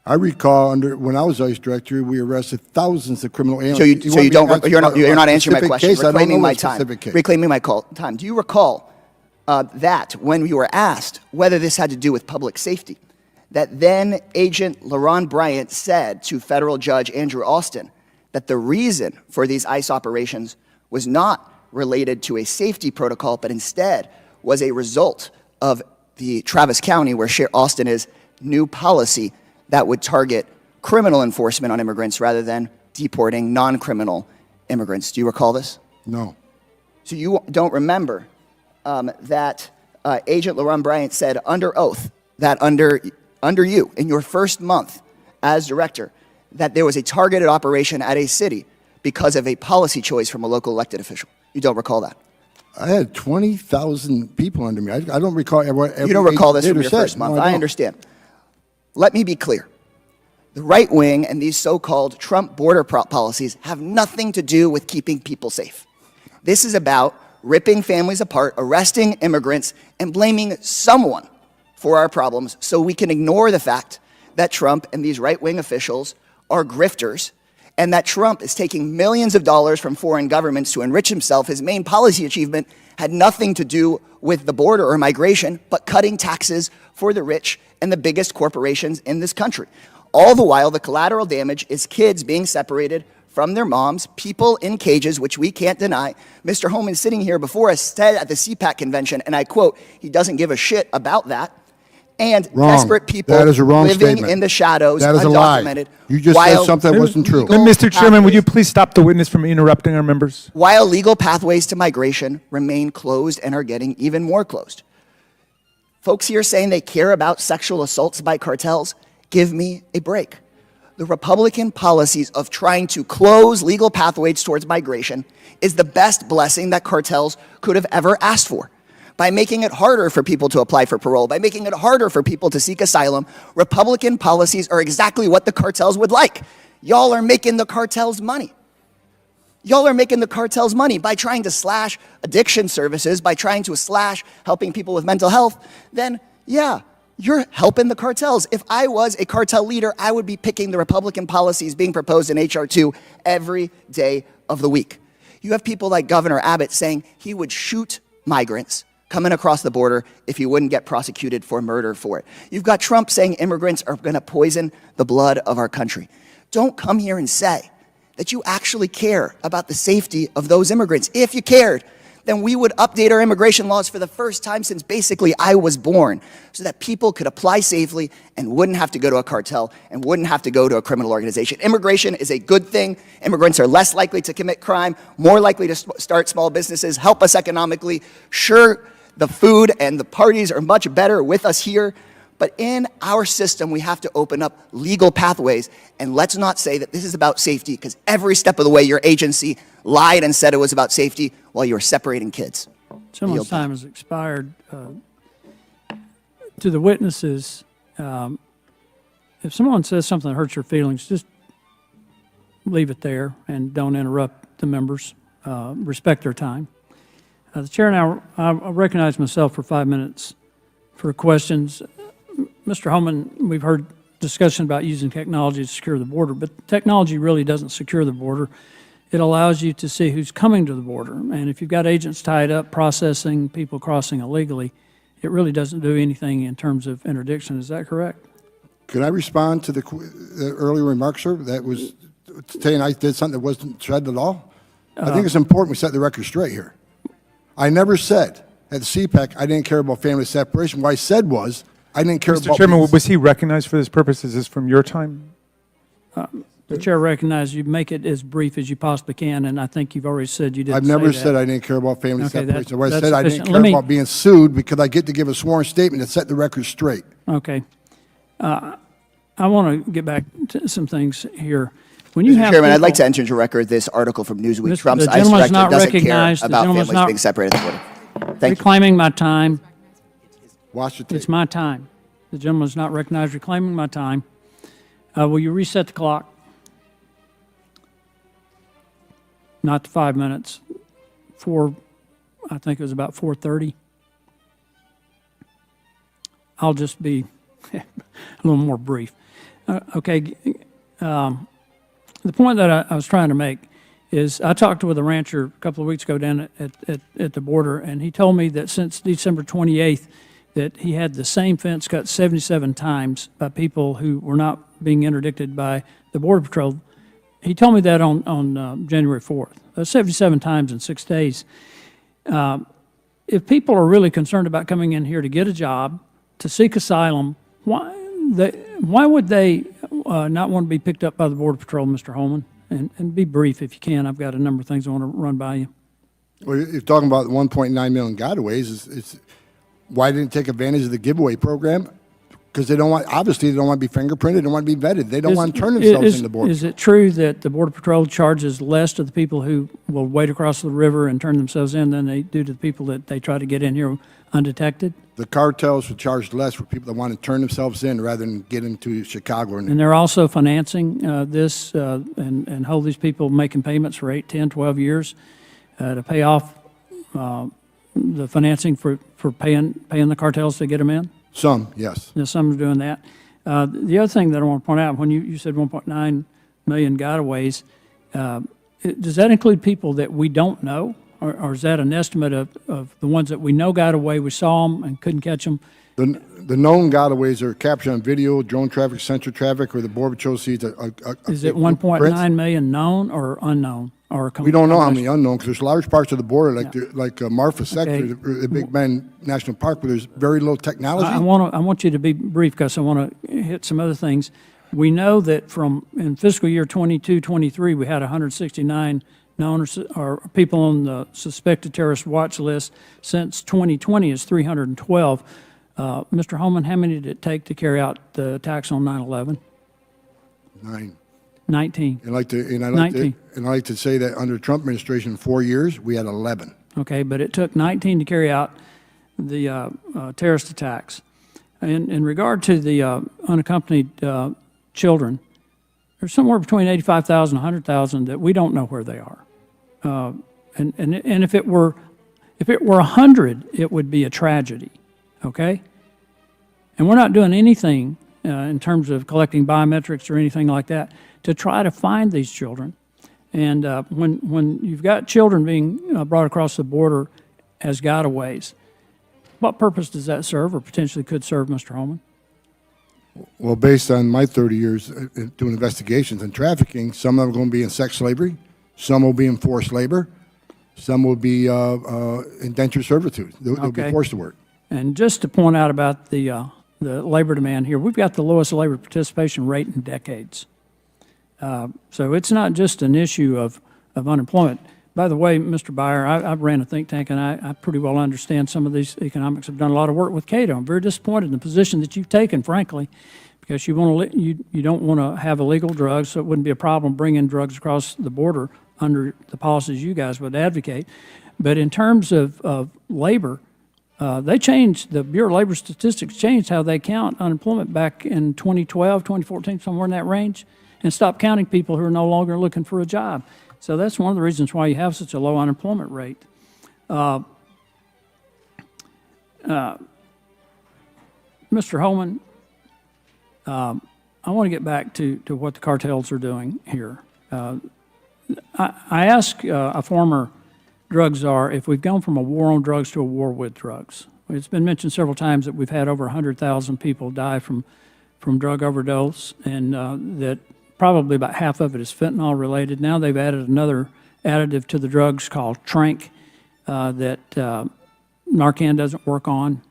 I recall when I was ICE director, we arrested thousands of criminal aliens. You're not answering my question. Reclaiming my time. Reclaiming my time. Do you recall that when you were asked whether this had to do with public safety, that then Agent LaRon Bryant said to federal judge Andrew Austin that the reason for these ICE operations was not related to a safety protocol, but instead was a result of the Travis County, where Austin is, new policy that would target criminal enforcement on immigrants rather than deporting non-criminal immigrants. Do you recall this? No. So you don't remember that Agent LaRon Bryant said under oath that under you, in your first month as director, that there was a targeted operation at a city because of a policy choice from a local elected official. You don't recall that? I had 20,000 people under me. I don't recall every You don't recall this from your first month. No, I understand. Let me be clear. The right wing and these so-called Trump border policies have nothing to do with keeping people safe. This is about ripping families apart, arresting immigrants, and blaming someone for our problems so we can ignore the fact that Trump and these right-wing officials are grifters, and that Trump is taking millions of dollars from foreign governments to enrich himself. His main policy achievement had nothing to do with the border or migration, but cutting taxes for the rich and the biggest corporations in this country. All the while, the collateral damage is kids being separated from their moms, people in cages, which we can't deny. Mr. Homan sitting here before us said at the CPAC convention, and I quote, he doesn't give a shit about that. And desperate people living in the shadows, that is undocumented. You just said something that wasn't true. Mr. Chairman, would you please stop the witness from interrupting our members? While legal pathways to migration remain closed and are getting even more closed. Folks here saying they care about sexual assaults by cartels, give me a break. The Republican policies of trying to close legal pathways towards migration is the best blessing that cartels could have ever asked for. By making it harder for people to apply for parole, by making it harder for people to seek asylum, Republican policies are exactly what the cartels would like. Y'all are making the cartels money. Y'all are making the cartels money by trying to slash addiction services, by trying to slash helping people with mental health. Then, yeah, you're helping the cartels. If I was a cartel leader, I would be picking the Republican policies being proposed in H.R. 2 every day of the week. You have people like Governor Abbott saying he would shoot migrants coming across the border if he wouldn't get prosecuted for murder for it. You've got Trump saying immigrants are going to poison the blood of our country. Don't come here and say that you actually care about the safety of those immigrants. If you cared, then we would update our immigration laws for the first time since basically I was born, so that people could apply safely and wouldn't have to go to a cartel and wouldn't have to go to a criminal organization. Immigration is a good thing. Immigrants are less likely to commit crime, more likely to start small businesses, help us economically. Sure, the food and the parties are much better with us here, but in our system, we have to open up legal pathways. And let's not say that this is about safety, because every step of the way, your agency lied and said it was about safety while you were separating kids. Gentleman's time has expired. To the witnesses, if someone says something that hurts your feelings, just leave it there and don't interrupt the members. Respect their time. The chair now, I recognize myself for 5 minutes for questions. Mr. Homan, we've heard discussion about using technology to secure the border, but technology really doesn't secure the border. It allows you to see who's coming to the border. And if you've got agents tied up processing people crossing illegally, it really doesn't do anything in terms of interdiction. Is that correct? Could I respond to the earlier remark, sir? That was saying I did something that wasn't said at all? I think it's important we set the record straight here. I never said at the CPAC I didn't care about family separation. What I said was I didn't care about... Mr. Chairman, was he recognized for this purpose? Is this from your time? The chair recognizes you make it as brief as you possibly can, and I think you've already said you didn't I've never said I didn't care about family separation. What I said I didn't care about being sued because I get to give a sworn statement that set the record straight. Okay. I want to get back to some things here. When you Mr. have Chairman, I'd people, like to enter into record this article from Newsweek. Trump's the ICE gentleman's director not doesn't care recognized. The about gentleman's families not being separated at the border. Thank you. reclaiming my time. Watch the tape. It's my time. The gentleman's not recognized. Reclaiming my time. Will you reset the clock? Not to 5 minutes. I think it was about 4:30. I'll just be a little more brief. Okay. The point that I was trying to make is I talked with a rancher a couple of weeks ago down at the border, and he told me that since December 28th, that he had the same fence cut 77 times by people who were not being interdicted by the Border Patrol. He told me that on January 4th. 77 times in 6 days. If people are really concerned about coming in here to get a job, to seek asylum, why would they not want to be picked up by the Border Patrol, Mr. Homan? And be brief if you can. I've got a number of things I want to run by you. Well, you're talking about 1.9 million gotaways. It's why didn't they take advantage of the giveaway program? Because they don't want, obviously, they don't want to be fingerprinted, they don't want to be vetted. They don't want to turn themselves into border. Is it true that the Border Patrol charges less to the people who will wade across the river and turn themselves in than they do to the people that they try to get in here undetected? The cartels would charge less for people that want to turn themselves in rather than get into Chicago. And they're also financing this and hold these people making payments for 8, 10, 12 years to pay off the financing for paying the cartels to get them in? Some, yes. Yeah, some are doing that. The other thing that I want to point out, when you said 1.9 million gotaways, does that include people that we don't know? Or is that an estimate of the ones that we know got away, we saw them and couldn't catch them? The known gotaways are captured on video, drone traffic, sensor traffic, or the Border Patrol sees Is it 1.9 million known or unknown? We don't know how many unknown, because there's large parts of the border, like Marfa sector, the Big Bend National Park, where there's very little technology. I want you to be brief, because I want to hit some other things. We know that in fiscal year 22-23, we had 169 known or people on the suspected terrorist watch list. Since 2020 is 312. Mr. Homan, how many did it take to carry out the attacks on 9/11? 9. 19. And I like to say that under the Trump administration, 4 years, we had 11. Okay, but it took 19 to carry out the terrorist attacks. In regard to the unaccompanied children, there's somewhere between 85,000 and 100,000 that we don't know where they are. And if it were 100, it would be a tragedy. Okay, and we're not doing anything in terms of collecting biometrics or anything like that to try to find these children. And when you've got children being brought across the border as gotaways, what purpose does that serve, or potentially could serve, Mr. Homan? Well, based on my 30 years doing investigations in trafficking, some of them are going to be in sex slavery, some will be in forced labor, Some will be indentured servitude. They'll be Okay. forced to work. And just to point out about the labor demand here, we've got the lowest labor participation rate in decades. So it's not just an issue of unemployment. By the way, Mr. Byer, I've ran a think tank, and I pretty well understand some of these economics. I've done a lot of work with Cato. I'm very disappointed in the position that you've taken, frankly, because you don't want to have illegal drugs, so it wouldn't be a problem bringing drugs across the border under the policies you guys would advocate. But in terms of labor, they changed, the Bureau of Labor Statistics changed how they count unemployment back in 2012, 2014, somewhere in that range, and stopped counting people who are no longer looking for a job. So that's one of the reasons why you have such a low unemployment rate. Mr. Homan, I want to get back to what the cartels are doing here. I asked a former drug czar if we've gone from a war on drugs to a war with drugs. It's been mentioned several times that we've had over 100,000 people die from drug overdose, and that probably about half of it is fentanyl related. Now they've added another additive to the drugs called Trank that Narcan doesn't work on.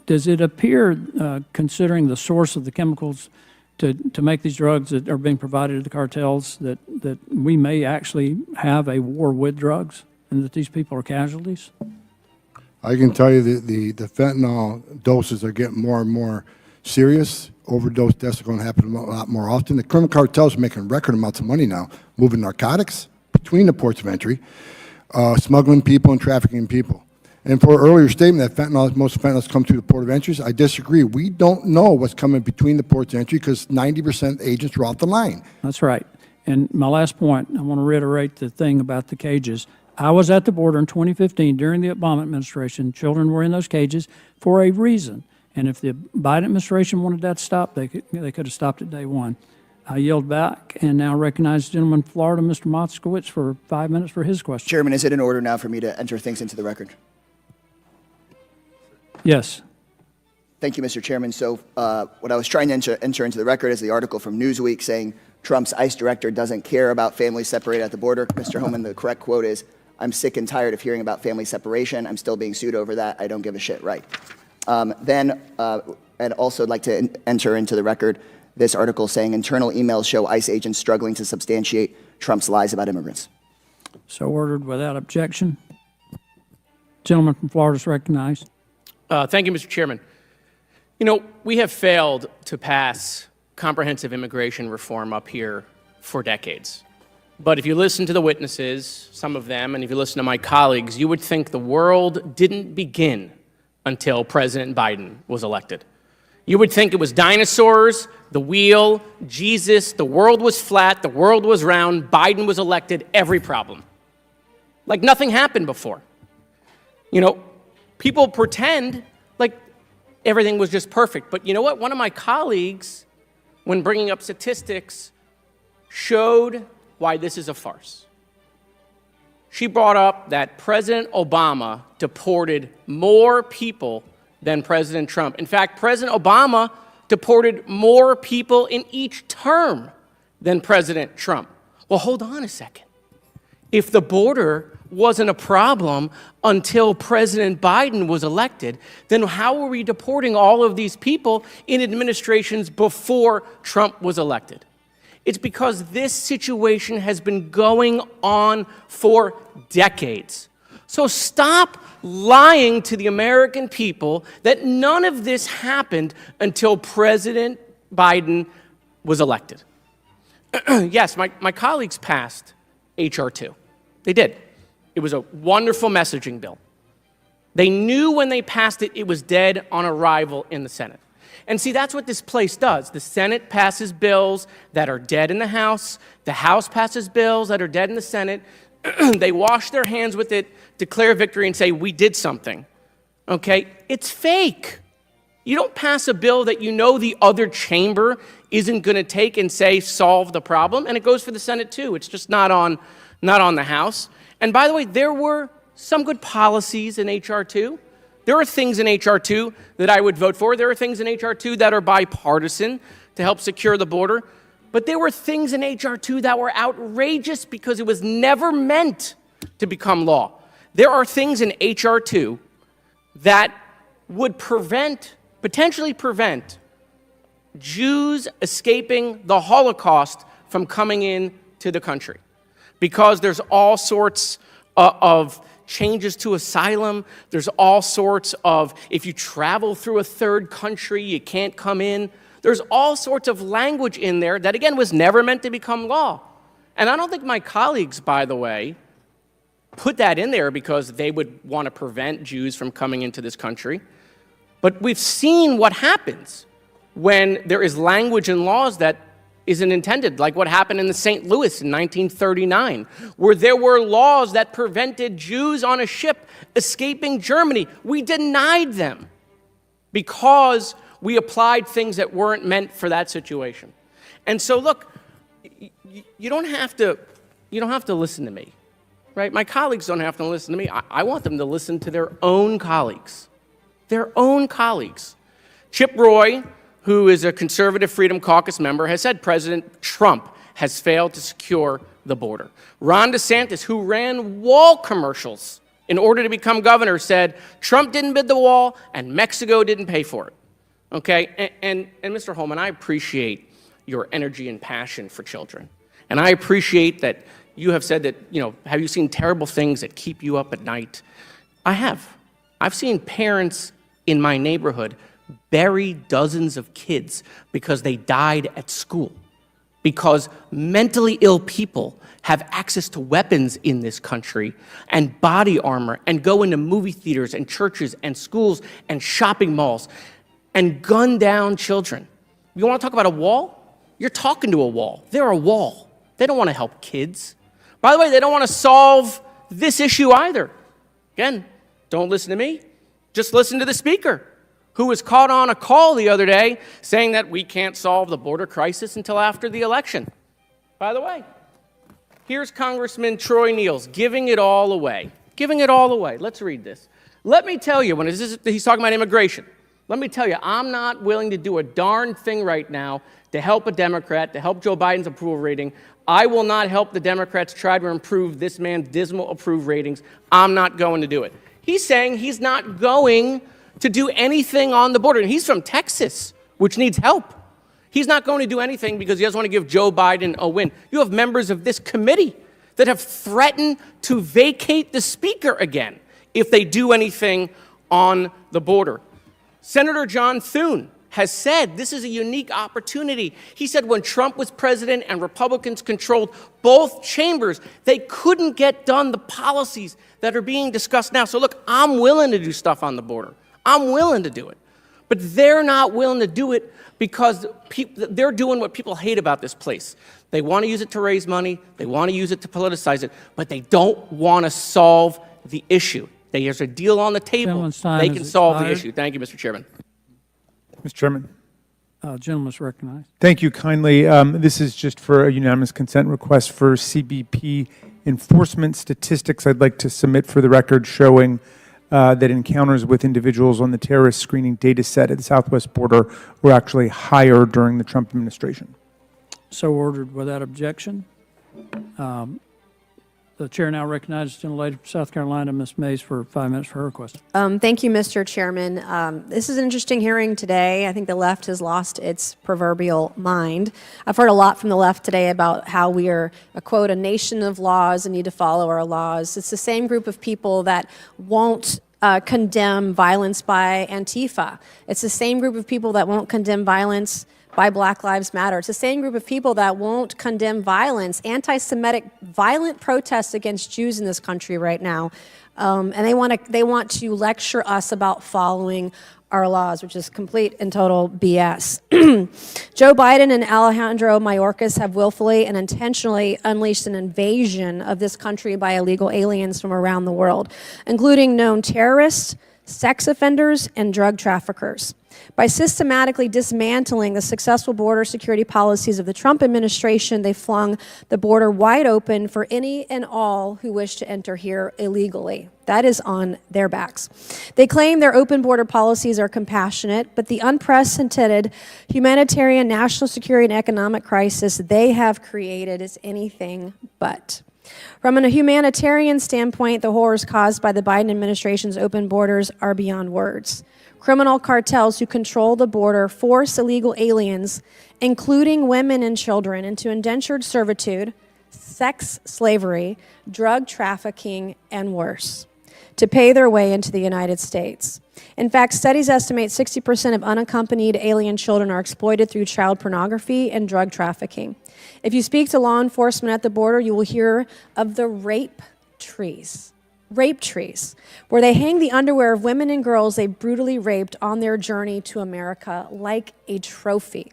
Does it appear, considering the source of the chemicals to make these drugs that are being provided to the cartels, that we may actually have a war with drugs and that these people are casualties? I can tell you that the fentanyl doses are getting more and more serious. Overdose deaths are going to happen a lot more often. The criminal cartels are making record amounts of money now, moving narcotics between the ports of entry, smuggling people and trafficking people. And for an earlier statement that most fentanyl come through the port of entries, I disagree. We don't know what's coming between the ports of entry because 90% agents are off the line. That's right. And my last point, I want to reiterate the thing about the cages. I was at the border in 2015 during the Obama administration. Children were in those cages for a reason. And if the Biden administration wanted that stopped, they could have stopped it day one. I yield back and now recognize the gentleman from Florida, Mr. Moskowitz, for 5 minutes for his question. Chairman, is it in order now for me to enter things into the record? Yes. Thank you, Mr. Chairman. So what I was trying to enter into the record is the article from Newsweek saying Trump's ICE director doesn't care about families separated at the border. Mr. Homan, the correct quote is, "I'm sick and tired of hearing about family separation. I'm still being sued over that. I don't give a shit," right? Then I'd also like to enter into the record this article saying internal emails show ICE agents struggling to substantiate Trump's lies about immigrants. So ordered without objection. Gentleman from Florida is recognized. Thank you, Mr. Chairman. You know, we have failed to pass comprehensive immigration reform up here for decades. But if you listen to the witnesses, some of them, and if you listen to my colleagues, you would think the world didn't begin until President Biden was elected. You would think it was dinosaurs, the wheel, Jesus, the world was flat, the world was round, Biden was elected, every problem. Like nothing happened before. You know, people pretend like everything was just perfect. But you know what? One of my colleagues, when bringing up statistics, showed why this is a farce. She brought up that President Obama deported more people than President Trump. In fact, President Obama deported more people in each term than President Trump. Well, hold on a second. If the border wasn't a problem until President Biden was elected, then how were we deporting all of these people in administrations before Trump was elected? It's because this situation has been going on for decades. So stop lying to the American people that none of this happened until President Biden was elected. Yes, my colleagues passed H.R. 2. They did. It was a wonderful messaging bill. They knew when they passed it, it was dead on arrival in the Senate. And see, that's what this place does. The Senate passes bills that are dead in the House. The House passes bills that are dead in the Senate. They wash their hands with it, declare victory, and say, we did something. Okay? It's fake. You don't pass a bill that you know the other chamber isn't going to take and say, solve the problem. And it goes for the Senate, too. It's just not on the House. And by the way, there were some good policies in H.R. 2. There are things in H.R. 2 that I would vote for. There are things in H.R. 2 that are bipartisan to help secure the border. But there were things in H.R. 2 that were outrageous because it was never meant to become law. There are things in H.R. 2 that would potentially prevent Jews escaping the Holocaust from coming into the country, because there's all sorts of changes to asylum. There's all sorts of, if you travel through a third country, you can't come in. There's all sorts of language in there that, again, was never meant to become law. And I don't think my colleagues, by the way, put that in there because they would want to prevent Jews from coming into this country. But we've seen what happens when there is language in laws that isn't intended, like what happened in the St. Louis in 1939, where there were laws that prevented Jews on a ship escaping Germany. We denied them because we applied things that weren't meant for that situation. And so, look, you don't have to listen to me, right? My colleagues don't have to listen to me. I want them to listen to their own colleagues. Their own colleagues. Chip Roy, who is a conservative Freedom Caucus member, has said President Trump has failed to secure the border. Ron DeSantis, who ran wall commercials in order to become governor, said Trump didn't bid the wall and Mexico didn't pay for it. Okay, and Mr. Homan, I appreciate your energy and passion for children. And I appreciate that you have said that, have you seen terrible things that keep you up at night? I have. I've seen parents in my neighborhood bury dozens of kids because they died at school, because mentally ill people have access to weapons in this country and body armor and go into movie theaters and churches and schools and shopping malls and gun down children. You want to talk about a wall? You're talking to a wall. They're a wall. They don't want to help kids. By the way, they don't want to solve this issue either. Again, don't listen to me. Just listen to the speaker, who was caught on a call the other day saying that we can't solve the border crisis until after the election. By the way, here's Congressman Troy Niels giving it all away. Giving it all away. Let's read this. Let me tell you, when he's talking about immigration, let me tell you, I'm not willing to do a darn thing right now to help a Democrat, to help Joe Biden's approval rating. I will not help the Democrats try to improve this man's dismal approval ratings. I'm not going to do it. He's saying he's not going to do anything on the border. And he's from Texas, which needs help. He's not going to do anything because he doesn't want to give Joe Biden a win. You have members of this committee that have threatened to vacate the speaker again if they do anything on the border. Senator John Thune has said this is a unique opportunity. He said when Trump was president and Republicans controlled both chambers, they couldn't get done the policies that are being discussed now. So look, I'm willing to do stuff on the border. I'm willing to do it. But they're not willing to do it because they're doing what people hate about this place. They want to use it to raise money. They want to use it to politicize it. But they don't want to solve the issue. There's a deal on the table. They can solve the issue. Thank you, Mr. Chairman. Mr. Chairman. Gentleman's recognized. Thank you kindly. This is just for a unanimous consent request for CBP enforcement statistics. I'd like to submit for the record showing that encounters with individuals on the terrorist screening data set at the southwest border were actually higher during the Trump administration. So ordered without objection. The chair now recognizes the gentlelady from South Carolina, Ms. Mays, for 5 minutes for her question. Thank you, Mr. Chairman. This is an interesting hearing today. I think the left has lost its proverbial mind. I've heard a lot from the left today about how we are, quote, a nation of laws and need to follow our laws. It's the same group of people that won't condemn violence by Antifa. It's the same group of people that won't condemn violence by Black Lives Matter. It's the same group of people that won't condemn violence, anti-Semitic violent protests against Jews in this country right now. And they want to lecture us about following our laws, which is complete and total BS. Joe Biden and Alejandro Mayorkas have willfully and intentionally unleashed an invasion of this country by illegal aliens from around the world, including known terrorists, sex offenders, and drug traffickers. By systematically dismantling the successful border security policies of the Trump administration, they flung the border wide open for any and all who wish to enter here illegally. That is on their backs. They claim their open border policies are compassionate, but the unprecedented humanitarian, national security, and economic crisis they have created is anything but. From a humanitarian standpoint, the horrors caused by the Biden administration's open borders are beyond words. Criminal cartels who control the border force illegal aliens, including women and children, into indentured servitude, sex slavery, drug trafficking, and worse, to pay their way into the United States. In fact, studies estimate 60% of unaccompanied alien children are exploited through child pornography and drug trafficking. If you speak to law enforcement at the border, you will hear of the rape trees, where they hang the underwear of women and girls they brutally raped on their journey to America like a trophy.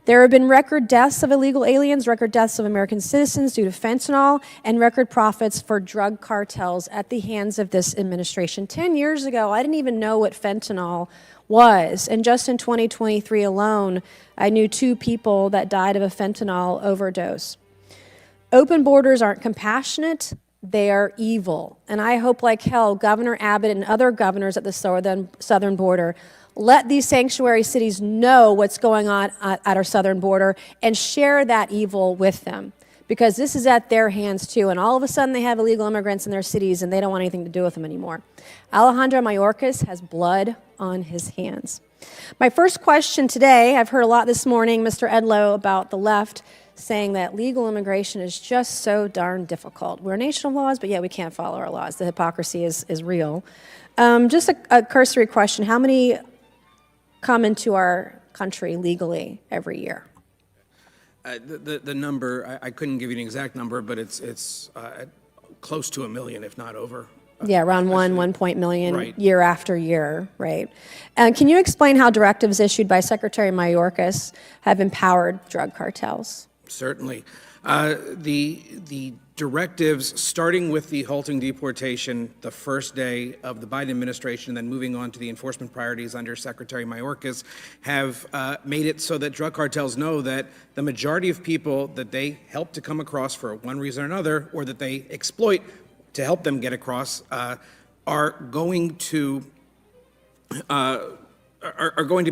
There have been record deaths of illegal aliens, record deaths of American citizens due to fentanyl, and record profits for drug cartels at the hands of this administration. 10 years ago, I didn't even know what fentanyl was, and just in 2023 alone, I knew 2 people that died of a fentanyl overdose. Open borders aren't compassionate, they are evil. And I hope like hell, Governor Abbott and other governors at the southern border let these sanctuary cities know what's going on at our southern border and share that evil with them, because this is at their hands too. And all of a sudden they have illegal immigrants in their cities and they don't want anything to do with them anymore. Alejandro Mayorkas has blood on his hands. My first question today, I've heard a lot this morning, Mr. Edlow, about the left saying that legal immigration is just so darn difficult. We're a nation of laws, but yet we can't follow our laws. The hypocrisy is real. Just a cursory question. How many come into our country legally every year? The number, I couldn't give you an exact number, but it's close to 1 million, if not over. Yeah, around 1 million Right. year after year, right? Can you explain how directives issued by Secretary Mayorkas have empowered drug cartels? Certainly. The directives, starting with the halting deportation the first day of the Biden administration, then moving on to the enforcement priorities under Secretary Mayorkas, have made it so that drug cartels know that the majority of people that they help to come across for one reason or another, or that they exploit to help them get across, are going to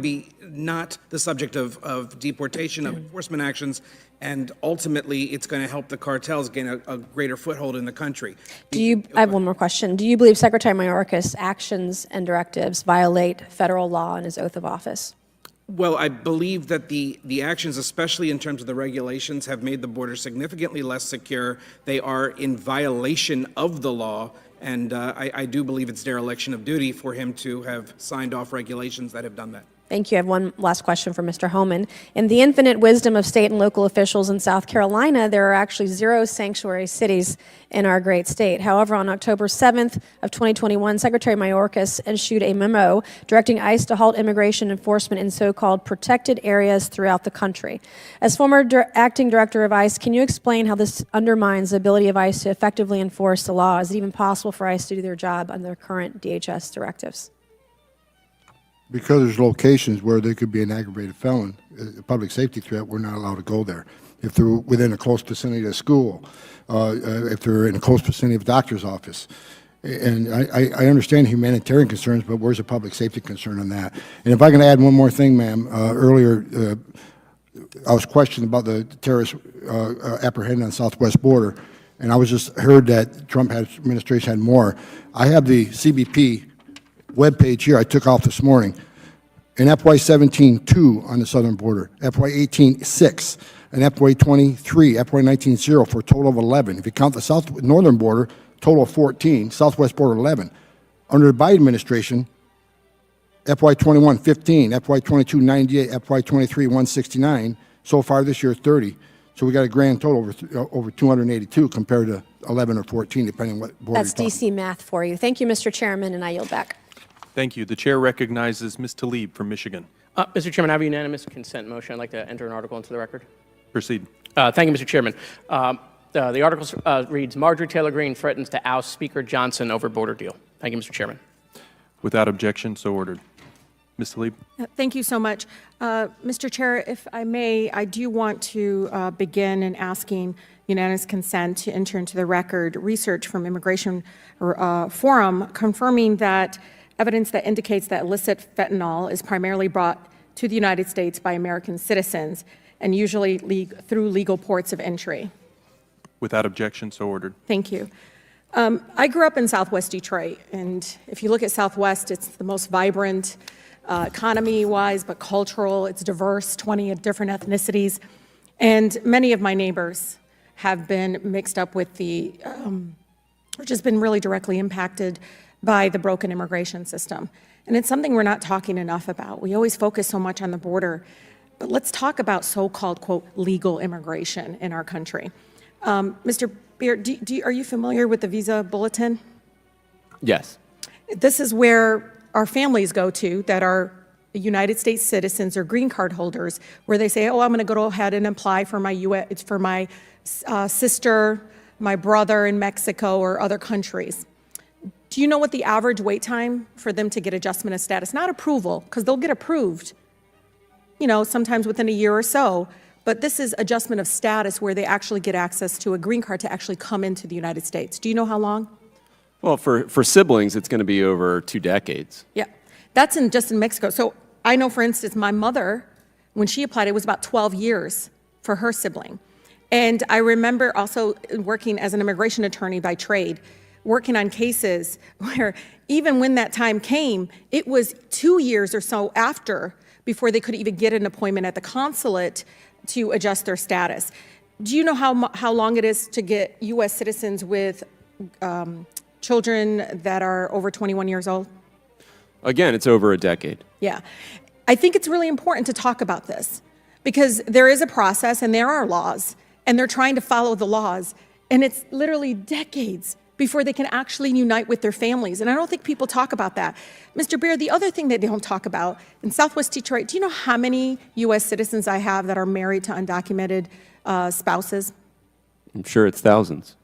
be not the subject of deportation, of enforcement actions, and ultimately it's going to help the cartels gain a greater foothold in the country. I have one more question. Do you believe Secretary Mayorkas' actions and directives violate federal law and his oath of office? Well, I believe that the actions, especially in terms of the regulations, have made the border significantly less secure. They are in violation of the law, and I do believe it's dereliction of duty for him to have signed off regulations that have done that. Thank you. I have one last question for Mr. Homan. In the infinite wisdom of state and local officials in South Carolina, there are actually 0 sanctuary cities in our great state. However, on October 7th of 2021, Secretary Mayorkas issued a memo directing ICE to halt immigration enforcement in so-called protected areas throughout the country. As former acting director of ICE, can you explain how this undermines the ability of ICE to effectively enforce the law? Is it even possible for ICE to do their job under current DHS directives? Because there's locations where they could be an aggravated felon, a public safety threat, we're not allowed to go there. If they're within a close vicinity of school, if they're in a close vicinity of a doctor's office. And I understand humanitarian concerns, but where's the public safety concern on that? And if I can add one more thing, ma'am, earlier I was questioned about the terrorist apprehended on the southwest border, and I was just heard that Trump administration had more. I have the CBP webpage here I took off this morning. In FY17, 2 on the southern border, FY18, 6, and FY23, FY19, 0, for a total of 11. If you count the northern border, total of 14, southwest border 11. Under the Biden administration, FY21, 15, FY22, 98, FY23, 169, so far this year, 30. So we got a grand total over 282 compared to 11 or 14, depending on what border That's DC math for you. Thank you, Mr. Chairman, and I yield back. Thank you. The chair recognizes Ms. Tlaib from Michigan. Mr. Chairman, I have a unanimous consent motion. I'd like to enter an article into the record. Proceed. Thank you, Mr. Chairman. The article reads, Marjorie Taylor Greene threatens to oust Speaker Johnson over border deal. Thank you, Mr. Chairman. Without objection, so ordered. Ms. Tlaib. Thank you so much. Mr. Chair, if I may, I do want to begin in asking unanimous consent to enter into the record research from Immigration Forum confirming that evidence that indicates that illicit fentanyl is primarily brought to the United States by American citizens and usually through legal ports of entry. Without objection, so ordered. Thank you. I grew up in Southwest Detroit, and if you look at Southwest, it's the most vibrant economy-wise, but cultural. It's diverse, 20 different ethnicities. And many of my neighbors have been mixed up with or just been really directly impacted by the broken immigration system. And it's something we're not talking enough about. We always focus so much on the border, but let's talk about so-called, quote, legal immigration in our country. Mr. Beard, are you familiar with the Visa Bulletin? Yes. This is where our families go to that are United States citizens or green card holders, where they say, oh, I'm going to go ahead and apply for my sister, my brother in Mexico or other countries. Do you know what the average wait time for them to get adjustment of status? Not approval, because they'll get approved, sometimes within a year or so. But this is adjustment of status where they actually get access to a green card to actually come into the United States. Do you know how long? Well, for siblings, it's going to be over 2 decades. Yeah, that's just in Mexico. So I know, for instance, my mother, when she applied, it was about 12 years for her sibling. And I remember also working as an immigration attorney by trade, working on cases where even when that time came, it was 2 years or so after before they could even get an appointment at the consulate to adjust their status. Do you know how long it is to get U.S. citizens with children that are over 21 years old? Again, it's over a decade. Yeah. I think it's really important to talk about this because there is a process and there are laws and they're trying to follow the laws, and it's literally decades before they can actually unite with their families. And I don't think people talk about that. Mr. Beard, the other thing that they don't talk about, in Southwest Detroit, do you know how many U.S. citizens I have that are married to undocumented spouses? I'm sure it's thousands.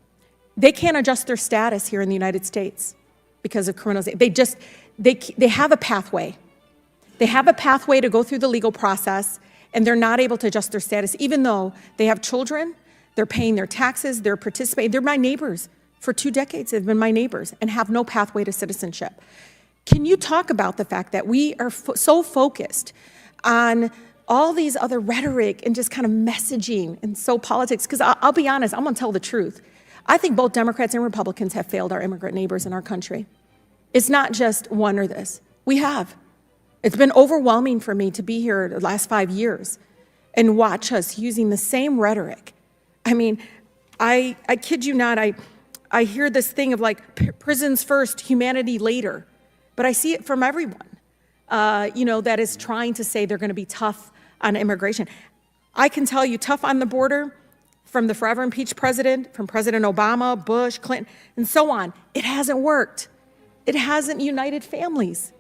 They can't adjust their status here in the United States because of criminalization. They have a pathway. They have a pathway to go through the legal process, and they're not able to adjust their status, even though they have children, they're paying their taxes, they're participating. They're my neighbors. For 2 decades, they've been my neighbors and have no pathway to citizenship. Can you talk about the fact that we are so focused on all these other rhetoric and just kind of messaging and so politics? Because I'll be honest, I'm going to tell the truth. I think both Democrats and Republicans have failed our immigrant neighbors in our country. It's not just one or this. We have. It's been overwhelming for me to be here the last 5 years and watch us using the same rhetoric. I mean, I kid you not, I hear this thing of like prisons first, humanity later, but I see it from everyone, that is trying to say they're going to be tough on immigration. I can tell you tough on the border from the forever impeached president, from President Obama, Bush, Clinton, and so on. It hasn't worked. It hasn't united families.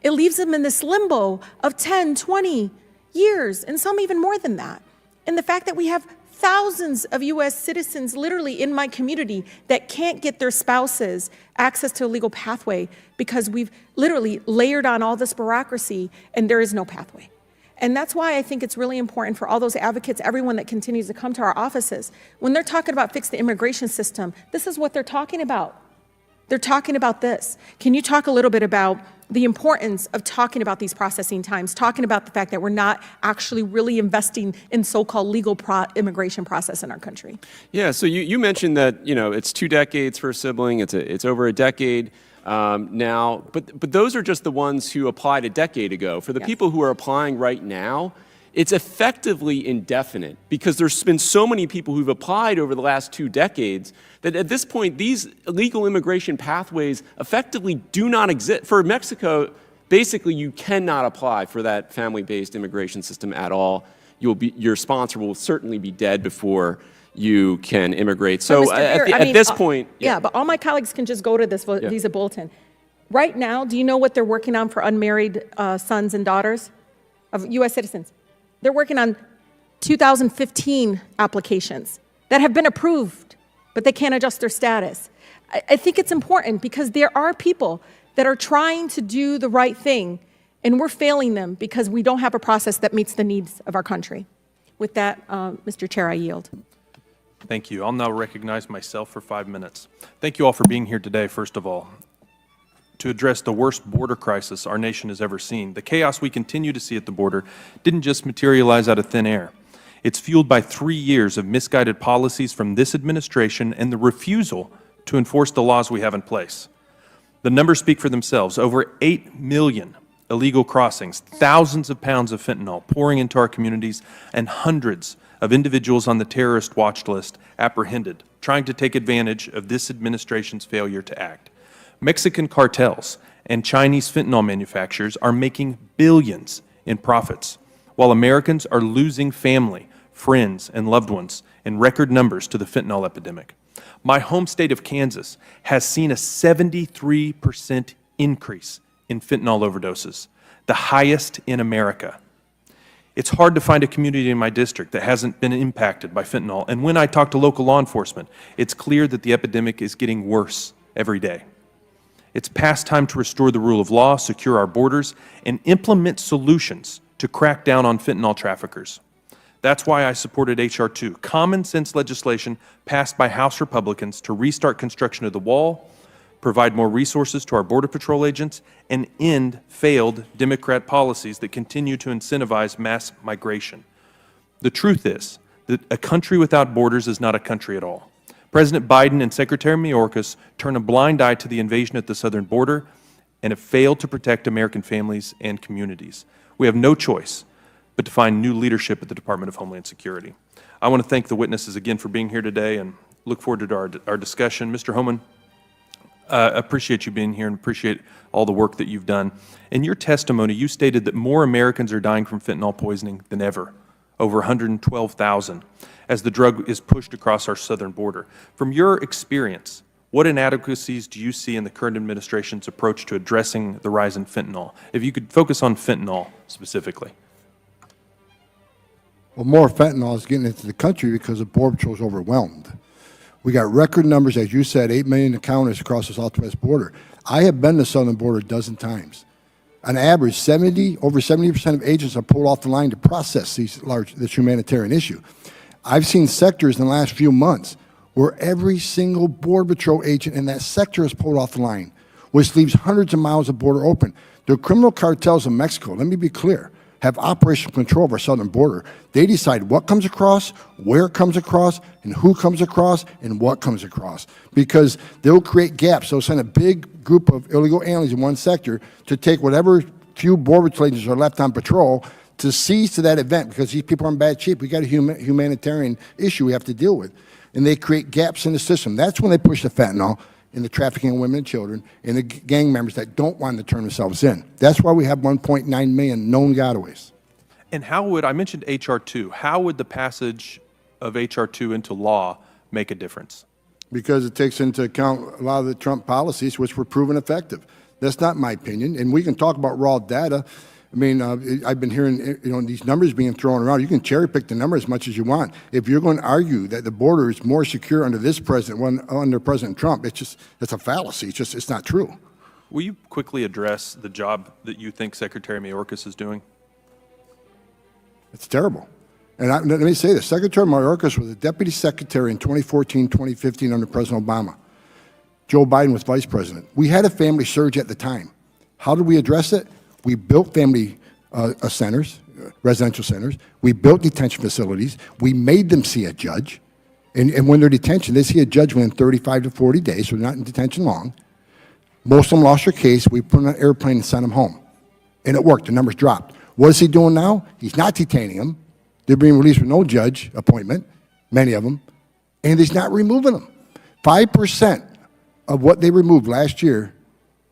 It leaves them in this limbo of 10, 20 years, and some even more than that. And the fact that we have thousands of U.S. citizens literally in my community that can't get their spouses access to a legal pathway because we've literally layered on all this bureaucracy and there is no pathway. And that's why I think it's really important for all those advocates, everyone that continues to come to our offices, when they're talking about fix the immigration system, this is what they're talking about. They're talking about this. Can you talk a little bit about the importance of talking about these processing times, talking about the fact that we're not actually really investing in so-called legal immigration process in our country? Yeah, so you mentioned that, it's 2 decades for a sibling, it's over a decade now, but those are just the ones who applied a decade ago. For the people who are applying right now, it's effectively indefinite because there's been so many people who've applied over the last 2 decades that at this point, these legal immigration pathways effectively do not exist. For Mexico, basically, you cannot apply for that family-based immigration system at all. Your sponsor will certainly be dead before you can immigrate. So at this point... Yeah, but all my colleagues can just go to this Visa Bulletin. Right now, do you know what they're working on for unmarried sons and daughters of U.S. citizens? They're working on 2015 applications that have been approved, but they can't adjust their status. I think it's important because there are people that are trying to do the right thing, and we're failing them because we don't have a process that meets the needs of our country. With that, Mr. Chair, I yield. Thank you. I'll now recognize myself for 5 minutes. Thank you all for being here today, first of all, to address the worst border crisis our nation has ever seen. The chaos we continue to see at the border didn't just materialize out of thin air. It's fueled by 3 years of misguided policies from this administration and the refusal to enforce the laws we have in place. The numbers speak for themselves. Over 8 million illegal crossings, thousands of pounds of fentanyl pouring into our communities, and hundreds of individuals on the terrorist watch list apprehended, trying to take advantage of this administration's failure to act. Mexican cartels and Chinese fentanyl manufacturers are making billions in profits, while Americans are losing family, friends, and loved ones in record numbers to the fentanyl epidemic. My home state of Kansas has seen a 73% increase in fentanyl overdoses, the highest in America. It's hard to find a community in my district that hasn't been impacted by fentanyl, and when I talk to local law enforcement, it's clear that the epidemic is getting worse every day. It's past time to restore the rule of law, secure our borders, and implement solutions to crack down on fentanyl traffickers. That's why I supported H.R. 2, common sense legislation passed by House Republicans to restart construction of the wall, provide more resources to our Border Patrol agents, and end failed Democrat policies that continue to incentivize mass migration. The truth is that a country without borders is not a country at all. President Biden and Secretary Mayorkas turn a blind eye to the invasion at the southern border and have failed to protect American families and communities. We have no choice but to find new leadership at the Department of Homeland Security. I want to thank the witnesses again for being here today and look forward to our discussion. Mr. Homan, appreciate you being here and appreciate all the work that you've done. In your testimony, you stated that more Americans are dying from fentanyl poisoning than ever, over 112,000, as the drug is pushed across our southern border. From your experience, what inadequacies do you see in the current administration's approach to addressing the rise in fentanyl? If you could focus on fentanyl specifically. Well, more fentanyl is getting into the country because the Border Patrol is overwhelmed. We got record numbers, as you said, 8 million encounters across the southwest border. I have been to the southern border a dozen times. On average, over 70% of agents are pulled off the line to process this humanitarian issue. I've seen sectors in the last few months where every single Border Patrol agent in that sector is pulled off the line, which leaves hundreds of miles of border open. The criminal cartels in Mexico, let me be clear, have operational control of our southern border. They decide what comes across, where it comes across, and who comes across, and what comes across. Because they'll create gaps. They'll send a big group of illegal aliens in one sector to take whatever few Border Patrol agents are left on patrol to seize to that event, because these people are in bad shape. We got a humanitarian issue we have to deal with. And they create gaps in the system. That's when they push the fentanyl and the trafficking of women and children and the gang members that don't want to turn themselves in. That's why we have 1.9 million known gotaways. And how would, I mentioned H.R. 2, how would the passage of H.R. 2 into law make a difference? Because it takes into account a lot of the Trump policies, which were proven effective. That's not my opinion. And we can talk about raw data. I mean, I've been hearing these numbers being thrown around. You can cherry pick the number as much as you want. If you're going to argue that the border is more secure under this president, under President Trump, it's a fallacy. It's not true. Will you quickly address the job that you think Secretary Mayorkas is doing? It's terrible. And let me say this. Secretary Mayorkas was a deputy secretary in 2014, 2015 under President Obama. Joe Biden was vice president. We had a family surge at the time. How did we address it? We built family centers, residential centers. We built detention facilities. We made them see a judge. And when they're detention, they see a judge within 35 to 40 days, so they're not in detention long. Most of them lost their case. We put them on an airplane and sent them home. And it worked. The numbers dropped. What is he doing now? He's not detaining them. They're being released with no judge appointment, many of them, and he's not removing them. 5% of what they removed last year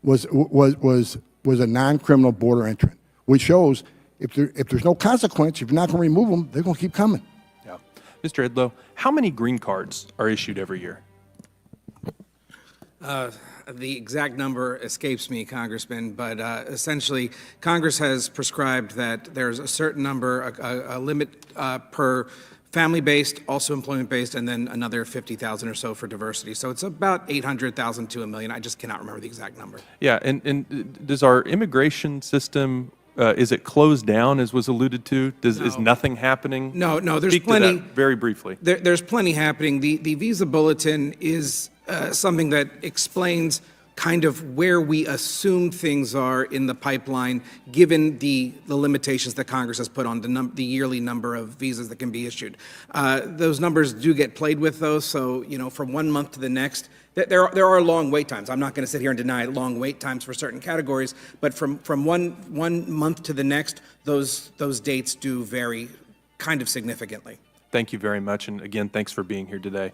was a non-criminal border entrant, which shows if there's no consequence, if you're not going to remove them, they're going to keep coming. Yeah. Mr. Edlow, how many green cards are issued every year? The exact number escapes me, Congressman, but essentially Congress has prescribed that there's a certain number, a limit per family-based, also employment-based, and then another 50,000 or so for diversity. So it's about 800,000 to 1 million. I just cannot remember the exact number. Yeah, and does our immigration system, is it closed down, as was alluded to? Is nothing happening? No, there's Speak plenty. to that very briefly. There's plenty happening. The visa bulletin is something that explains kind of where we assume things are in the pipeline, given the limitations that Congress has put on the yearly number of visas that can be issued. Those numbers do get played with, though, so, you know, from 1 month to the next, there are long wait times. I'm not going to sit here and deny long wait times for certain categories, but from one month to the next, those dates do vary kind of significantly. Thank you very much, and again, thanks for being here today.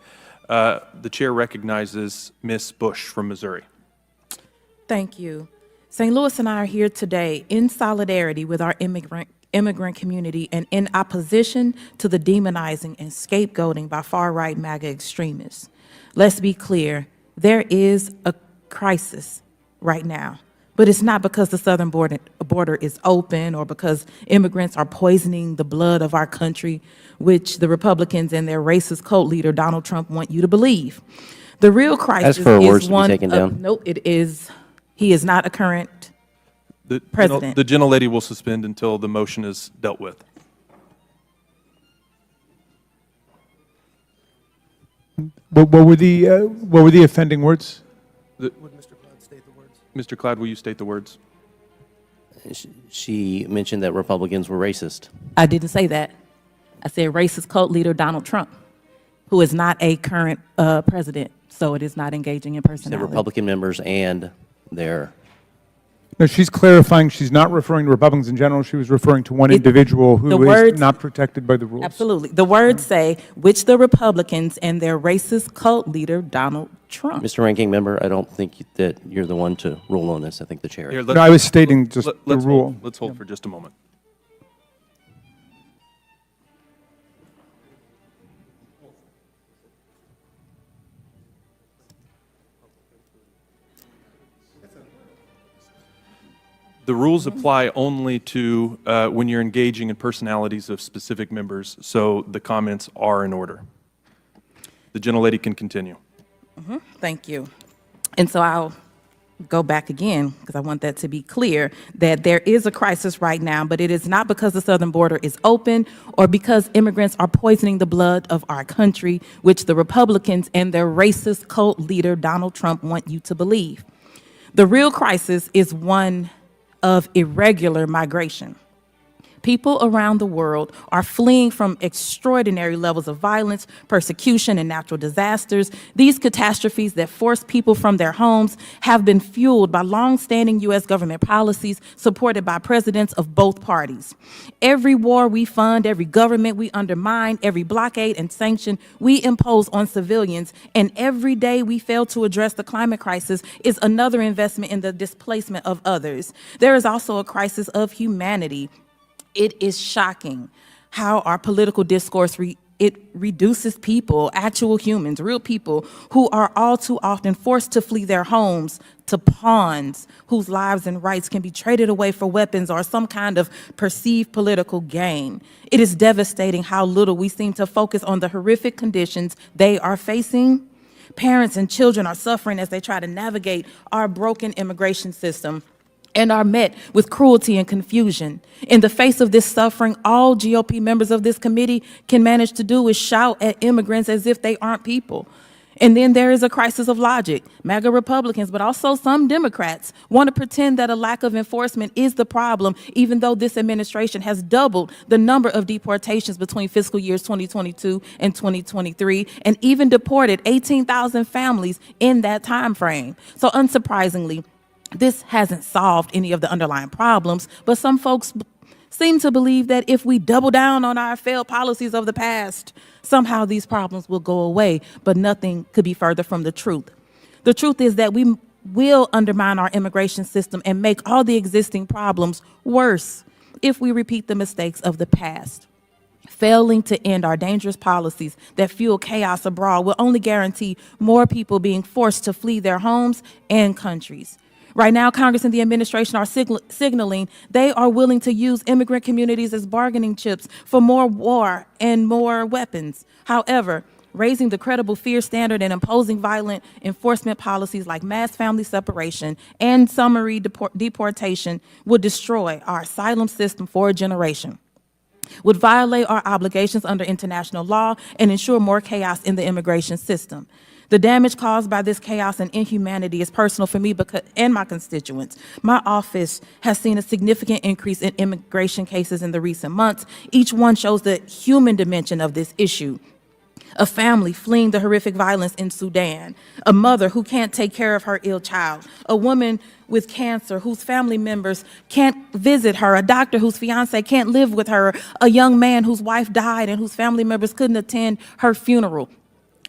The chair recognizes Ms. Bush from Missouri. Thank you. St. Louis and I are here today in solidarity with our immigrant community and in opposition to the demonizing and scapegoating by far-right MAGA extremists. Let's be clear, there is a crisis right now, but it's not because the southern border is open or because immigrants are poisoning the blood of our country, which the Republicans and their racist cult leader, Donald Trump, want you to believe. The real crisis is one of, nope, it is, he is not a current president. The gentlelady will suspend until the motion is dealt with. What were the offending words? Would Mr. Cloud state the words? Mr. Cloud, will you state the words? She mentioned that Republicans were racist. I didn't say that. I said racist cult leader Donald Trump, who is not a current president, so it is not engaging in personality. The Republican members and their... No, she's clarifying she's not referring to Republicans in general. She was referring to one individual who is not protected by the rules. Absolutely. The words say, which the Republicans and their racist cult leader, Donald Trump. Mr. Ranking Member, I don't think that you're the one to rule on this. I think the chair. Here, No, I was stating just the rule. Let's hold for just a moment. The rules apply only to when you're engaging in personalities of specific members, so the comments are in order. The gentlelady can continue. Thank you. And so I'll go back again, because I want that to be clear, that there is a crisis right now, but it is not because the southern border is open or because immigrants are poisoning the blood of our country, which the Republicans and their racist cult leader, Donald Trump, want you to believe. The real crisis is one of irregular migration. People around the world are fleeing from extraordinary levels of violence, persecution, and natural disasters. These catastrophes that force people from their homes have been fueled by long-standing U.S. government policies supported by presidents of both parties. Every war we fund, every government we undermine, every blockade and sanction we impose on civilians, and every day we fail to address the climate crisis is another investment in the displacement of others. There is also a crisis of humanity. It is shocking how our political discourse reduces people, actual humans, real people, who are all too often forced to flee their homes to pawns whose lives and rights can be traded away for weapons or some kind of perceived political gain. It is devastating how little we seem to focus on the horrific conditions they are facing. Parents and children are suffering as they try to navigate our broken immigration system and are met with cruelty and confusion. In the face of this suffering, all GOP members of this committee can manage to do is shout at immigrants as if they aren't people. And then there is a crisis of logic. MAGA Republicans, but also some Democrats, want to pretend that a lack of enforcement is the problem, even though this administration has doubled the number of deportations between fiscal years 2022 and 2023, and even deported 18,000 families in that time frame. So unsurprisingly, this hasn't solved any of the underlying problems, but some folks seem to believe that if we double down on our failed policies of the past, somehow these problems will go away, but nothing could be further from the truth. The truth is that we will undermine our immigration system and make all the existing problems worse if we repeat the mistakes of the past. Failing to end our dangerous policies that fuel chaos abroad will only guarantee more people being forced to flee their homes and countries. Right now, Congress and the administration are signaling they are willing to use immigrant communities as bargaining chips for more war and more weapons. However, raising the credible fear standard and imposing violent enforcement policies like mass family separation and summary deportation would destroy our asylum system for a generation. would violate our obligations under international law and ensure more chaos in the immigration system. The damage caused by this chaos and inhumanity is personal for me and my constituents. My office has seen a significant increase in immigration cases in the recent months. Each one shows the human dimension of this issue. A family fleeing the horrific violence in Sudan, a mother who can't take care of her ill child, a woman with cancer whose family members can't visit her, a doctor whose fiance can't live with her, a young man whose wife died and whose family members couldn't attend her funeral.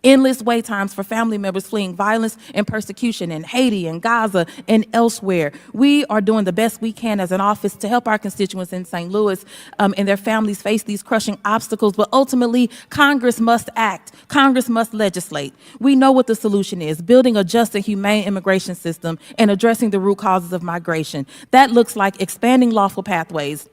Endless wait times for family members fleeing violence and persecution in Haiti and Gaza and elsewhere. We are doing the best we can as an office to help our constituents in St. Louis and their families face these crushing obstacles, but ultimately Congress must act. Congress must legislate. We know what the solution is: building a just and humane immigration system and addressing the root causes of migration. That looks like expanding lawful pathways,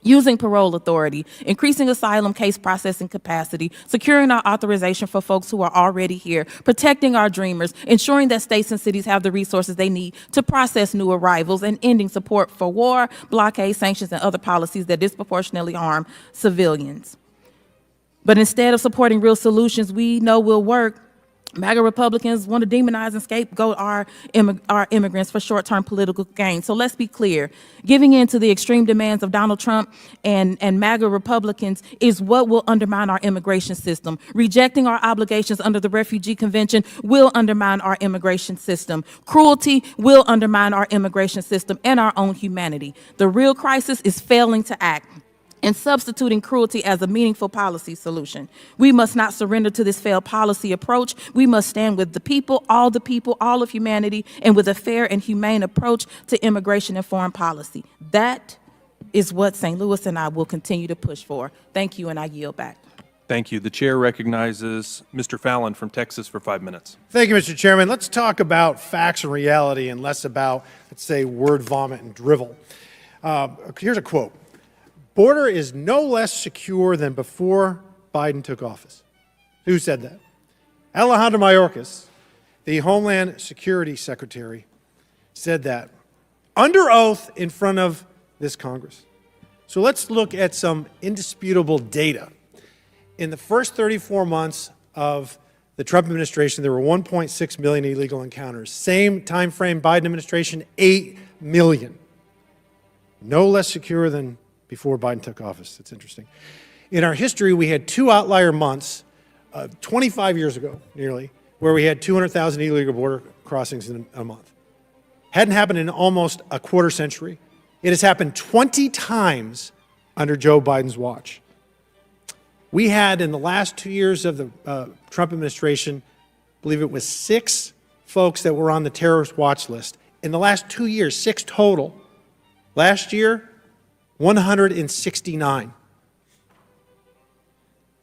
using parole authority, increasing asylum case processing capacity, securing our authorization for folks who are already here, protecting our dreamers, ensuring that states and cities have the resources they need to process new arrivals, and ending support for war, blockade, sanctions, and other policies that disproportionately harm civilians. But instead of supporting real solutions we know will work, MAGA Republicans want to demonize and scapegoat our immigrants for short-term political gain. So let's be clear. Giving in to the extreme demands of Donald Trump and MAGA Republicans is what will undermine our immigration system. Rejecting our obligations under the Refugee Convention will undermine our immigration system. Cruelty will undermine our immigration system and our own humanity. The real crisis is failing to act and substituting cruelty as a meaningful policy solution. We must not surrender to this failed policy approach. We must stand with the people, all of humanity, and with a fair and humane approach to immigration and foreign policy. That is what St. Louis and I will continue to push for. Thank you, and I yield back. Thank you. The chair recognizes Mr. Fallon from Texas for 5 minutes. Thank you, Mr. Chairman. Let's talk about facts and reality and less about, let's say, word vomit and drivel. Here's a quote. Border is no less secure than before Biden took office. Who said that? Alejandro Mayorkas, the Homeland Security Secretary, said that under oath in front of this Congress. So let's look at some indisputable data. In the first 34 months of the Trump administration, there were 1.6 million illegal encounters. Same time frame, Biden administration, 8 million. No less secure than before Biden took office. That's interesting. In our history, we had two outlier months, 25 years ago, nearly, where we had 200,000 illegal border crossings in a month. Hadn't happened in almost a quarter century. It has happened 20 times under Joe Biden's watch. We had, in the last 2 years of the Trump administration, I believe it was 6 folks that were on the terrorist watch list. In the last 2 years, 6 total. Last year, 169.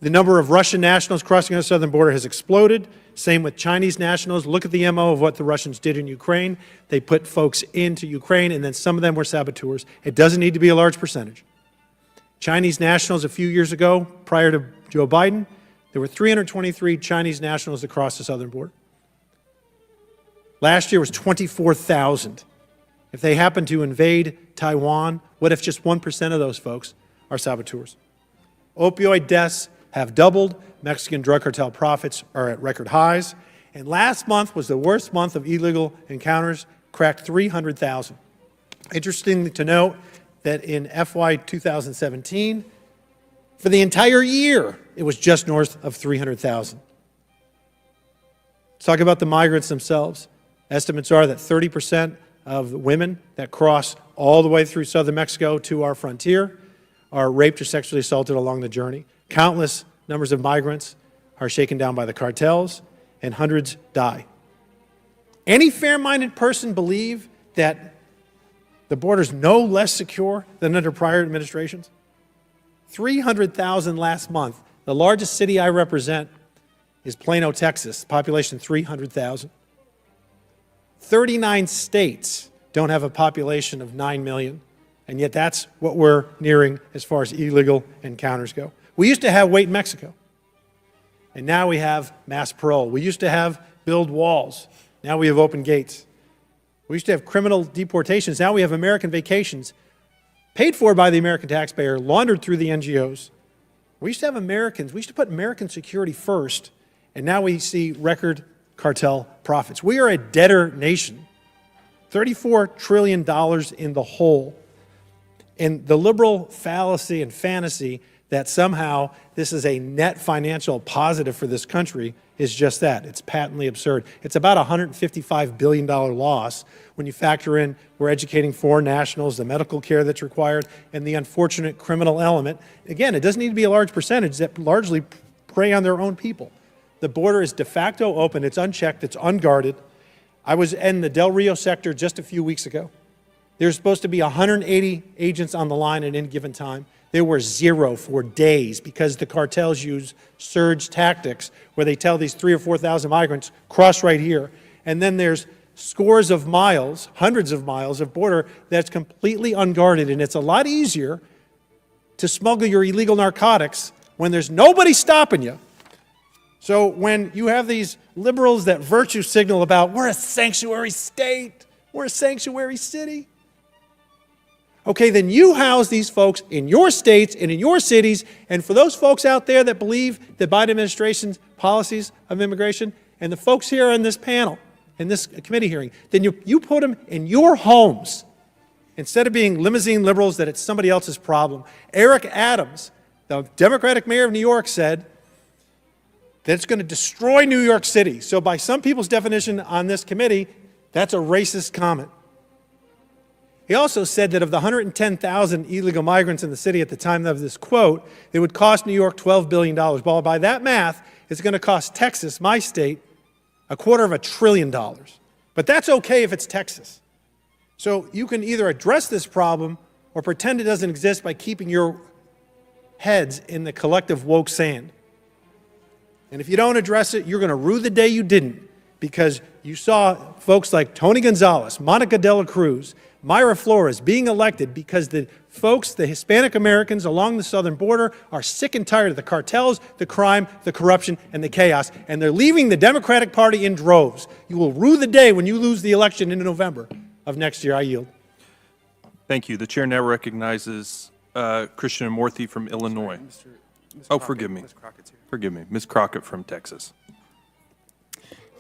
The number of Russian nationals crossing our southern border has exploded. Same with Chinese nationals. Look at the MO of what the Russians did in Ukraine. They put folks into Ukraine, and then some of them were saboteurs. It doesn't need to be a large percentage. Chinese nationals a few years ago, prior to Joe Biden, there were 323 Chinese nationals across the southern border. Last year was 24,000. If they happen to invade Taiwan, what if just 1% of those folks are saboteurs? Opioid deaths have doubled. Mexican drug cartel profits are at record highs. And last month was the worst month of illegal encounters, cracked 300,000. Interesting to note that in FY 2017, for the entire year, it was just north of 300,000. Let's talk about the migrants themselves. Estimates are that 30% of the women that cross all the way through southern Mexico to our frontier are raped or sexually assaulted along the journey. Countless numbers of migrants are shaken down by the cartels, and hundreds die. Any fair-minded person believe that the border is no less secure than under prior administrations? 300,000 last month. The largest city I represent is Plano, Texas, population 300,000. 39 states don't have a population of 9 million, and yet that's what we're nearing as far as illegal encounters go. We used to have wait in Mexico, and now we have mass parole. We used to have build walls. Now we have open gates. We used to have criminal deportations. Now we have American vacations paid for by the American taxpayer, laundered through the NGOs. We used to have Americans, we used to put American security first, and now we see record cartel profits. We are a debtor nation, $34 trillion in the hole. And the liberal fallacy and fantasy that somehow this is a net financial positive for this country is just that. It's patently absurd. It's about a $155 billion loss when you factor in we're educating foreign nationals, the medical care that's required, and the unfortunate criminal element. Again, it doesn't need to be a large percentage that largely prey on their own people. The border is de facto open. It's unchecked. It's unguarded. I was in the Del Rio sector just a few weeks ago. There's supposed to be 180 agents on the line at any given time. There were 0 for days because the cartels use surge tactics where they tell these 3,000 or 4,000 migrants, cross right here. And then there's scores of miles, hundreds of miles of border that's completely unguarded. And it's a lot easier to smuggle your illegal narcotics when there's nobody stopping you. So when you have these liberals that virtue signal about we're a sanctuary state, we're a sanctuary city, okay, then you house these folks in your states and in your cities, and for those folks out there that believe the Biden administration's policies of immigration, and the folks here on this panel, in this committee hearing, then you put them in your homes instead of being limousine liberals that it's somebody else's problem. Eric Adams, the Democratic mayor of New York, said that it's going to destroy New York City. So by some people's definition on this committee, that's a racist comment. He also said that of the 110,000 illegal migrants in the city at the time of this quote, it would cost New York $12 billion. Well, by that math, it's going to cost Texas, my state, $250 billion. But that's okay if it's Texas. So you can either address this problem or pretend it doesn't exist by keeping your heads in the collective woke sand. And if you don't address it, you're going to rue the day you didn't, because you saw folks like Tony Gonzalez, Monica de la Cruz, Mayra Flores being elected because the folks, the Hispanic Americans along the southern border, are sick and tired of the cartels, the crime, the corruption, and the chaos, and they're leaving the Democratic Party in droves. You will rue the day when you lose the election in November of next year. I yield. Thank you. The chair now recognizes Christian Amorthi from Illinois. Forgive me. Forgive me. Ms. Crockett from Texas.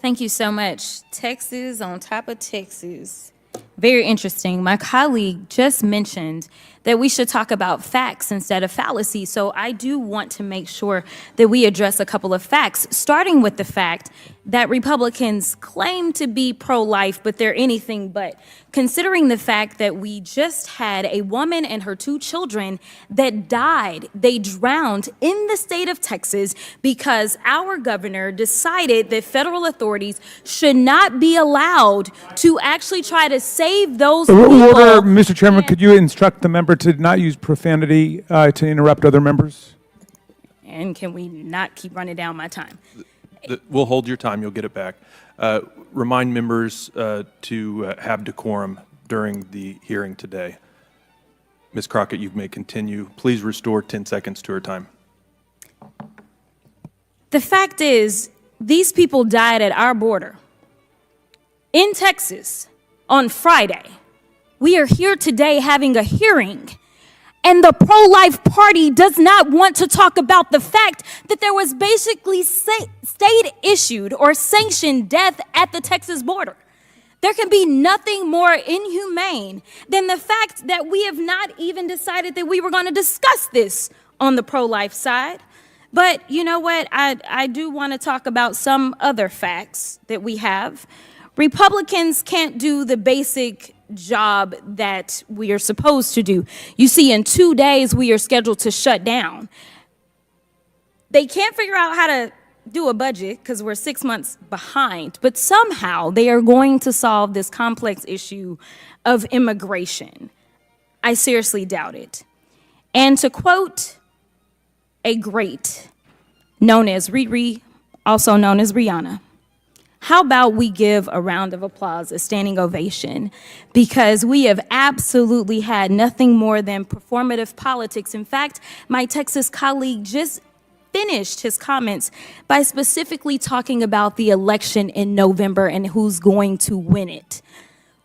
Thank you so much. Texas on top of Texas. Very interesting. My colleague just mentioned that we should talk about facts instead of fallacy. So I do want to make sure that we address a couple of facts, starting with the fact that Republicans claim to be pro-life, but they're anything but. Considering the fact that we just had a woman and her 2 children that died, they drowned in the state of Texas because our governor decided that federal authorities should not be allowed to actually try to save those people. Order, Mr. Chairman, could you instruct the member to not use profanity to interrupt other members? And can we not keep running down my time? We'll hold your time. You'll get it back. Remind members to have decorum during the hearing today. Ms. Crockett, you may continue. Please restore 10 seconds to her time. The fact is, these people died at our border in Texas on Friday. We are here today having a hearing, and the pro-life party does not want to talk about the fact that there was basically state-issued or sanctioned death at the Texas border. There can be nothing more inhumane than the fact that we have not even decided that we were going to discuss this on the pro-life side. But you know what? I do want to talk about some other facts that we have. Republicans can't do the basic job that we are supposed to do. You see, in 2 days, we are scheduled to shut down. They can't figure out how to do a budget because we're 6 months behind, but somehow they are going to solve this complex issue of immigration. I seriously doubt it. And to quote a great known as Riri, also known as Rihanna, how about we give a round of applause, a standing ovation, because we have absolutely had nothing more than performative politics. In fact, my Texas colleague just finished his comments by specifically talking about the election in November and who's going to win it.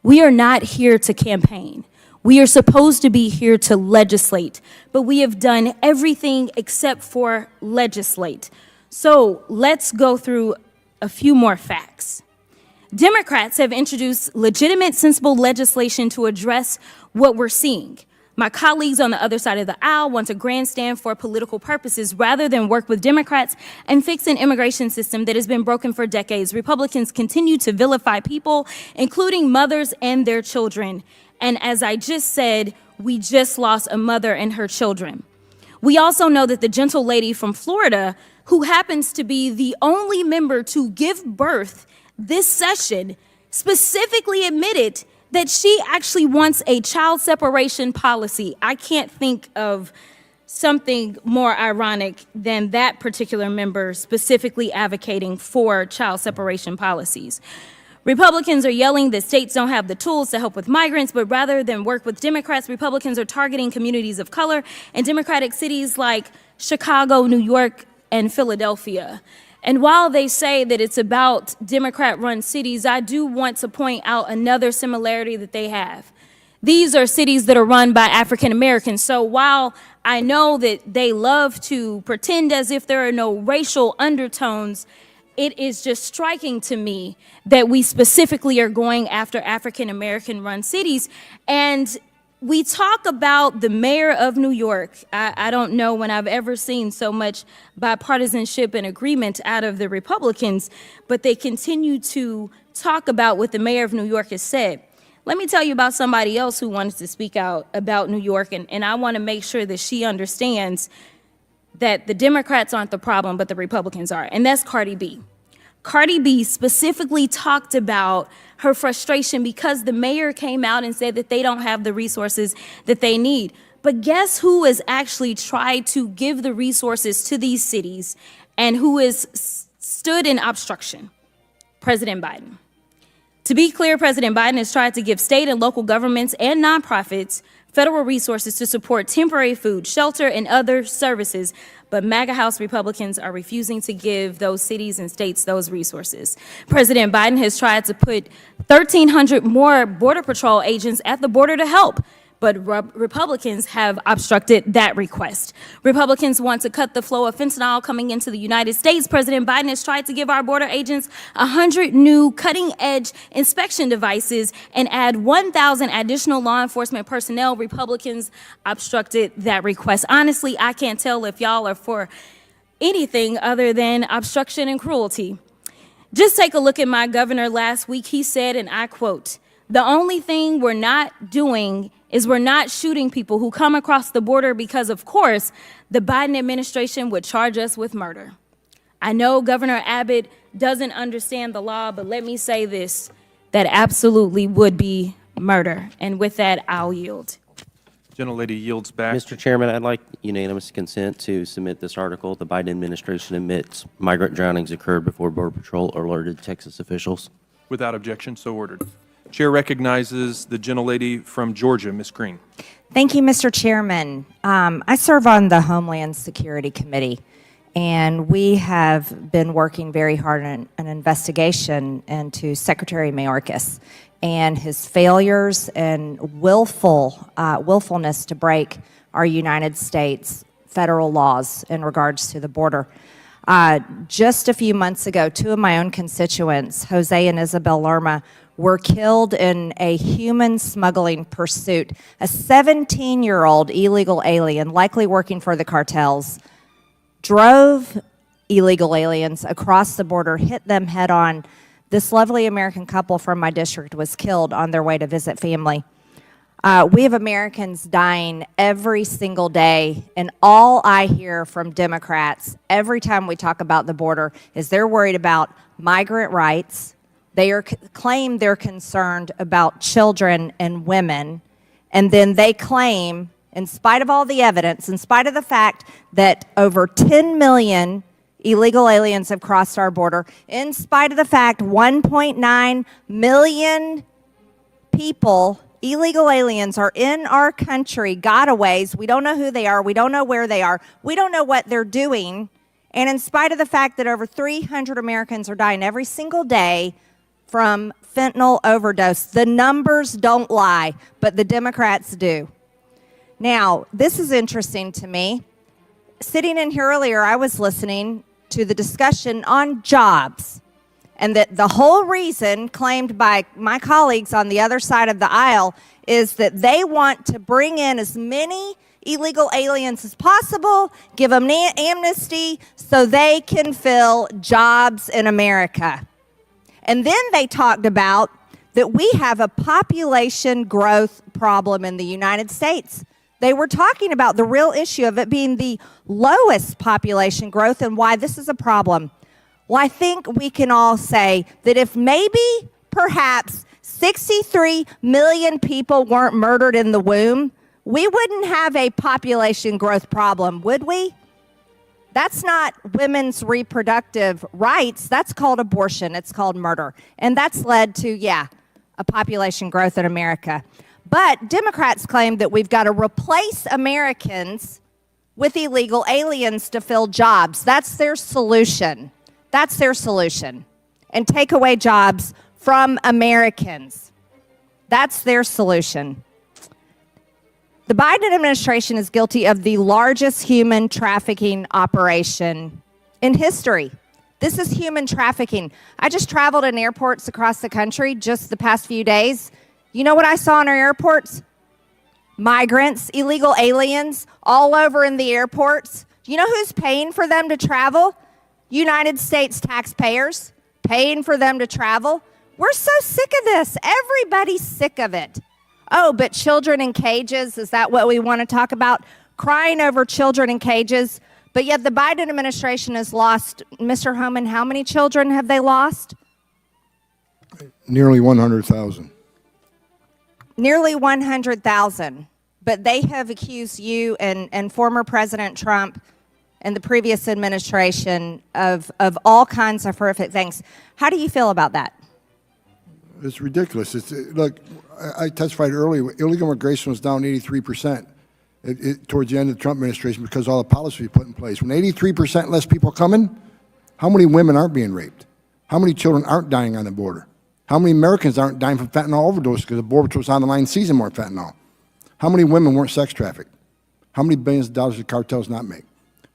We are not here to campaign. We are supposed to be here to legislate, but we have done everything except for legislate. So let's go through a few more facts. Democrats have introduced legitimate, sensible legislation to address what we're seeing. My colleagues on the other side of the aisle want to grandstand for political purposes rather than work with Democrats and fix an immigration system that has been broken for decades. Republicans continue to vilify people, including mothers and their children. And as I just said, we just lost a mother and her children. We also know that the gentle lady from Florida, who happens to be the only member to give birth this session, specifically admitted that she actually wants a child separation policy. I can't think of something more ironic than that particular member specifically advocating for child separation policies. Republicans are yelling that states don't have the tools to help with migrants, but rather than work with Democrats, Republicans are targeting communities of color in Democratic cities like Chicago, New York, and Philadelphia. And while they say that it's about Democrat-run cities, I do want to point out another similarity that they have. These are cities that are run by African Americans. So while I know that they love to pretend as if there are no racial undertones, it is just striking to me that we specifically are going after African American run cities. And we talk about the mayor of New York. I don't know when I've ever seen so much bipartisanship and agreement out of the Republicans, but they continue to talk about what the mayor of New York has said. Let me tell you about somebody else who wanted to speak out about New York, and I want to make sure that she understands that the Democrats aren't the problem, but the Republicans are, and that's Cardi B. Cardi B specifically talked about her frustration because the mayor came out and said that they don't have the resources that they need. But guess who has actually tried to give the resources to these cities and who has stood in obstruction? President Biden. To be clear, President Biden has tried to give state and local governments and nonprofits federal resources to support temporary food, shelter, and other services, but MAGA House Republicans are refusing to give those cities and states those resources. President Biden has tried to put 1,300 more Border Patrol agents at the border to help, but Republicans have obstructed that request. Republicans want to cut the flow of fentanyl coming into the United States. President Biden has tried to give our border agents 100 new cutting-edge inspection devices and add 1,000 additional law enforcement personnel. Republicans obstructed that request. Honestly, I can't tell if y'all are for anything other than obstruction and cruelty. Just take a look at my governor last week. He said, and I quote, "The only thing we're not doing is we're not shooting people who come across the border because, of course, the Biden administration would charge us with murder." I know Governor Abbott doesn't understand the law, but let me say this, that absolutely would be murder. And with that, I'll yield. Gentlelady yields back. Mr. Chairman, I'd like unanimous consent to submit this article. The Biden administration admits migrant drownings occurred before Border Patrol alerted Texas officials. Without objection, so ordered. Chair recognizes the gentlelady from Georgia, Ms. Green. Thank you, Mr. Chairman. I serve on the Homeland Security Committee, and we have been working very hard on an investigation into Secretary Mayorkas and his failures and willfulness to break our United States federal laws in regards to the border. Just a few months ago, two of my own constituents, Jose and Isabel Lerma, were killed in a human smuggling pursuit. A 17-year-old illegal alien, likely working for the cartels, drove illegal aliens across the border, hit them head on. This lovely American couple from my district was killed on their way to visit family. We have Americans dying every single day, and all I hear from Democrats every time we talk about the border is they're worried about migrant rights. They claim they're concerned about children and women, and then they claim, in spite of all the evidence, in spite of the fact that over 10 million illegal aliens have crossed our border, in spite of the fact 1.9 million people, illegal aliens, are in our country, gotaways. We don't know who they are. We don't know where they are. We don't know what they're doing. And in spite of the fact that over 300 Americans are dying every single day from fentanyl overdose. The numbers don't lie, but the Democrats do. Now, this is interesting to me. Sitting in here earlier, I was listening to the discussion on jobs, and that the whole reason claimed by my colleagues on the other side of the aisle is that they want to bring in as many illegal aliens as possible, give them amnesty so they can fill jobs in America. And then they talked about that we have a population growth problem in the United States. They were talking about the real issue of it being the lowest population growth and why this is a problem. Well, I think we can all say that if maybe, perhaps, 63 million people weren't murdered in the womb, we wouldn't have a population growth problem, would we? That's not women's reproductive rights. That's called abortion. It's called murder. And that's led to, yeah, a population growth in America. But Democrats claim that we've got to replace Americans with illegal aliens to fill jobs. That's their solution. That's their solution. And take away jobs from Americans. That's their solution. The Biden administration is guilty of the largest human trafficking operation in history. This is human trafficking. I just traveled in airports across the country just the past few days. You know what I saw in our airports? Migrants, illegal aliens, all over in the airports. You know who's paying for them to travel? United States taxpayers paying for them to travel. We're so sick of this. Everybody's sick of it. Oh, but children in cages, is that what we want to talk about? Crying over children in cages. But yet the Biden administration has lost, Mr. Homan, how many children have they lost? Nearly 100,000. Nearly 100,000. But they have accused you and former President Trump and the previous administration of all kinds of horrific things. How do you feel about that? It's ridiculous. Look, I testified earlier, illegal immigration was down 83% towards the end of the Trump administration because all the policies we put in place. When 83% less people coming, how many women aren't being raped? How many children aren't dying on the border? How many Americans aren't dying from fentanyl overdose because the Border Patrol's on the line seizing more fentanyl? How many women weren't sex trafficked? How many billions of dollars did cartels not make?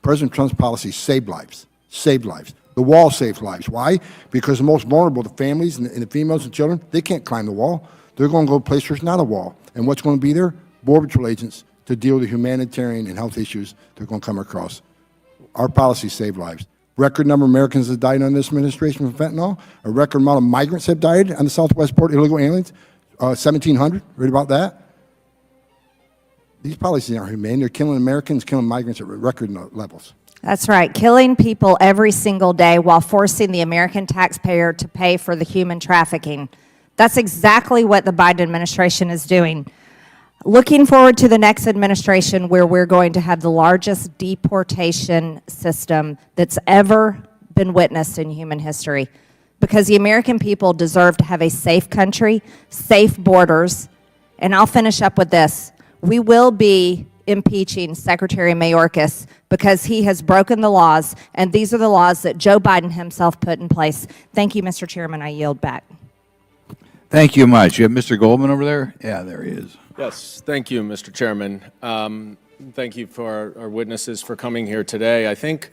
President Trump's policies saved lives, saved lives. The wall saved lives. Why? Because the most vulnerable, the families and the females and children, they can't climb the wall. They're going to go to a place where there's not a wall. And what's going to be there? Border Patrol agents to deal with the humanitarian and health issues they're going to come across. Our policies save lives. Record number of Americans have died under this administration from fentanyl. A record amount of migrants have died on the southwest border, illegal aliens, 1,700. Read about that? These policies aren't humane. They're killing Americans, killing migrants at record levels. That's right, killing people every single day while forcing the American taxpayer to pay for the human trafficking. That's exactly what the Biden administration is doing. Looking forward to the next administration where we're going to have the largest deportation system that's ever been witnessed in human history, because the American people deserve to have a safe country, safe borders, and I'll finish up with this. We will be impeaching Secretary Mayorkas because he has broken the laws, and these are the laws that Joe Biden himself put in place. Thank you, Mr. Chairman. I yield back. Thank you much. You have Mr. Goldman over there? Yeah, there he is. Yes, thank you, Mr. Chairman. Thank you for our witnesses for coming here today. I think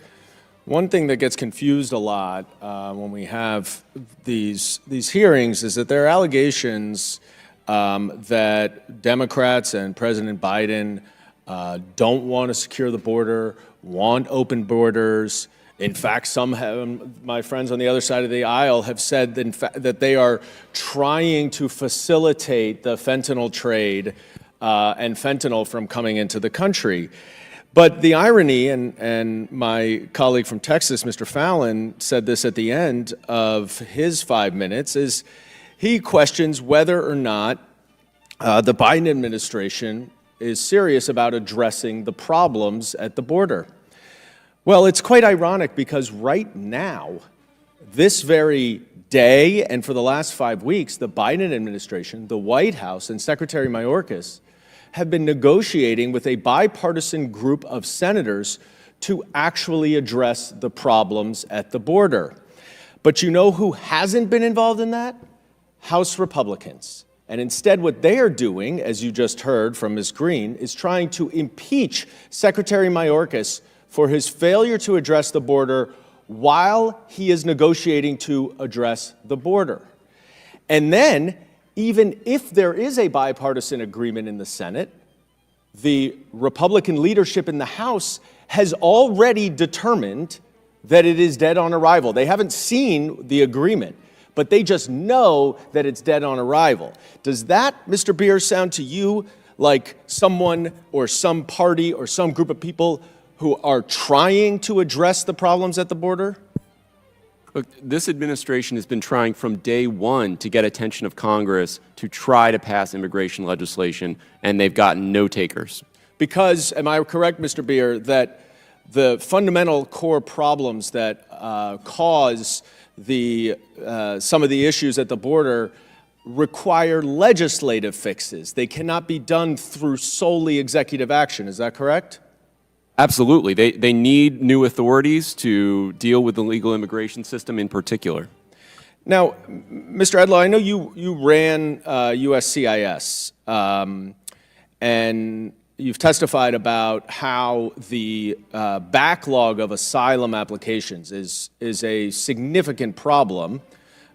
one thing that gets confused a lot when we have these hearings is that there are allegations that Democrats and President Biden don't want to secure the border, want open borders. In fact, some have, my friends on the other side of the aisle have said that they are trying to facilitate the fentanyl trade and fentanyl from coming into the country. But the irony, and my colleague from Texas, Mr. Fallon, said this at the end of his 5 minutes, is he questions whether or not the Biden administration is serious about addressing the problems at the border. Well, it's quite ironic because right now, this very day and for the last 5 weeks, the Biden administration, the White House, and Secretary Mayorkas have been negotiating with a bipartisan group of senators to actually address the problems at the border. But you know who hasn't been involved in that? House Republicans. And instead, what they are doing, as you just heard from Ms. Green, is trying to impeach Secretary Mayorkas for his failure to address the border while he is negotiating to address the border. And then, even if there is a bipartisan agreement in the Senate, the Republican leadership in the House has already determined that it is dead on arrival. They haven't seen the agreement, but they just know that it's dead on arrival. Does that, Mr. Beer, sound to you like someone or some party or some group of people who are trying to address the problems at the border? Look, this administration has been trying from day one to get attention of Congress to try to pass immigration legislation, and they've gotten no takers. Because, am I correct, Mr. Beer, that the fundamental core problems that cause some of the issues at the border require legislative fixes? They cannot be done through solely executive action. Is that correct? Absolutely. They need new authorities to deal with the legal immigration system in particular. Now, Mr. Edlow, I know you ran USCIS, and you've testified about how the backlog of asylum applications is a significant problem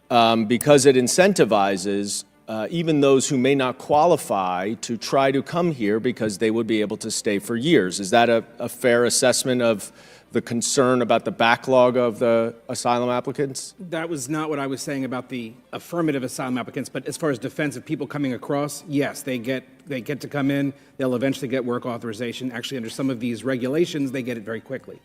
because it incentivizes even those who may not qualify to try to come here because they would be able to stay for years. Is that a fair assessment of the concern about the backlog of the asylum applicants? That was not what I was saying about the affirmative asylum applicants, but as far as defensive people coming across, yes, they get to come in, they'll eventually get work authorization. Actually, under some of these regulations, they get it very quickly.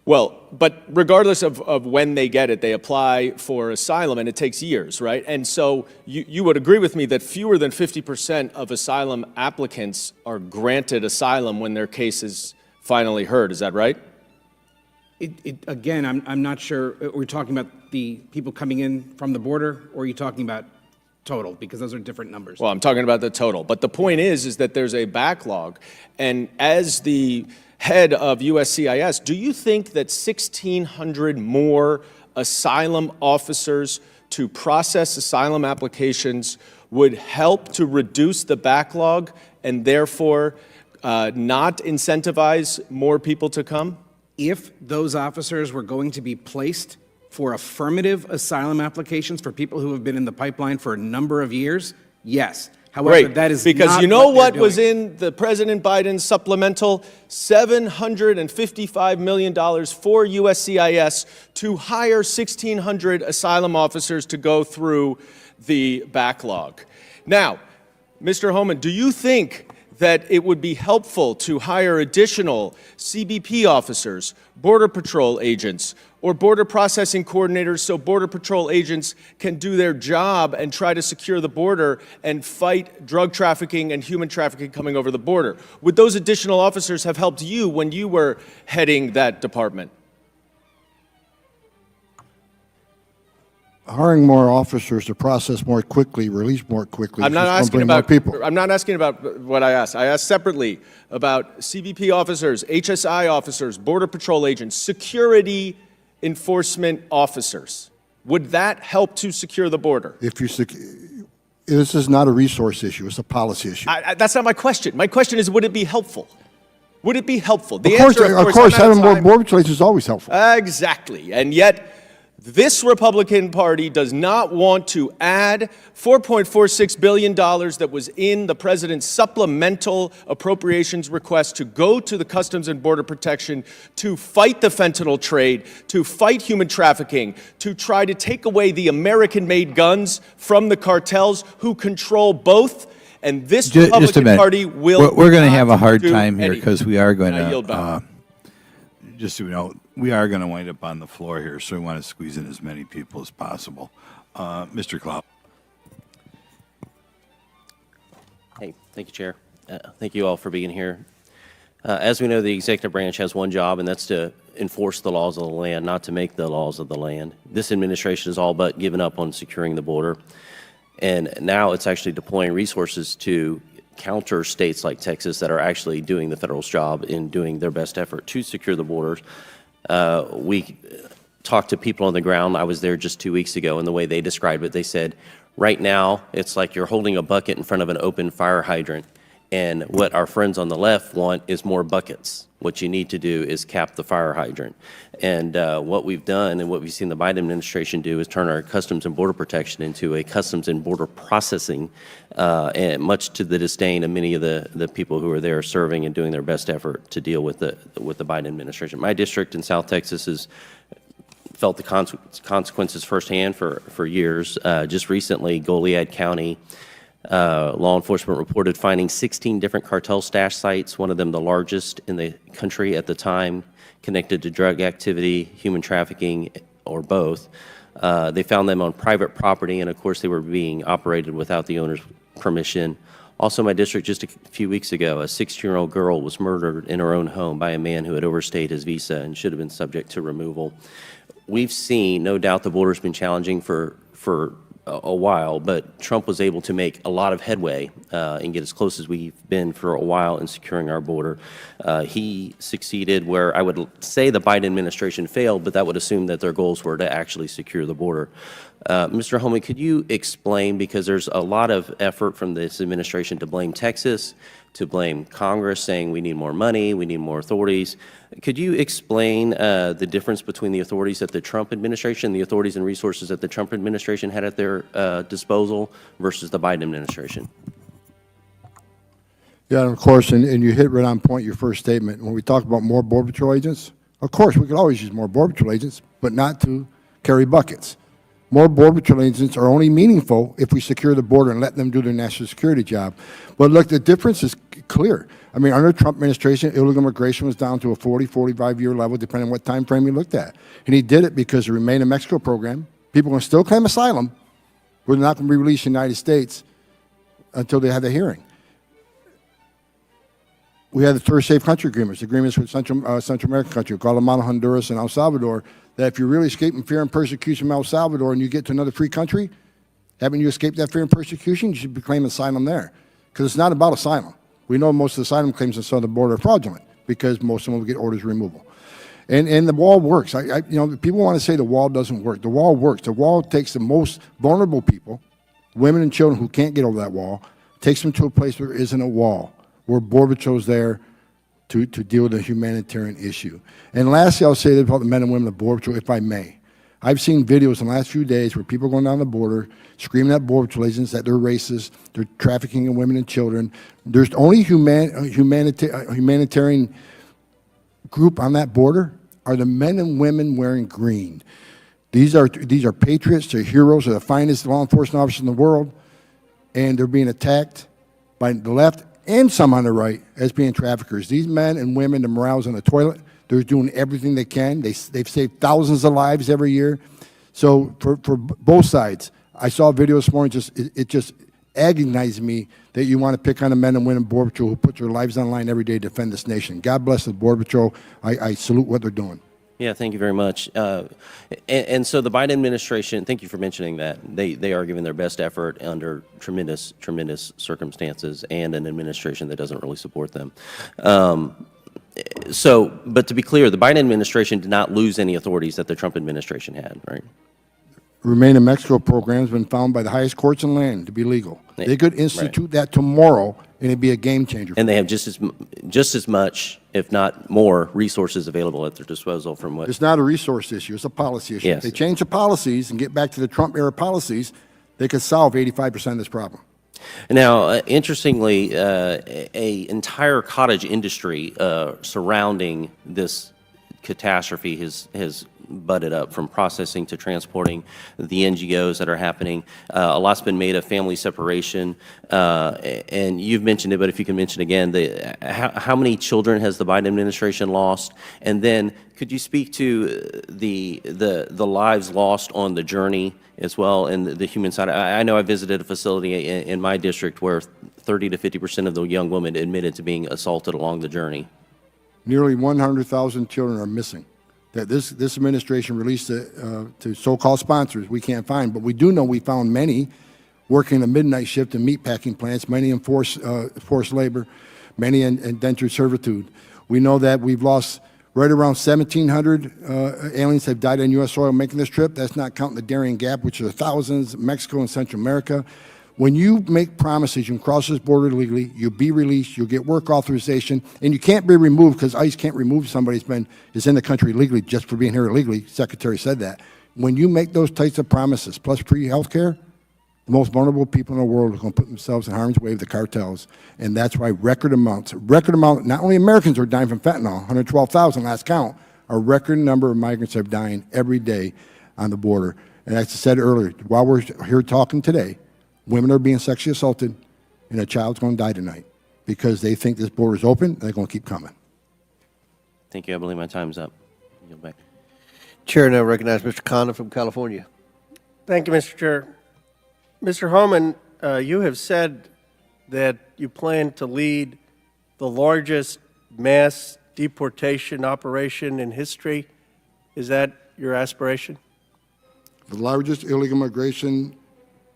Well, but regardless of when they get it, they apply for asylum, and it takes years, right? And so you would agree with me that fewer than 50% of asylum applicants are granted asylum when their case is finally heard. Is that right? Again, I'm not sure. We're talking about the people coming in from the border, or are you talking about total? Because those are different numbers. Well, I'm talking about the total. But the point is that there's a backlog. And as the head of USCIS, do you think that 1,600 more asylum officers to process asylum applications would help to reduce the backlog and therefore not incentivize more people to come? If those officers were going to be placed for affirmative asylum applications for people who have been in the pipeline for a number of years, yes. However, Great, that is because not you know what they're was doing. in the President Biden supplemental? $755 million for USCIS to hire 1,600 asylum officers to go through the backlog. Now, Mr. Homan, do you think that it would be helpful to hire additional CBP officers, Border Patrol agents, or border processing coordinators so Border Patrol agents can do their job and try to secure the border and fight drug trafficking and human trafficking coming over the border? Would those additional officers have helped you when you were heading that department? Hiring more officers to process more quickly, release more quickly. I'm not is asking going to bring more about people. I'm not asking about what I asked. I asked separately about CBP officers, HSI officers, Border Patrol agents, security enforcement officers. Would that help to secure the border? This is not a resource issue; it's a policy issue. That's not my question. My question is, would it be helpful? Would it be helpful? The Of course, answer, of course, having more border patrols is always helpful. Exactly, and yet this Republican Party does not want to add $4.46 billion that was in the president's supplemental appropriations request to go to the Customs and Border Protection to fight the fentanyl trade, to fight human trafficking, to try to take away the American-made guns from the cartels who control both. And this Republican Party will We're going to have a not hard do anything. time here because we are going I yield back. to, just so you know, we are going to wind up on the floor here, so we want to squeeze in as many people as possible. Mr. Klopp. Hey, thank you, Chair. Thank you all for being here. As we know, the executive branch has one job, and that's to enforce the laws of the land, not to make the laws of the land. This administration has all but given up on securing the border, and now it's actually deploying resources to counter states like Texas that are actually doing the federal's job in doing their best effort to secure the borders. We talked to people on the ground. I was there just 2 weeks ago, and the way they described it, they said, Right now, it's like you're holding a bucket in front of an open fire hydrant. And what our friends on the left want is more buckets. What you need to do is cap the fire hydrant. And what we've done and what we've seen the Biden administration do is turn our Customs and Border Protection into a Customs and Border Processing, and much to the disdain of many of the people who are there serving and doing their best effort to deal with the Biden administration. My district in South Texas has felt the consequences firsthand for years. Just recently, Goliad County law enforcement reported finding 16 different cartel stash sites, one of them the largest in the country at the time, connected to drug activity, human trafficking, or both. They found them on private property, and of course they were being operated without the owner's permission. Also, in my district, just a few weeks ago, a 16-year-old girl was murdered in her own home by a man who had overstayed his visa and should have been subject to removal. We've seen, no doubt the border's been challenging for a while, but Trump was able to make a lot of headway and get as close as we've been for a while in securing our border. He succeeded where I would say the Biden administration failed, but that would assume that their goals were to actually secure the border. Mr. Homan, could you explain, because there's a lot of effort from this administration to blame Texas, to blame Congress, saying we need more money, we need more authorities. Could you explain the difference between the authorities that the Trump administration, the authorities and resources that the Trump administration had at their disposal versus the Biden administration? Yeah, and of course, and you hit right on point your first statement. When we talk about more Border Patrol agents, of course, we could always use more Border Patrol agents, but not to carry buckets. More Border Patrol agents are only meaningful if we secure the border and let them do their national security job. But look, the difference is clear. I mean, under the Trump administration, illegal immigration was down to a 40, 45-year level, depending on what time frame you looked at. And he did it because the Remain in Mexico program, people can still claim asylum, but they're not going to be released in the United States until they have the hearing. We had the Third Safe Country agreements with Central American countries, Guatemala, Honduras, and El Salvador, that if you're really escaping fear and persecution from El Salvador and you get to another free country, haven't you escaped that fear and persecution, you should be claiming asylum there. Because it's not about asylum. We know most of the asylum claims on the southern border are fraudulent because most of them will get orders of removal. And the wall works. You know, people want to say the wall doesn't work. The wall works. The wall takes the most vulnerable people, women and children who can't get over that wall, takes them to a place where there isn't a wall, where Border Patrol's there to deal with a humanitarian issue. And lastly, I'll say this about the men and women of Border Patrol, if I may. I've seen videos in the last few days where people are going down the border, screaming at Border Patrol agents that they're racist, they're trafficking in women and children. There's only humanitarian group on that border are the men and women wearing green. These are patriots, they're heroes, they're the finest law enforcement officers in the world, and they're being attacked by the left and some on the right as being traffickers. These men and women, the morale's on the toilet. They're doing everything they can. They've saved thousands of lives every year. So for both sides, I saw a video this morning, it just agonized me that you want to pick on the men and women of Border Patrol who put their lives on the line every day to defend this nation. God bless the Border Patrol. I salute what they're doing. Yeah, thank you very much. And so the Biden administration, thank you for mentioning that. They are giving their best effort under tremendous, tremendous circumstances and an administration that doesn't really support them. But to be clear, the Biden administration did not lose any authorities that the Trump administration had, right? Remain in Mexico program has been found by the highest courts in the land to be legal. They could institute that tomorrow, and it'd be a game changer. And they have just as much, if not more, resources available at their disposal from what. It's not a resource issue; it's a policy issue. Yes. If they change the policies and get back to the Trump-era policies, they could solve 85% of this problem. Now, interestingly, an entire cottage industry surrounding this catastrophe has butted up, from processing to transporting, the NGOs that are happening. A lot's been made of family separation, and you've mentioned it, but if you can mention again, how many children has the Biden administration lost? And then could you speak to the lives lost on the journey as well, and the human side? I know I visited a facility in my district where 30 to 50% of the young women admitted to being assaulted along the journey. Nearly 100,000 children are missing that this administration released to so-called sponsors we can't find. But we do know we found many working a midnight shift in meatpacking plants, many in forced labor, many in indentured servitude. We know that we've lost Right around 1,700 aliens have died on U.S. soil making this trip. That's not counting the Darien Gap, which are thousands, Mexico and Central America. When you make promises, you can cross this border illegally, you'll be released, you'll get work authorization, and you can't be removed because ICE can't remove somebody is in the country illegally just for being here illegally. Secretary said that. When you make those types of promises, plus free health care, the most vulnerable people in the world are going to put themselves in harm's way with the cartels, and that's why record amount, not only Americans are dying from fentanyl, 112,000 last count, a record number of migrants are dying every day on the border. And as I said earlier, while we're here talking today, women are being sexually assaulted, and a child's going to die tonight because they think this border is open, and they're going to keep coming. Thank you. I believe my time's up. Yield back. Chair now recognize Mr. Condon from California. Thank you, Mr. Chair. Mr. Homan, you have said that you plan to lead the largest mass deportation operation in history. Is that your aspiration? The largest illegal immigration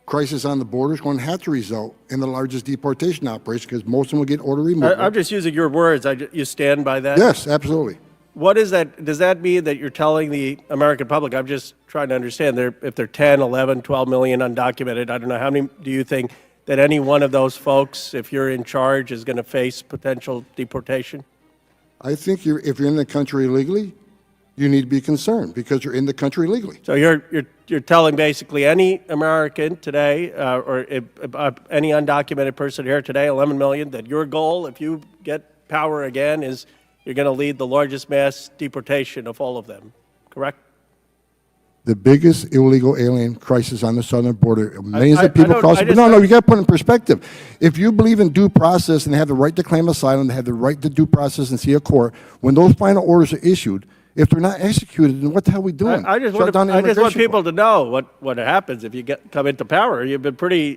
crisis on the border is going to have to result in the largest deportation operation because most of them will get order removal. I'm just using your words. You stand by that? Yes, absolutely. What is that? Does that mean that you're telling the American public? I'm just trying to understand. If they're 10, 11, 12 million undocumented, I don't know, how many do you think that any one of those folks, if you're in charge, is going to face potential deportation? I think if you're in the country illegally, you need to be concerned because you're in the country illegally. So you're telling basically any American today, or any undocumented person here today, 11 million, that your goal, if you get power again, is you're going to lead the largest mass deportation of all of them, correct? The biggest illegal alien crisis on the southern border. Millions of people crossing. No, you got to put it in perspective. If you believe in due process and they have the right to claim asylum, they have the right to due process and see a court, when those final orders are issued, if they're not executed, then what the hell are we doing? I just want people to know what happens if you come into power. You've been pretty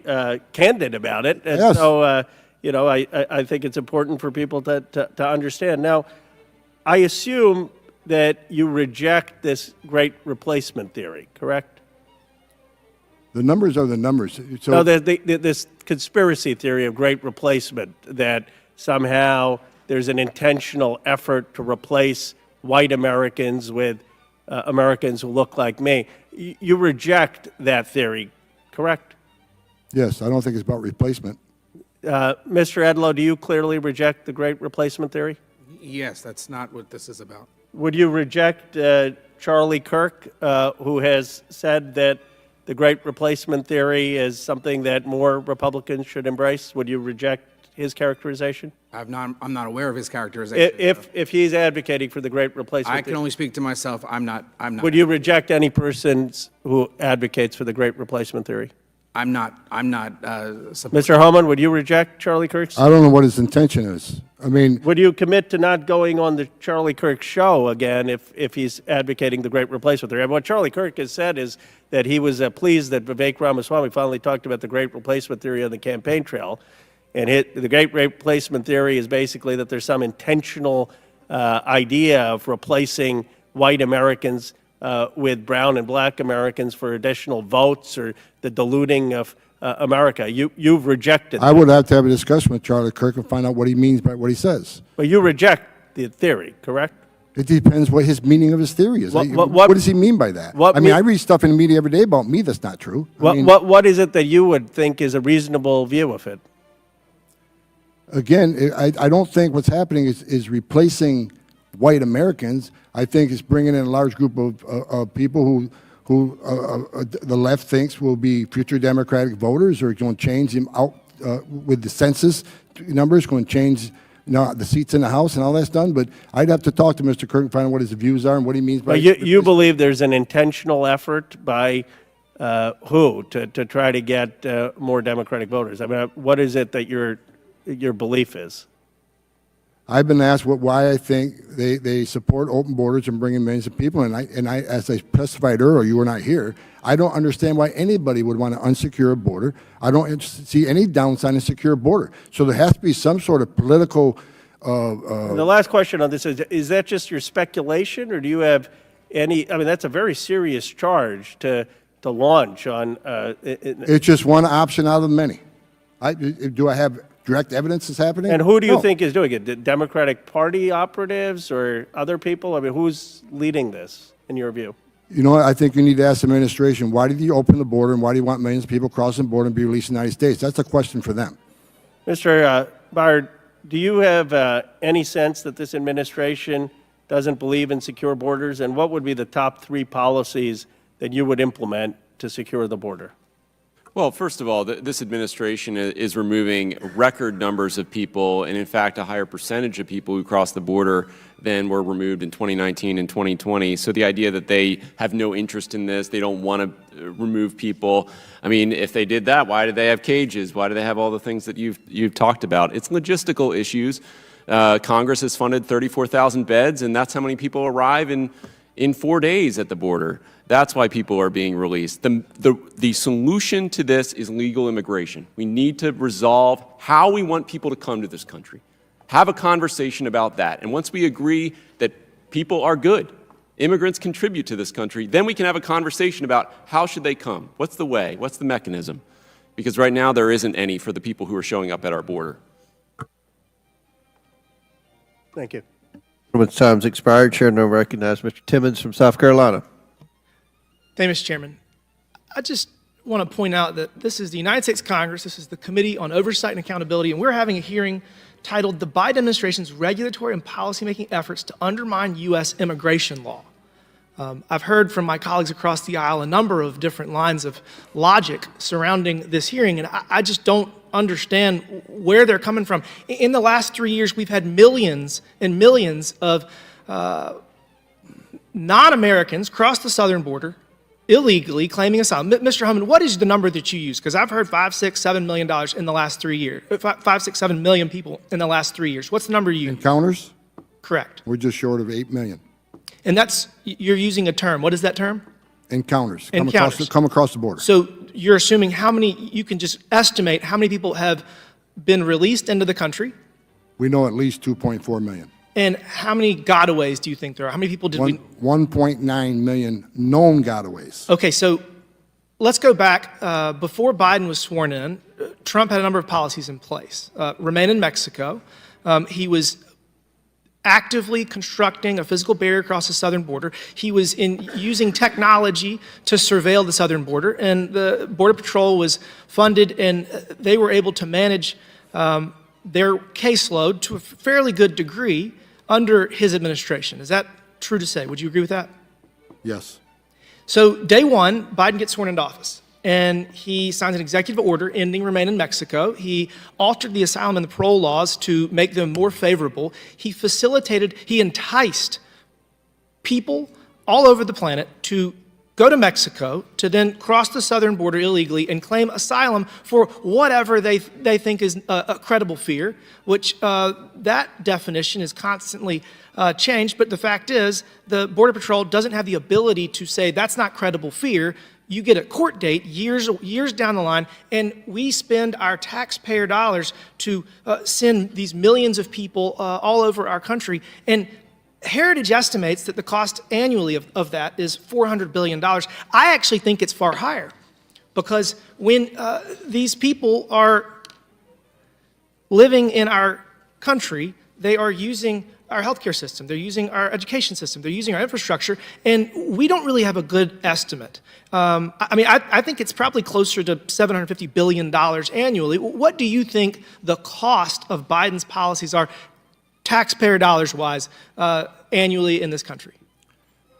candid about it, and yes. So I think it's important for people to understand. Now, I assume that you reject this great replacement theory, correct? The numbers are the numbers. So no, this conspiracy theory of great replacement, that somehow there's an intentional effort to replace white Americans with Americans who look like me. You reject that theory, correct? Yes, I don't think it's about replacement. Mr. Edlow, do you clearly reject the great replacement theory? Yes, that's not what this is about. Would you reject Charlie Kirk, who has said that the great replacement theory is something that more Republicans should embrace? Would you reject his characterization? I'm not aware of his characterization. If he's advocating for the great replacement I can only speak to myself. I'm not. Would you reject any person who advocates for the great replacement theory? I'm not. Mr. Homan, would you reject Charlie Kirk's? I don't know what his intention is. I mean, would you commit to not going on the Charlie Kirk show again if he's advocating the great replacement theory? And what Charlie Kirk has said is that he was pleased that Vivek Ramaswamy finally talked about the great replacement theory on the campaign trail. And the great replacement theory is basically that there's some intentional idea of replacing white Americans with brown and black Americans for additional votes, or the diluting of America. You've rejected that. I would have to have a discussion with Charlie Kirk and find out what he means by what he says. But you reject the theory, correct? It depends what his meaning of his theory is. What does he mean by that? I read stuff in the media every day about me that's not true. What is it that you would think is a reasonable view of it? Again, I don't think what's happening is replacing white Americans. I think it's bringing in a large group of people who the left thinks will be future Democratic voters, or going to change them out with the census numbers, going to change the seats in the House and all that's done. But I'd have to talk to Mr. Kirk and find out what his views are and what he means by it. You believe there's an intentional effort by who to try to get more Democratic voters? I mean, what is it that your belief is? I've been asked why I think they support open borders and bringing millions of people, and I, as I specified earlier, you were not here, I don't understand why anybody would want to unsecure a border. I don't see any downside in a secure border. So there has to be some sort of political... the last question on this is that just your speculation, or do you have any... I mean, that's a very serious charge to launch on... It's just one option out of many. Do I have direct evidence is happening? And who do you No. think is doing it? The Democratic Party operatives or other people? I mean, who's leading this, in your view? You know what? I think you need to ask the administration, why did you open the border and why do you want millions of people crossing the border and be released in the United States? That's a question for them. Mr. Byer, do you have any sense that this administration doesn't believe in secure borders? And what would be the top 3 policies that you would implement to secure the border? Well, first of all, this administration is removing record numbers of people, and in fact, a higher percentage of people who cross the border than were removed in 2019 and 2020. So the idea that they have no interest in this, they don't want to remove people. I mean, if they did that, why do they have cages? Why do they have all the things that you've talked about? It's logistical issues. Congress has funded 34,000 beds, and that's how many people arrive in 4 days at the border. That's why people are being released. The solution to this is legal immigration. We need to resolve how we want people to come to this country. Have a conversation about that. And once we agree that people are good, immigrants contribute to this country, then we can have a conversation about how should they come? What's the way? What's the mechanism? Because right now there isn't any for the people who are showing up at our border. Thank you. Gentleman's time's expired. Chair now recognize Mr. Timmons from South Carolina. Thank you, Mr. Chairman. I just want to point out that this is the United States Congress, this is the Committee on Oversight and Accountability, and we're having a hearing titled The Biden Administration's Regulatory and Policymaking Efforts to Undermine U.S. Immigration Law. I've heard from my colleagues across the aisle a number of different lines of logic surrounding this hearing, and I just don't understand where they're coming from. In the last 3 years, we've had millions and millions of non-Americans cross the southern border illegally claiming asylum. Mr. Homan, what is the number that you use? Because I've heard $5, $6, $7 million in the last 3 years. 5, 6, 7 million people in the last 3 years. What's the number you use? Encounters? Correct. We're just short of 8 million. And that's, you're using a term. What is that term? Encounters. Encounters. Come across the border. So you're assuming how many, you can just estimate how many people have been released into the country? We know at least 2.4 million. And how many gotaways do you think there are? How many people did we? 1.9 million known gotaways. Okay, so let's go back. Before Biden was sworn in, Trump had a number of policies in place. Remain in Mexico. He was actively constructing a physical barrier across the southern border. He was using technology to surveil the southern border, and the Border Patrol was funded, and they were able to manage their caseload to a fairly good degree under his administration. Is that true to say? Would you agree with that? Yes. So day one, Biden gets sworn into office, and he signs an executive order ending Remain in Mexico. He altered the asylum and the parole laws to make them more favorable. He enticed people all over the planet to go to Mexico, to then cross the southern border illegally and claim asylum for whatever they think is a credible fear, which that definition is constantly changed. But the fact is, the Border Patrol doesn't have the ability to say that's not credible fear. You get a court date years down the line, and we spend our taxpayer dollars to send these millions of people all over our country. And Heritage estimates that the cost annually of that is $400 billion. I actually think it's far higher, because when these people are living in our country, they are using our healthcare system, they're using our education system, they're using our infrastructure, and we don't really have a good estimate. I think it's probably closer to $750 billion annually. What do you think the cost of Biden's policies are, taxpayer dollars-wise, annually in this country?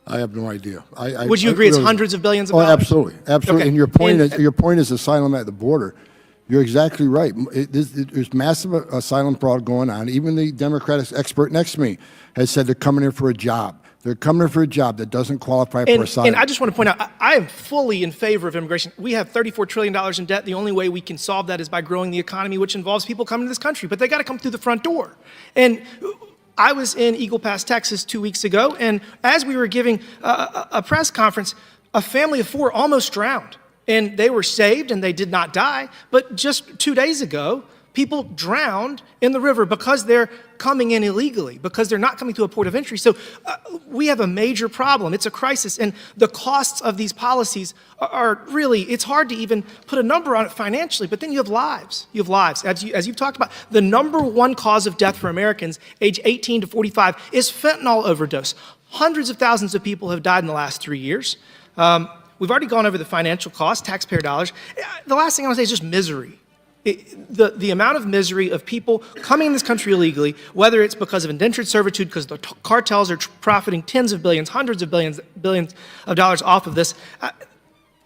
I have no idea. Would you agree it's hundreds of billions of dollars? Absolutely, absolutely. Okay. And your point is asylum at the border. You're exactly right. There's massive asylum fraud going on. Even the Democratic expert next to me has said they're coming in for a job. They're coming in for a job that doesn't qualify for asylum. And I just want to point out, I am fully in favor of immigration. We have $34 trillion in debt. The only way we can solve that is by growing the economy, which involves people coming to this country. But they got to come through the front door. And I was in Eagle Pass, Texas 2 weeks ago, and as we were giving a press conference, a family of 4 almost drowned. And they were saved and they did not die. But just 2 days ago, people drowned in the river because they're coming in illegally, because they're not coming to a port of entry. So we have a major problem. It's a crisis. And the costs of these policies are really, it's hard to even put a number on it financially, but then you have lives. You have lives. As you've talked about, the number one cause of death for Americans age 18 to 45 is fentanyl overdose. Hundreds of thousands of people have died in the last 3 years. We've already gone over the financial cost, taxpayer dollars. The last thing I want to say is just misery. The amount of misery of people coming in this country illegally, whether it's because of indentured servitude, because the cartels are profiting tens of billions, hundreds of billions of dollars off of this,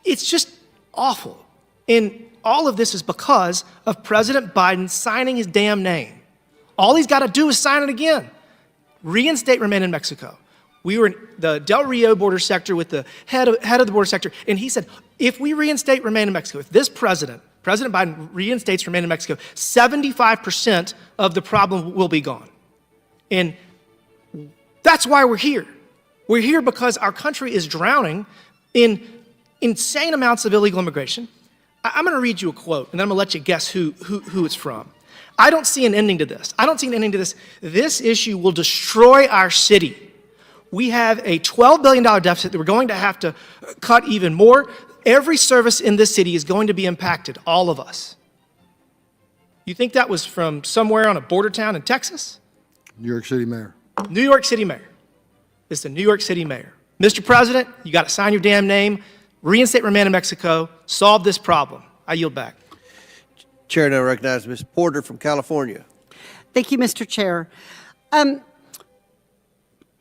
it's just awful. And all of this is because of President Biden signing his damn name. All he's got to do is sign it again. Reinstate remain in Mexico. We were in the Del Rio border sector with the head of the border sector, and he said, if we reinstate remain in Mexico, if this President Biden reinstates remain in Mexico, 75% of the problem will be gone. And that's why we're here. We're here because our country is drowning in insane amounts of illegal immigration. I'm going to read you a quote, and then I'm going to let you guess who it's from. I don't see an ending to this. I don't see an ending to this. This issue will destroy our city. We have a $12 billion deficit that we're going to have to cut even more. Every service in this city is going to be impacted, all of us. You think that was from somewhere on a border town in Texas? New York City mayor. New York City mayor. It's the New York City mayor. Mr. President, you got to sign your damn name, reinstate remain in Mexico, solve this problem. I yield back. Chair now recognizes Ms. Porter from California. Thank you, Mr. Chair.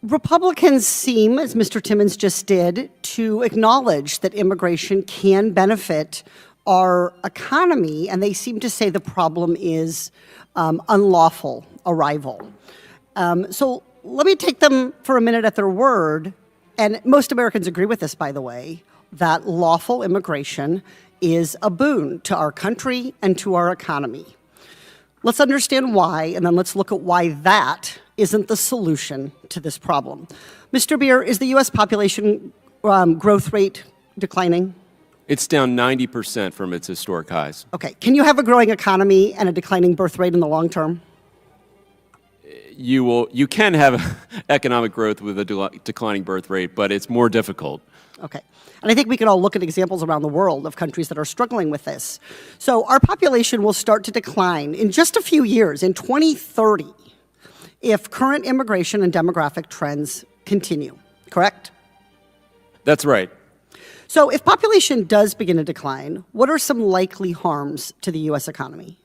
Republicans seem, as Mr. Timmons just did, to acknowledge that immigration can benefit our economy, and they seem to say the problem is unlawful arrival. So let me take them for a minute at their word, and most Americans agree with this, by the way, that lawful immigration is a boon to our country and to our economy. Let's understand why, and then let's look at why that isn't the solution to this problem. Mr. Beer, is the U.S. population growth rate declining? It's down 90% from its historic highs. Okay. Can you have a growing economy and a declining birth rate in the long term? You can have economic growth with a declining birth rate, but it's more difficult. Okay. And I think we can all look at examples around the world of countries that are struggling with this. So our population will start to decline in just a few years, in 2030, if current immigration and demographic trends continue, correct? That's right. So if population does begin to decline, what are some likely harms to the U.S. economy?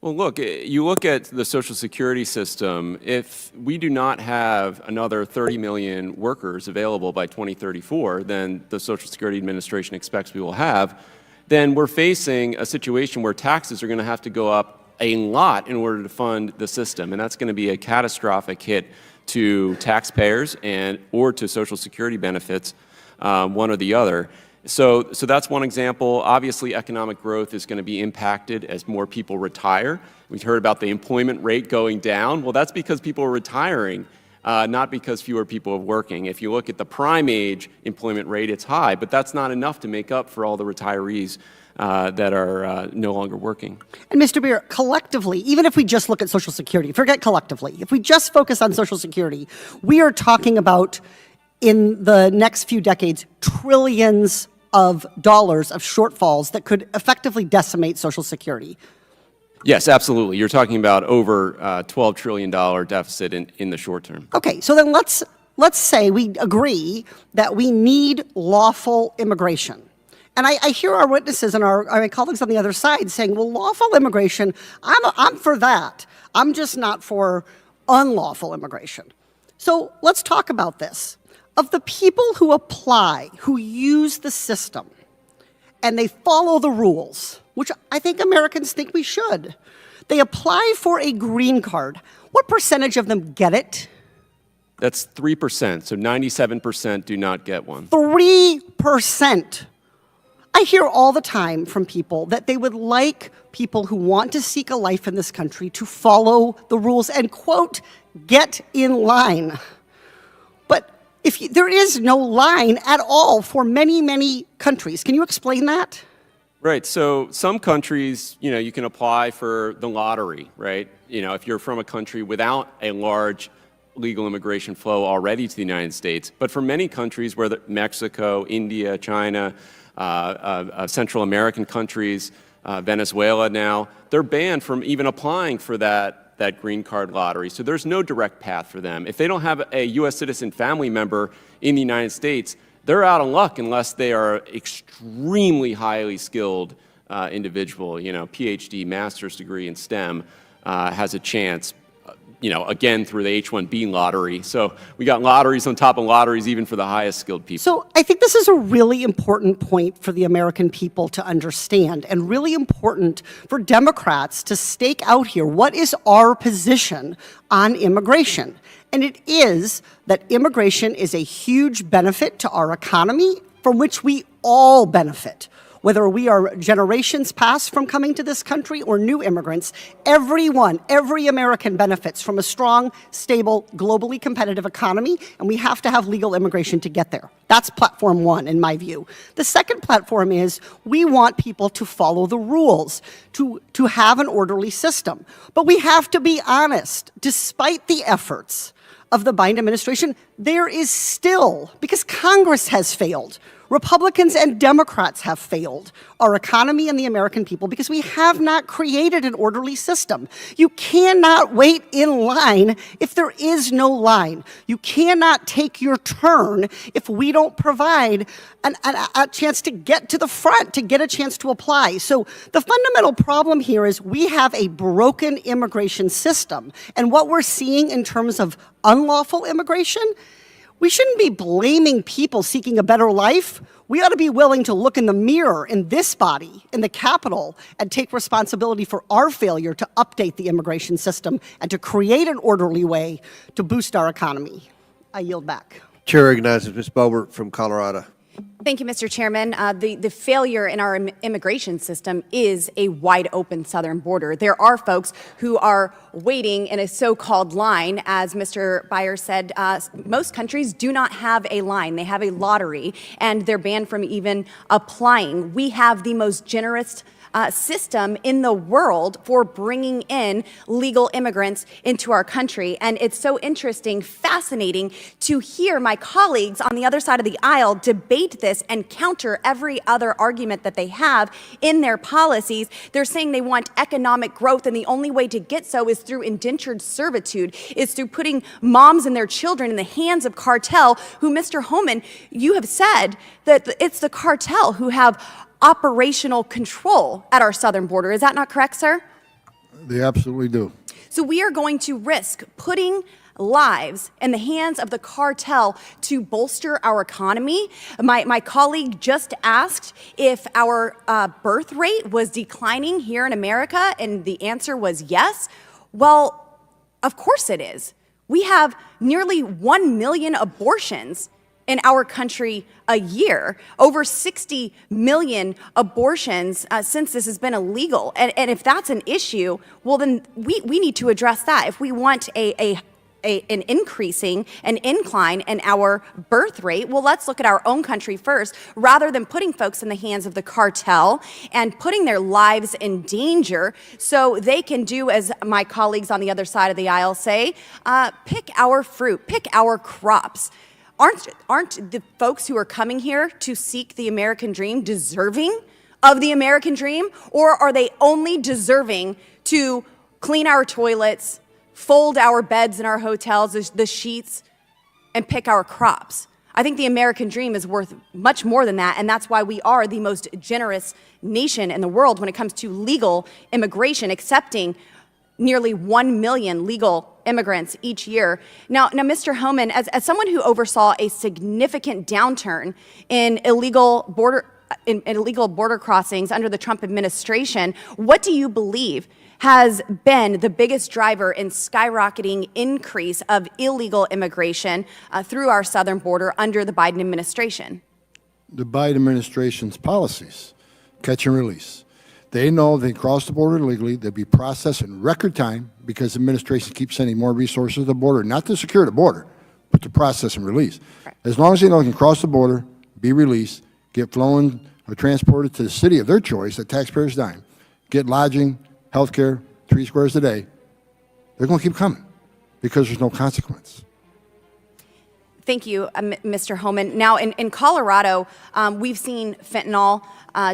Well, look, you look at the Social Security system, if we do not have another 30 million workers available by 2034 than the Social Security Administration expects we will have, then we're facing a situation where taxes are going to have to go up a lot in order to fund the system, and that's going to be a catastrophic hit to taxpayers or to Social Security benefits, one or the other. So that's one example. Obviously, economic growth is going to be impacted as more people retire. We've heard about the employment rate going down. Well, that's because people are retiring, not because fewer people are working. If you look at the prime age employment rate, it's high, but that's not enough to make up for all the retirees that are no longer working. And Mr. Beer, collectively, even if we just look at Social Security, forget collectively, if we just focus on Social Security, we are talking about, in the next few decades, trillions of dollars of shortfalls that could effectively decimate Social Security. Yes, absolutely. You're talking about over $12 trillion deficit in the short term. Okay, so then let's say we agree that we need lawful immigration. And I hear our witnesses and our colleagues on the other side saying, well, lawful immigration, I'm for that. I'm just not for unlawful immigration. So let's talk about this. Of the people who apply, who use the system, and they follow the rules, which I think Americans think we should, they apply for a green card. What percentage of them get it? That's 3%, so 97% do not get one. 3%. I hear all the time from people that they would like people who want to seek a life in this country to follow the rules and, quote, get in line. But there is no line at all for many, many countries. Can you explain that? Right. So some countries, you can apply for the lottery, right? If you're from a country without a large legal immigration flow already to the United States. But for many countries, whether Mexico, India, China, Central American countries, Venezuela now, they're banned from even applying for that green card lottery. So there's no direct path for them. If they don't have a U.S. citizen family member in the United States, they're out of luck unless they are extremely highly skilled individual, PhD, master's degree in STEM, has a chance, again, through the H-1B lottery. So we got lotteries on top of lotteries even for the highest skilled people. So I think this is a really important point for the American people to understand, and really important for Democrats to stake out here. What is our position on immigration? And it is that immigration is a huge benefit to our economy, from which we all benefit. Whether we are generations past from coming to this country or new immigrants, every American benefits from a strong, stable, globally competitive economy, and we have to have legal immigration to get there. That's platform one, in my view. The second platform is we want people to follow the rules, to have an orderly system. But we have to be honest, despite the efforts of the Biden administration, there is still, because Congress has failed, Republicans and Democrats have failed our economy and the American people because we have not created an orderly system. You cannot wait in line if there is no line. You cannot take your turn if we don't provide a chance to get to the front, to get a chance to apply. So the fundamental problem here is we have a broken immigration system. And what we're seeing in terms of unlawful immigration, we shouldn't be blaming people seeking a better life. We ought to be willing to look in the mirror in this body, in the Capitol, and take responsibility for our failure to update the immigration system and to create an orderly way to boost our economy. I yield back. Chair recognizes Ms. Boebert from Colorado. Thank you, Mr. Chairman. The failure in our immigration system is a wide open southern border. There are folks who are waiting in a so-called line. As Mr. Beyer said, most countries do not have a line. They have a lottery, and they're banned from even applying. We have the most generous system in the world for bringing in legal immigrants into our country. And it's so interesting, fascinating to hear my colleagues on the other side of the aisle debate this and counter every other argument that they have in their policies. They're saying they want economic growth, and the only way to get so is through indentured servitude, is through putting moms and their children in the hands of cartel, who, Mr. Homan, you have said that it's the cartel who have operational control at our southern border. Is that not correct, sir? They absolutely do. So we are going to risk putting lives in the hands of the cartel to bolster our economy. My colleague just asked if our birth rate was declining here in America, and the answer was yes. Well, of course it is. We have nearly 1 million abortions in our country a year, over 60 million abortions since this has been illegal. And if that's an issue, well, then we need to address that. If we want an incline in our birth rate, well, let's look at our own country first, rather than putting folks in the hands of the cartel and putting their lives in danger so they can do, as my colleagues on the other side of the aisle say, pick our fruit, pick our crops. Aren't the folks who are coming here to seek the American dream deserving of the American dream? Or are they only deserving to clean our toilets, fold our beds in our hotels, the sheets, and pick our crops? I think the American dream is worth much more than that, and that's why we are the most generous nation in the world when it comes to legal immigration, accepting nearly 1 million legal immigrants each year. Now, Mr. Homan, as someone who oversaw a significant downturn in illegal border crossings under the Trump administration, what do you believe has been the biggest driver in skyrocketing increase of illegal immigration through our southern border under the Biden administration? The Biden administration's policies, catch and release. They know they cross the border illegally, they'll be processed in record time because the administration keeps sending more resources to the border, not to secure the border, but to process and release. As long as they know they can cross the border, be released, get flown are transported to the city of their choice at taxpayers' dime, get lodging, health care, 3 squares a day, they're going to keep coming because there's no consequence. Thank you, Mr. Homan. Now, in Colorado, we've seen fentanyl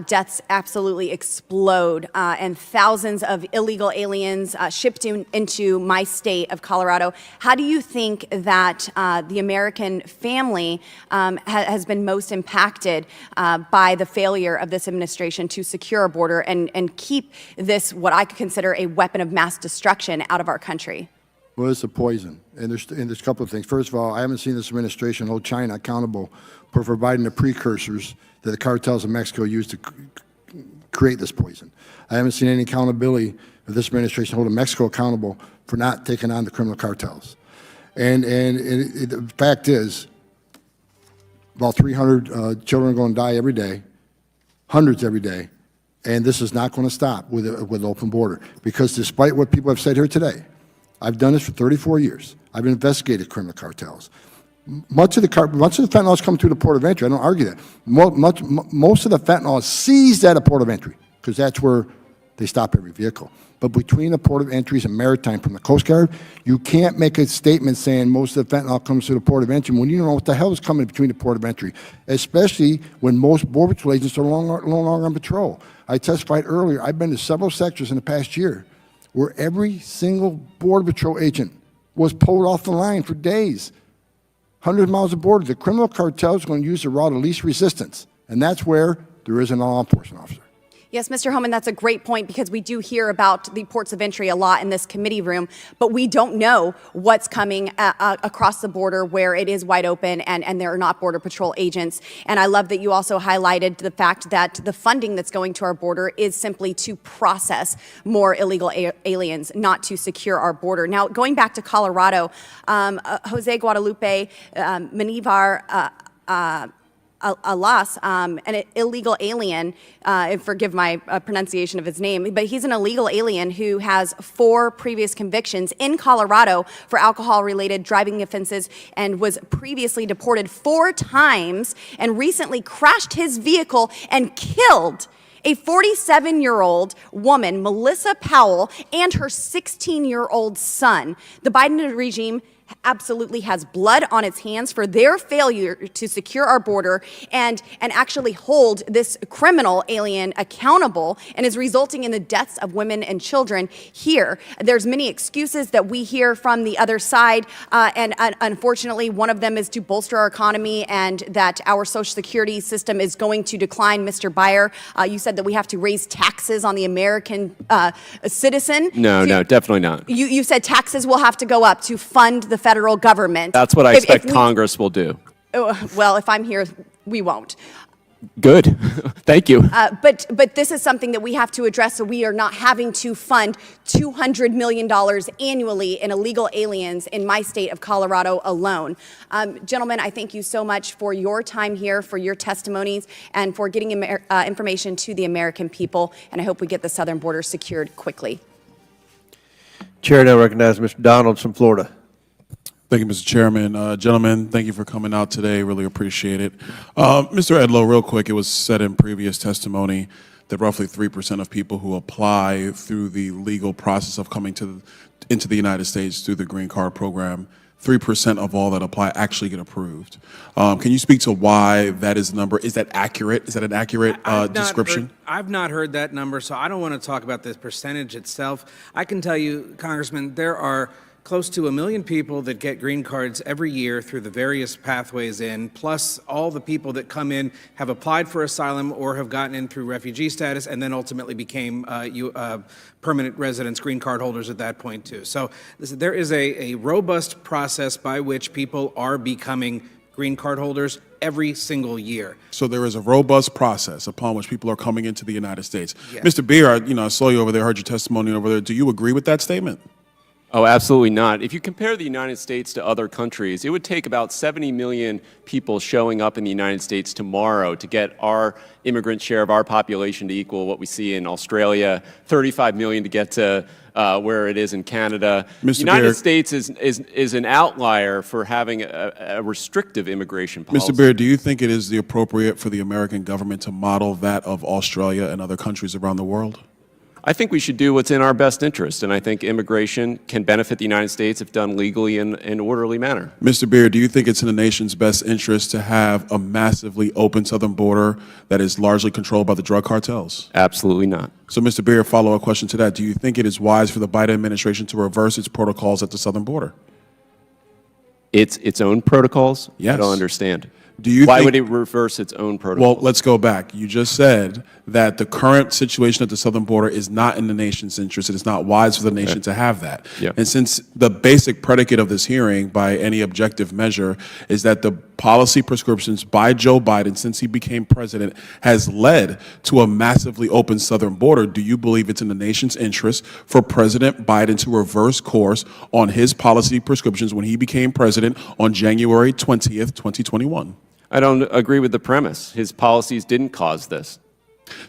deaths absolutely explode, and thousands of illegal aliens shipped into my state of Colorado. How do you think that the American family has been most impacted by the failure of this administration to secure a border and keep this, what I consider a weapon of mass destruction, out of our country? Well, it's a poison, and there's a couple of things. First of all, I haven't seen this administration hold China accountable for providing the precursors that the cartels of Mexico used to create this poison. I haven't seen any accountability of this administration holding Mexico accountable for not taking on the criminal cartels. And the fact is, about 300 children are going to die every day, hundreds every day, and this is not going to stop with an open border. Because despite what people have said here today, I've done this for 34 years. I've investigated criminal cartels. Much of the fentanyl is coming through the port of entry. I don't argue that. Most of the fentanyl is seized at a port of entry because that's where they stop every vehicle. But between the port of entries and maritime from the Coast Guard, you can't make a statement saying most of the fentanyl comes through the port of entry when you don't know what the hell is coming between the port of entry, especially when most Border Patrol agents are no longer on patrol. I testified earlier, I've been to several sectors in the past year where every single Border Patrol agent was pulled off the line for days. 100 miles of border. The criminal cartel is going to use the route of least resistance, and that's where there isn't a law enforcement officer. Yes, Mr. Homan, that's a great point, because we do hear about the ports of entry a lot in this committee room, but we don't know what's coming across the border where it is wide open and there are not Border Patrol agents. And I love that you also highlighted the fact that the funding that's going to our border is simply to process more illegal aliens, not to secure our border. Now, going back to Colorado, Jose Guadalupe Manivar Alas, an illegal alien, forgive my pronunciation of his name, but he's an illegal alien who has 4 previous convictions in Colorado for alcohol-related driving offenses and was previously deported 4 times and recently crashed his vehicle and killed a 47-year-old woman, Melissa Powell, and her 16-year-old son. The Biden regime absolutely has blood on its hands for their failure to secure our border and actually hold this criminal alien accountable, and is resulting in the deaths of women and children here. There's many excuses that we hear from the other side, and unfortunately one of them is to bolster our economy and that our Social Security system is going to decline. Mr. Beyer, you said that we have to raise taxes on the American citizen. No, definitely not. You said taxes will have to go up to fund the federal government. That's what I expect Congress will do. Well, if I'm here, we won't. Good. Thank you. But this is something that we have to address, so we are not having to fund $200 million annually in illegal aliens in my state of Colorado alone. Gentlemen, I thank you so much for your time here, for your testimonies, and for getting information to the American people, and I hope we get the southern border secured quickly. Chair now recognizes Mr. Donalds from Florida. Thank you, Mr. Chairman. Gentlemen, thank you for coming out today. Really appreciate it. Mr. Edlow, real quick, it was said in previous testimony that roughly 3% of people who apply through the legal process of coming into the United States through the Green Card program, 3% of all that apply actually get approved. Can you speak to why that is the number? Is that accurate? Is that an accurate description? I've not heard that number, so I don't want to talk about the percentage itself. I can tell you, Congressman, there are close to 1 million people that get green cards every year through the various pathways in, plus all the people that come in, have applied for asylum or have gotten in through refugee status and then ultimately became permanent residents, green card holders at that point too. So listen, there is a robust process by which people are becoming green card holders every single year. So there is a robust process upon which people are coming into the United States. Yes. Mr. Beer, I saw you over there, heard your testimony over there. Do you agree with that statement? Oh, absolutely not. If you compare the United States to other countries, it would take about 70 million people showing up in the United States tomorrow to get our immigrant share of our population to equal what we see in Australia, 35 million to get to where it is in Canada. The United States is an outlier for having a restrictive immigration policy. Mr. Beard, do you think it is appropriate for the American government to model that of Australia and other countries around the world? I think we should do what's in our best interest, and I think immigration can benefit the United States if done legally in an orderly manner. Mr. Beard, do you think it's in the nation's best interest to have a massively open southern border that is largely controlled by the drug cartels? Absolutely not. So, Mr. Beard, follow-up question to that. Do you think it is wise for the Biden administration to reverse its protocols at the southern border? Its own protocols? Yes. I don't understand. Why would it reverse its own protocols? Well, let's go back. You just said that the current situation at the southern border is not in the nation's interest. It is not wise for the nation to have that. Yeah. And since the basic predicate of this hearing, by any objective measure, is that the policy prescriptions by Joe Biden since he became president has led to a massively open southern border, do you believe it's in the nation's interest for President Biden to reverse course on his policy prescriptions when he became president on January 20th, 2021? I don't agree with the premise. His policies didn't cause this.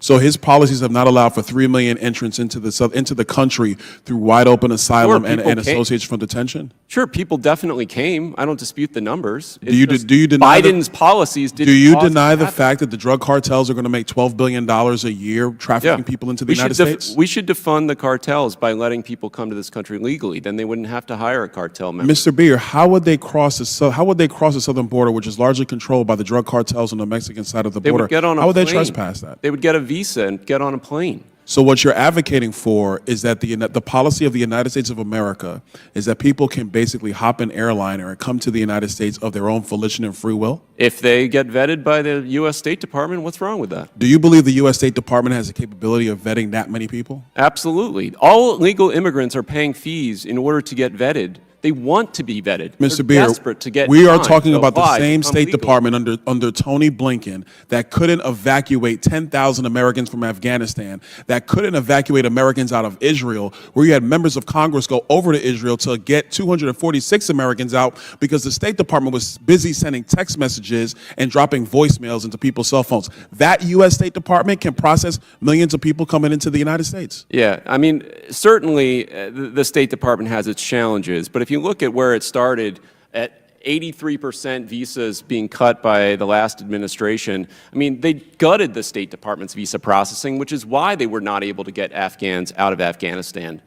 So his policies have not allowed for 3 million entrants into the country through wide open asylum and association from detention? Sure, people definitely came. I don't dispute the numbers. Do you deny Biden's policies didn't Do you cause deny it to the happen. fact that the drug cartels are going to make $12 billion a year trafficking people into the United States? We should defund the cartels by letting people come to this country legally. Then they wouldn't have to hire a cartel member. Mr. Beer, how would they cross the southern border, which is largely controlled by the drug cartels on the Mexican side of the They border? would get on a How would they plane. trespass that? They would get a visa and get on a plane. So what you're advocating for is that the policy of the United States of America is that people can basically hop an airliner and come to the United States of their own volition and free will? If they get vetted by the U.S. State Department, what's wrong with that? Do you believe the U.S. State Department has the capability of vetting that many people? Absolutely. All illegal immigrants are paying fees in order to get vetted. They want to be vetted. Mr. They're Beer, desperate to get we are time talking to about the apply to same become State legal. Department under Tony Blinken that couldn't evacuate 10,000 Americans from Afghanistan, that couldn't evacuate Americans out of Israel, where you had members of Congress go over to Israel to get 246 Americans out because the State Department was busy sending text messages and dropping voicemails into people's cell phones. That U.S. State Department can process millions of people coming into the United States. Yeah, I mean, certainly the State Department has its challenges, but if you look at where it started at 83% visas being cut by the last administration, I mean, they gutted the State Department's visa processing, which is why they were not able to get Afghans out of Afghanistan.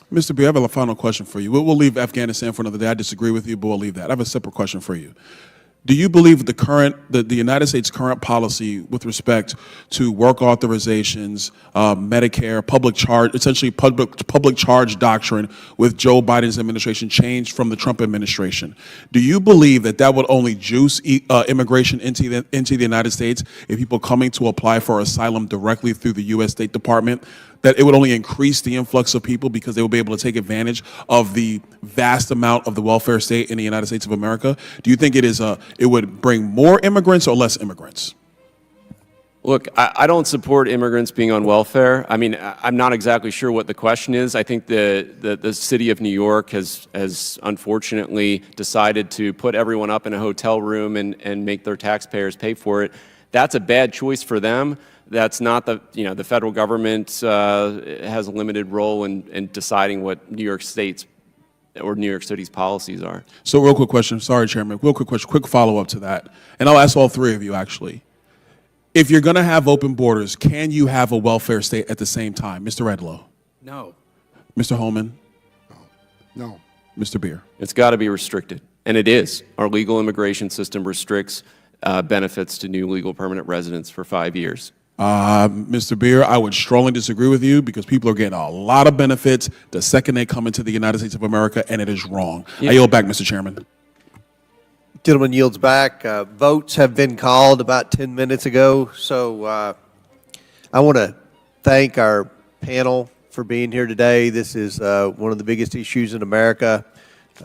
Mr. B, I have a final question for you. We'll leave Afghanistan for another day. I disagree with you, but we'll leave that. I have a separate question for you. Do you believe the United States' current policy with respect to work authorizations, Medicare, essentially public charge doctrine with Joe Biden's administration changed from the Trump administration? Do you believe that would only juice immigration into the United States if people coming to apply for asylum directly through the U.S. State Department? That it would only increase the influx of people because they will be able to take advantage of the vast amount of the welfare state in the United States of America? Do you think it would bring more immigrants or less immigrants? Look, I don't support immigrants being on welfare. I mean, I'm not exactly sure what the question is. I think the city of New York has unfortunately decided to put everyone up in a hotel room and make their taxpayers pay for it. That's a bad choice for them. That's not the federal government has a limited role in deciding what New York State's or New York City's policies are. So real quick question, sorry Chairman, real quick question, quick follow-up to that. And I'll ask all three of you actually. If you're gonna have open borders, can you have a welfare state at the same time? Mr. Edlow. No. Mr. Homan. No. Mr. Beer. It's got to be restricted, and it is. Our legal immigration system restricts benefits to new legal permanent residents for 5 years. Mr. Beer, I would strongly disagree with you because people are getting a lot of benefits the second they come into the United States of America, and it is wrong. Yeah. I yield back, Mr. Chairman. Gentleman yields back. Votes have been called about 10 minutes ago, so I want to thank our panel for being here today. This is one of the biggest issues in America.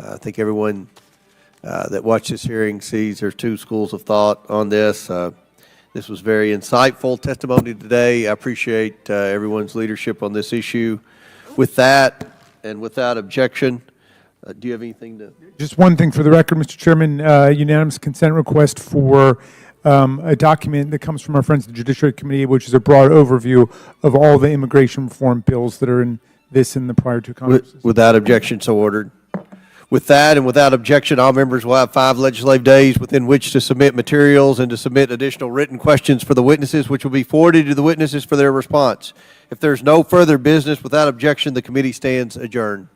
I think everyone that watched this hearing sees there's two schools of thought on this. This was very insightful testimony today. I appreciate everyone's leadership on this issue. With that, and without objection, Do you have anything to? Just one thing for the record, Mr. Chairman, unanimous consent request for a document that comes from our friends at the Judiciary Committee, which is a broad overview of all the immigration reform bills that are in this and the prior two Congresses. Without objection, so ordered. With that and without objection, all members will have 5 legislative days within which to submit materials and to submit additional written questions for the witnesses, which will be forwarded to the witnesses for their response. If there's no further business, without objection, the committee stands adjourned.